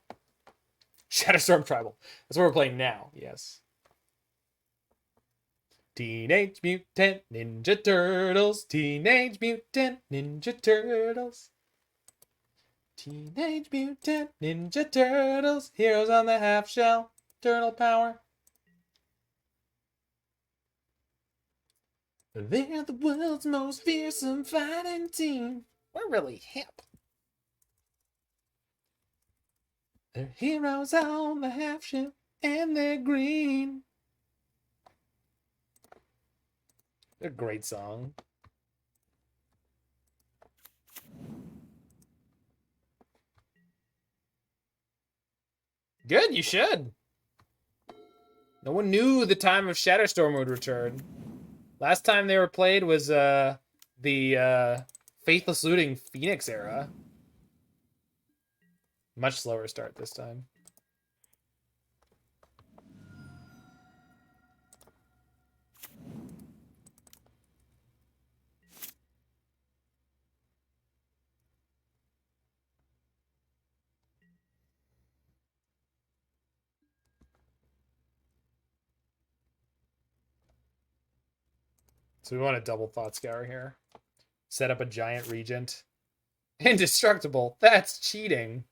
Shatterstorm Tribal. That's what we're playing now, yes. Teenage Mutant Ninja Turtles. Teenage Mutant Ninja Turtles. Teenage Mutant Ninja Turtles. Heroes on the half shell. Turtle Power. They're the world's most fearsome fighting team. We're really hip. They're heroes on the half shell, and they're green. They're a great song. Good, you should. No one knew the time of Shatterstorm would return. Last time they were played was the Faithless Looting Phoenix era. Much slower start this time. So we want a double Thought Scour here. Set up a giant Regent. Indestructible. That's cheating.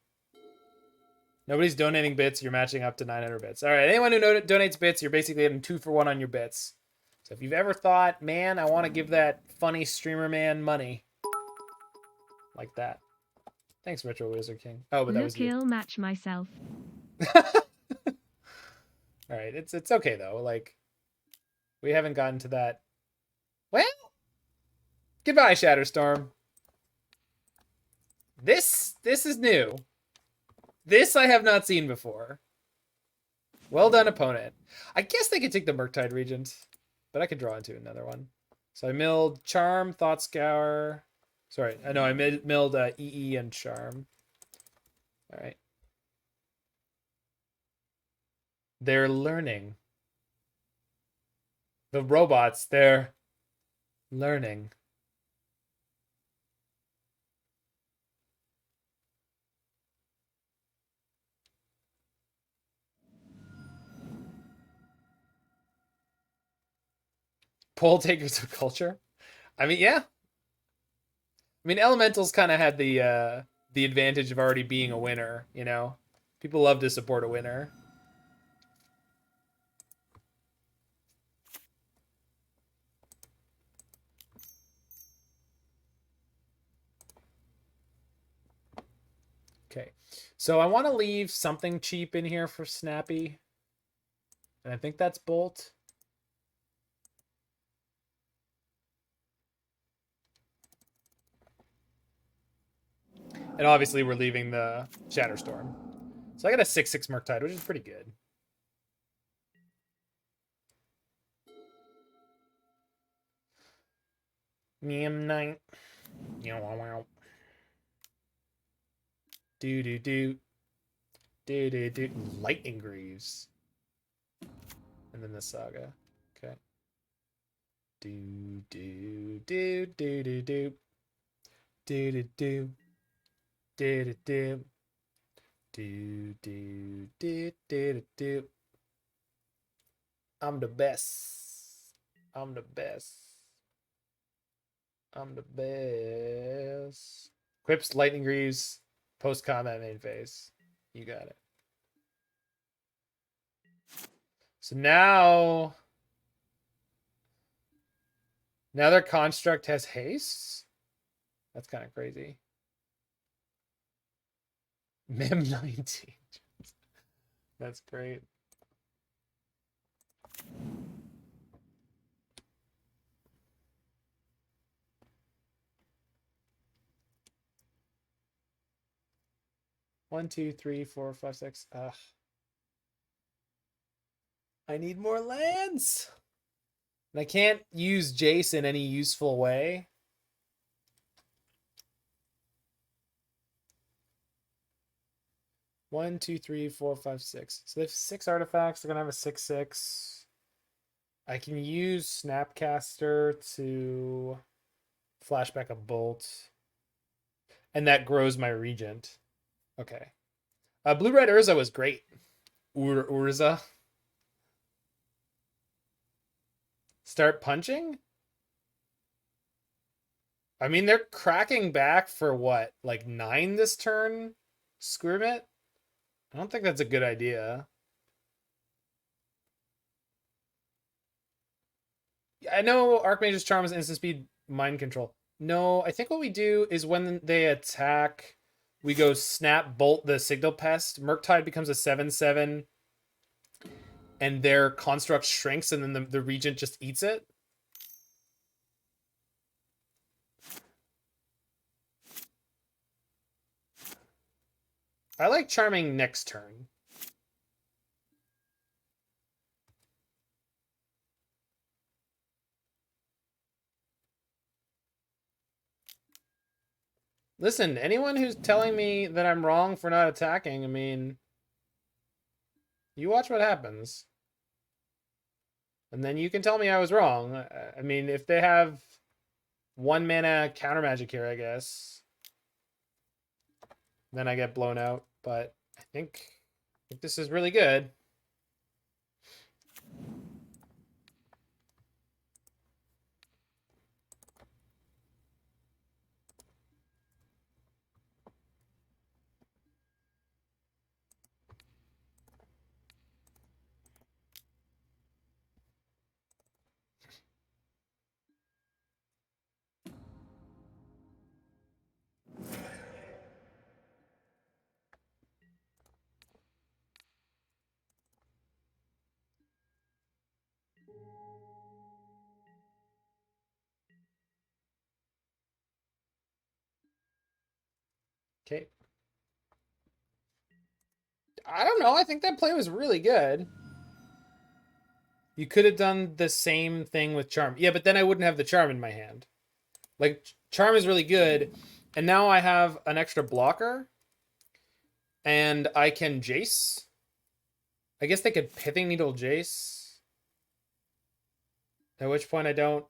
Nobody's donating bits. You're matching up to 900 bits. All right. Anyone who donates bits, you're basically getting 2-for-1 on your bits. So if you've ever thought, man, I want to give that funny streamer man money. Like that. Thanks, Retro Wizard King. Oh, but that was you. Look, I'll match myself. All right, it's okay though. Like, we haven't gotten to that. Well, goodbye, Shatterstorm. This is new. This I have not seen before. Well done, opponent. I guess they could take the Murktide Regent, but I could draw into another one. So I milled Charm, Thought Scour. Sorry, I know I milled EE and Charm. All right. They're learning. The robots, they're learning. Pole takers of culture. I mean, yeah. I mean, Elementals kind of had the advantage of already being a winner, you know? People love to support a winner. Okay. So I want to leave something cheap in here for Snappy. And I think that's Bolt. And obviously we're leaving the Shatterstorm. So I got a 6/6 Murktide, which is pretty good. Night. Do do do. Do do do. Lightning Greaves. And then the Saga. Okay. Do do do do do do. Do do do. Do do do. Do do do do do. I'm the best. I'm the best. I'm the best. Quips, Lightning Greaves, post combat main phase. You got it. So now their construct has haste. That's kind of crazy. Mem 19. That's great. One, two, three, four, five, six. Ugh. I need more lands. And I can't use Jace in any useful way. One, two, three, four, five, six. So they have 6 artifacts. They're gonna have a 6/6. I can use Snapcaster to flashback a Bolt. And that grows my Regent. Okay. Blue-Red Urza was great. Urza. Start punching? I mean, they're cracking back for what? Like 9 this turn? Squirmit? I don't think that's a good idea. I know Archmage's Charm is instant speed mind control. No, I think what we do is when they attack, we go Snap Bolt the Signal Pest. Murktide becomes a 7/7. And their construct shrinks and then the Regent just eats it. I like Charming next turn. Listen, anyone who's telling me that I'm wrong for not attacking, I mean, you watch what happens. And then you can tell me I was wrong. I mean, if they have 1 mana counter magic here, I guess, then I get blown out. But I think this is really good. Okay. I don't know. I think that play was really good. You could have done the same thing with Charm. Yeah, but then I wouldn't have the Charm in my hand. Like, Charm is really good. And now I have an extra blocker. And I can Jace. I guess they could Pithing Needle Jace. At which point I don't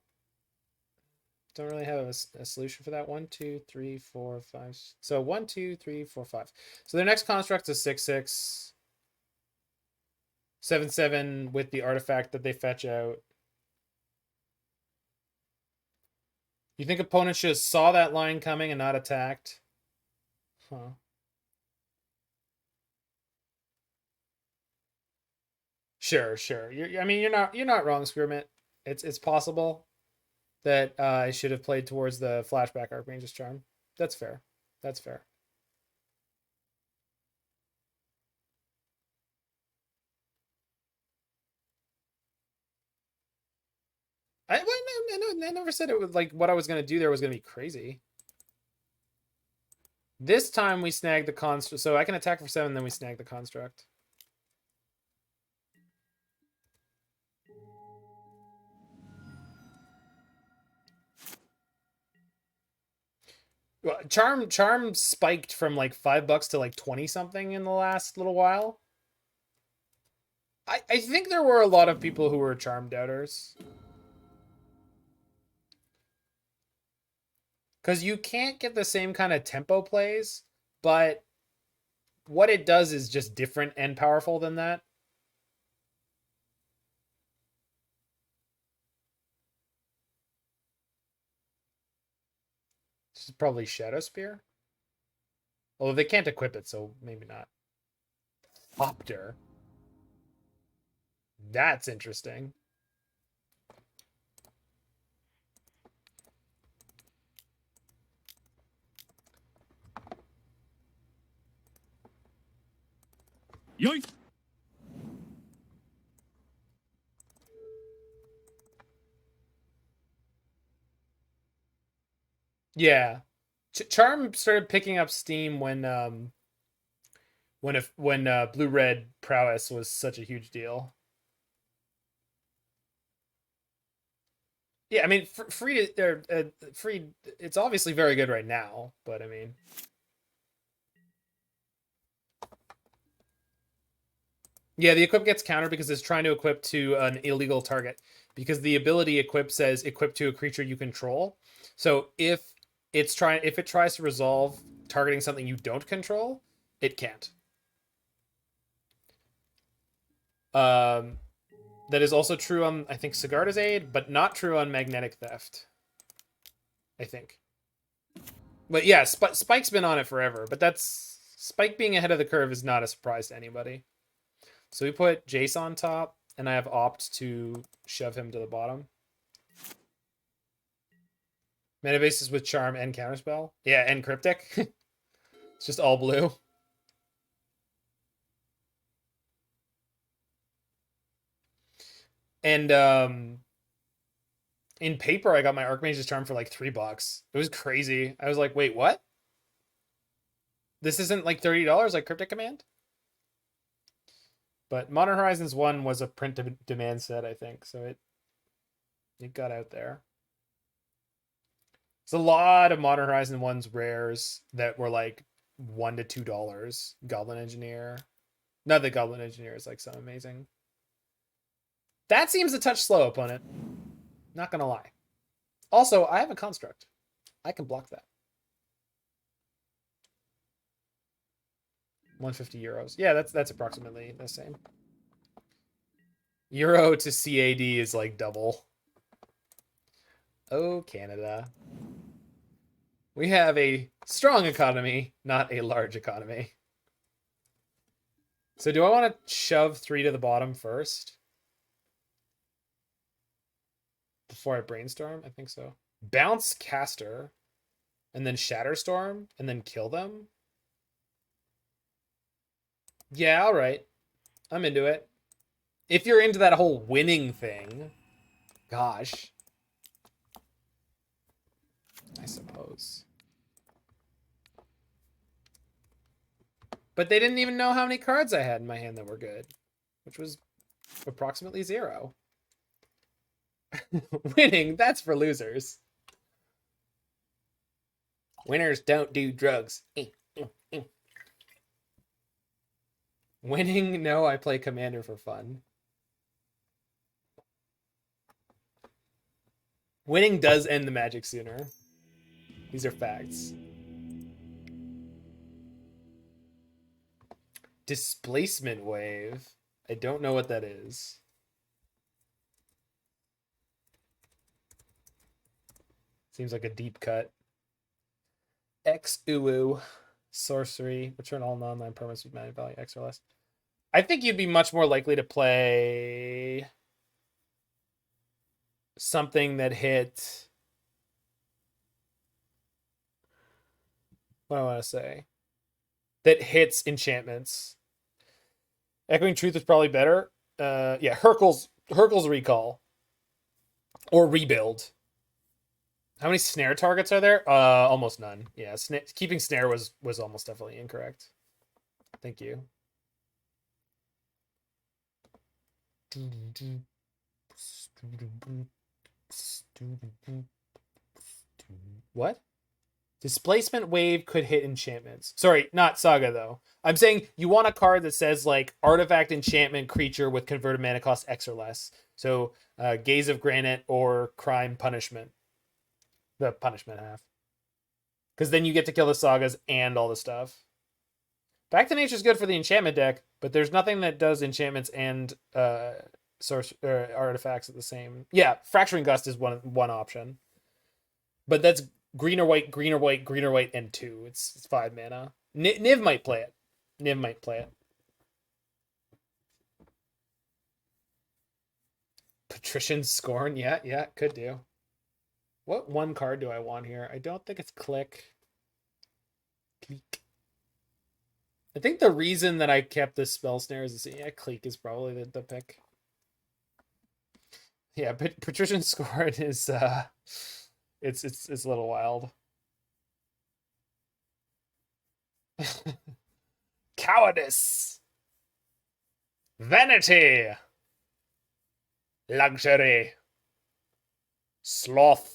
really have a solution for that. 1, 2, 3, 4, 5. So 1, 2, 3, 4, 5. So their next construct is 6/6. 7/7 with the artifact that they fetch out. You think opponents should have saw that line coming and not attacked? Huh. Sure. I mean, you're not wrong, Spearmint. It's possible that I should have played towards the flashback Archmage's Charm. That's fair. That's fair. I never said it was like what I was gonna do there was gonna be crazy. This time we snagged the construct, so I can attack for 7, then we snag the construct. Well, Charm spiked from like $5 to like 20 something in the last little while. I think there were a lot of people who were Charm doubters. Because you can't get the same kind of tempo plays, but what it does is just different and powerful than that. This is probably Shadow Spear. Although they can't equip it, so maybe not. Sculptor. That's interesting. Yoink! Yeah. Charm started picking up steam when blue-red prowess was such a huge deal. Yeah, I mean, free. It's obviously very good right now, but I mean, yeah, the equip gets countered because it's trying to equip to an illegal target. Because the ability equip says equip to a creature you control. So if it tries to resolve targeting something you don't control, it can't. That is also true on, I think, Sigarda's Aid, but not true on Magnetic Theft. I think. But yeah, Spike's been on it forever, but that's... Spike being ahead of the curve is not a surprise to anybody. So we put Jace on top, and I have Opt to shove him to the bottom. Mana bases with Charm and Counterspell. Yeah, and Cryptic. It's just all blue. And in paper, I got my Archmage's Charm for like $3. It was crazy. I was like, wait, what? This isn't like $30 like Cryptic Command? But Modern Horizons 1 was a print demand set, I think. So it got out there. There's a lot of Modern Horizon 1's rares that were like $1 to $2. Goblin Engineer. Not that Goblin Engineer is like so amazing. That seems a touch slow, opponent. Not gonna lie. Also, I have a construct. I can block that. 150 euros. Yeah, that's approximately the same. Euro to CAD is like double. Oh, Canada. We have a strong economy, not a large economy. So do I want to shove 3 to the bottom first? Before I brainstorm? I think so. Bounce Caster, and then Shatterstorm, and then kill them? Yeah, all right. I'm into it. If you're into that whole winning thing, gosh. I suppose. But they didn't even know how many cards I had in my hand that were good, which was approximately 0. Winning, that's for losers. Winners don't do drugs. Winning, no, I play Commander for fun. Winning does end the Magic sooner. These are facts. Displacement Wave. I don't know what that is. Seems like a deep cut. X Uwu. Sorcery. Return all non-land permanents with mana value X or less. I think you'd be much more likely to play something that hit. What do I want to say? That hits enchantments. Echoing Truth is probably better. Yeah, Hurkyl's Recall. Or Rebuild. How many snare targets are there? Almost none. Yeah, keeping snare was almost definitely incorrect. Thank you. What? Displacement Wave could hit enchantments. Sorry, not Saga though. I'm saying you want a card that says like artifact, enchantment, creature with converted mana cost X or less. So Gaze of Granite or Crime Punishment. The punishment half. Because then you get to kill the Sagas and all the stuff. Back to Nature is good for the enchantment deck, but there's nothing that does enchantments and artifacts at the same. Yeah, Fracturing Gust is one option. But that's green or white, green or white, green or white, and 2. It's 5 mana. Niv might play it. Niv might play it. Patrician Scorn, yeah, could do. What one card do I want here? I don't think it's Click. Click. I think the reason that I kept this Spell Snare is, yeah, Click is probably the pick. Yeah, but Patrician Scorn is it's a little wild. Cowardice. Vanity. Luxury. Sloth.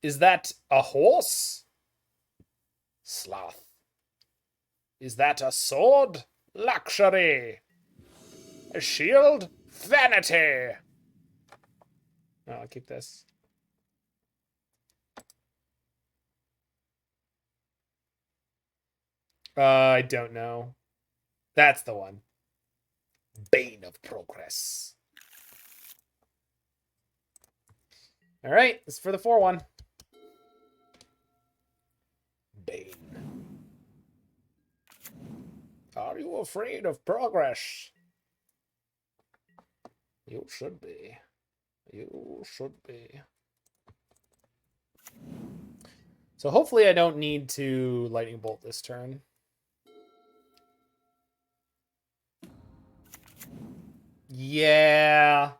Is that a horse? Sloth. Is that a sword? Luxury. A shield? Vanity. Oh, I'll keep this. I don't know. That's the one. Bane of Progress. All right, this is for the 4-1. Bane. Are you afraid of progress? You should be. You should be. So hopefully I don't need to Lightning Bolt this turn. Yeah.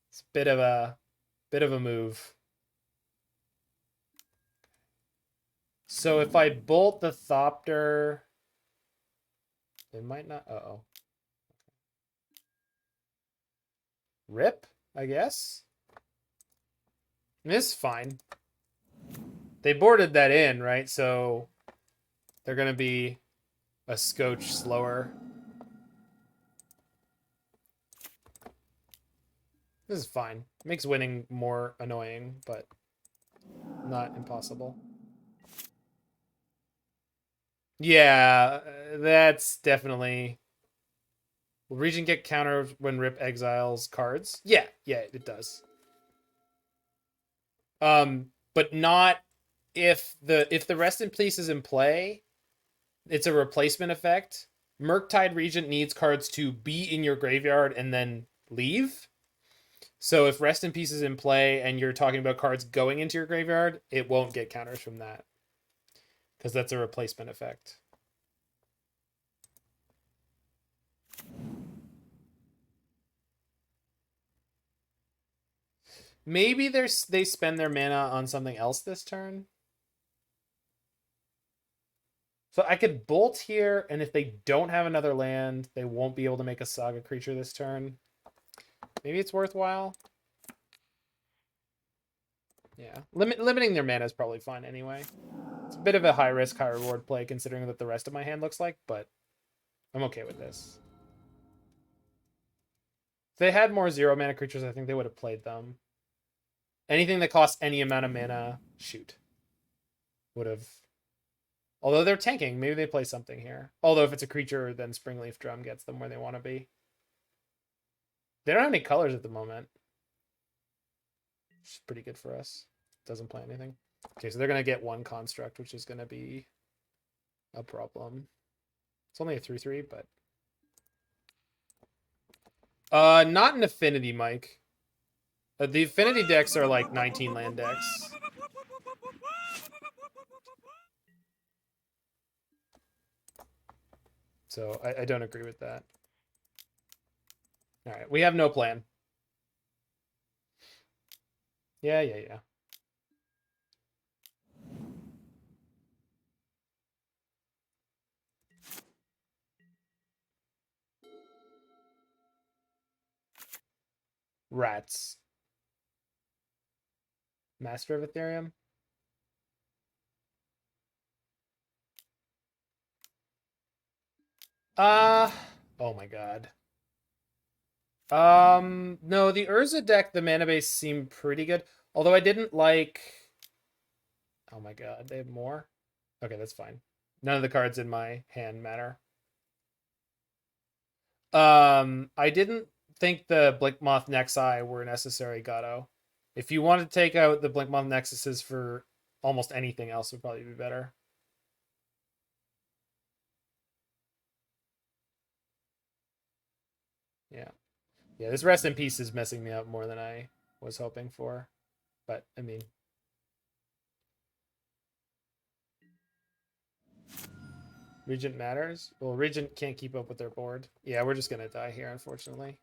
It's a bit of a move. So if I bolt the Thopter, it might not. Uh-oh. Rip, I guess. This is fine. They boarded that in, right? So they're going to be a scotch slower. This is fine. Makes winning more annoying, but not impossible. Yeah, that's definitely... Will Regent get countered when Rip exiles cards? Yeah, it does. But not if the Rest in Peace is in play. It's a replacement effect. Murktide Regent needs cards to be in your graveyard and then leave. So if Rest in Peace is in play and you're talking about cards going into your graveyard, it won't get counters from that. Because that's a replacement effect. Maybe they spend their mana on something else this turn. So I could bolt here, and if they don't have another land, they won't be able to make a Saga creature this turn. Maybe it's worthwhile. Yeah, limiting their mana is probably fine anyway. It's a bit of a high risk, high reward play considering what the rest of my hand looks like, but I'm okay with this. If they had more 0 mana creatures, I think they would have played them. Anything that costs any amount of mana, shoot. Would have. Although they're tanking, maybe they play something here. Although if it's a creature, then Springleaf Drum gets them where they want to be. They don't have any colors at the moment. Which is pretty good for us. Doesn't play anything. Okay, so they're going to get one construct, which is going to be a problem. It's only a 3/3, but... not an affinity, Mike. The affinity decks are like 19 land decks. So I don't agree with that. All right, we have no plan. Yeah. Rats. Master of Ethereum. Oh my god. No, the Urza deck, the mana base seemed pretty good. Although I didn't like... Oh my god, they have more? Okay, that's fine. None of the cards in my hand matter. I didn't think the Blinkmoth Nexi were necessary, Gato. If you want to take out the Blinkmoth Nexuses for almost anything else, would probably be better. Yeah. Yeah, this Rest in Peace is messing me up more than I was hoping for. But, I mean... Regent matters? Well, Regent can't keep up with their board. Yeah, we're just going to die here, unfortunately.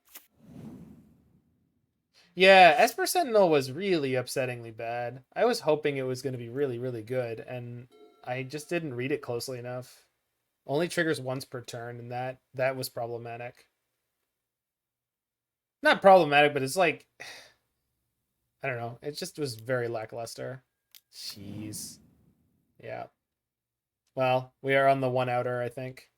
Yeah, Esper Sentinel was really upsettingly bad. I was hoping it was going to be really, really good, and I just didn't read it closely enough. Only triggers once per turn, and that was problematic. Not problematic, but it's like... I don't know. It just was very lackluster. Jeez. Yeah. Well, we are on the one outer, I think.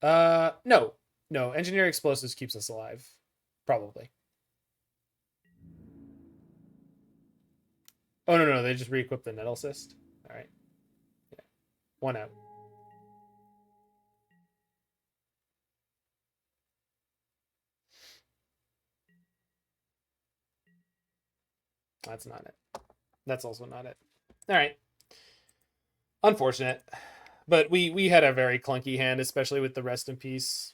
No. No, Engineering Explosives keeps us alive. Probably. Oh, no, they just re-equip the Nettle Cyst. All right. Yeah. One out. That's not it. That's also not it. All right. Unfortunate. But we had a very clunky hand, especially with the Rest in Peace.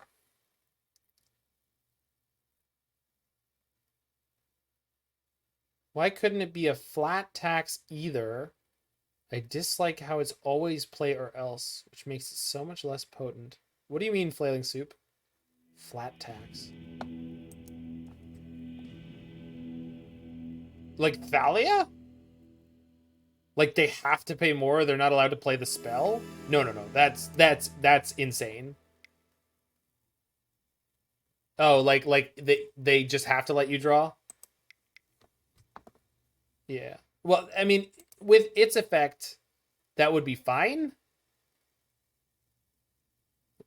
Why couldn't it be a flat tax either? I dislike how it's always play or else, which makes it so much less potent. What do you mean, Flailing Soup? Flat tax. Like Thalia? Like they have to pay more, they're not allowed to play the spell? No. That's insane. Oh, like they just have to let you draw? Yeah. Well, I mean, with its effect, that would be fine.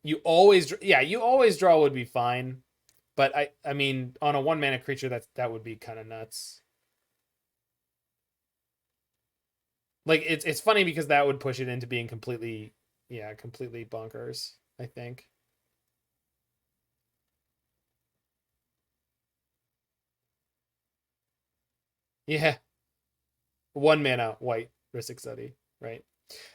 You always draw would be fine. But I mean, on a 1-mana creature, that would be kind of nuts. Like it's funny because that would push it into being completely bonkers, I think. Yeah. 1-mana white Ristic Study, right?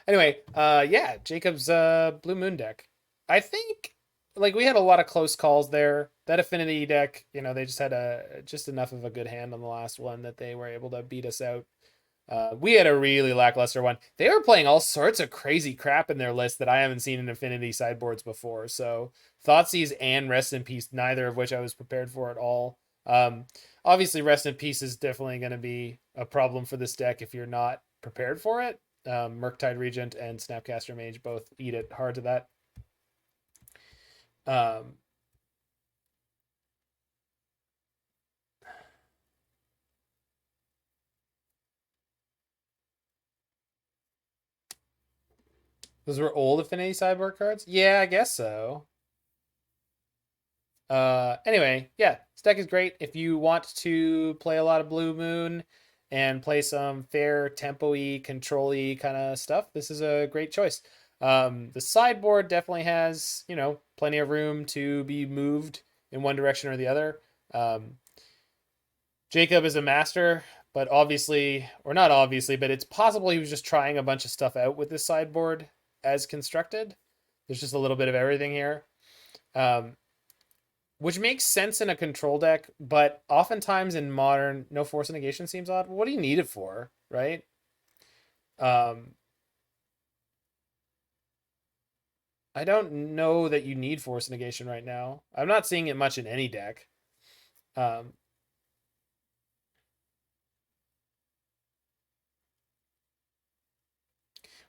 Anyway, yeah, Jacob's Blue Moon deck. I think like we had a lot of close calls there. That Affinity deck, they just had just enough of a good hand on the last one that they were able to beat us out. We had a really lackluster one. They were playing all sorts of crazy crap in their list that I haven't seen in Affinity sideboards before. So Thoughtseize and Rest in Peace, neither of which I was prepared for at all. Obviously, Rest in Peace is definitely going to be a problem for this deck if you're not prepared for it. Murktide Regent and Snapcaster Mage both eat it hard to that. Um, those were old Affinity sideboard cards? Yeah, I guess so. Anyway, yeah, this deck is great. If you want to play a lot of Blue Moon and play some fair tempo-y, control-y kind of stuff, this is a great choice. The sideboard definitely has, you know, plenty of room to be moved in one direction or the other. Jacob is a master, but obviously, or not obviously, but it's possible he was just trying a bunch of stuff out with this sideboard as constructed. There's just a little bit of everything here. Which makes sense in a control deck, but oftentimes in modern, no force negation seems odd. What do you need it for, right? I don't know that you need force negation right now. I'm not seeing it much in any deck. Well,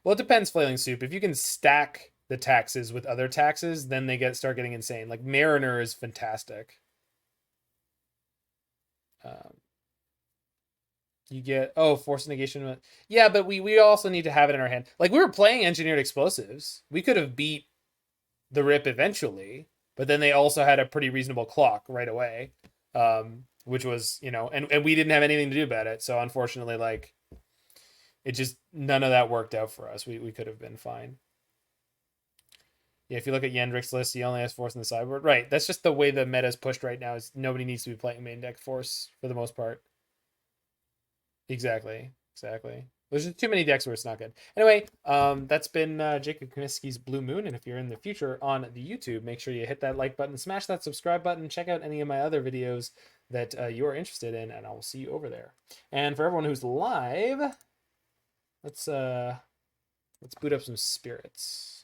it depends, Flailing Soup. If you can stack the taxes with other taxes, then they start getting insane. Like Mariner is fantastic. You get force negation. Yeah, but we also need to have it in our hand. Like we were playing engineered explosives. We could have beat the rip eventually, but then they also had a pretty reasonable clock right away, which was, you know, and we didn't have anything to do about it. So unfortunately, like it just, none of that worked out for us. We could have been fine. Yeah, if you look at Yendrick's list, he only has force in the sideboard. Right, that's just the way the meta is pushed right now. Is nobody needs to be playing main deck force for the most part. Exactly. There's just too many decks where it's not good. Anyway, that's been Jacob Comisky's Blue Moon. And if you're in the future on the YouTube, make sure you hit that like button, smash that subscribe button, check out any of my other videos that you are interested in, and I will see you over there. And for everyone who's live, let's boot up some spirits.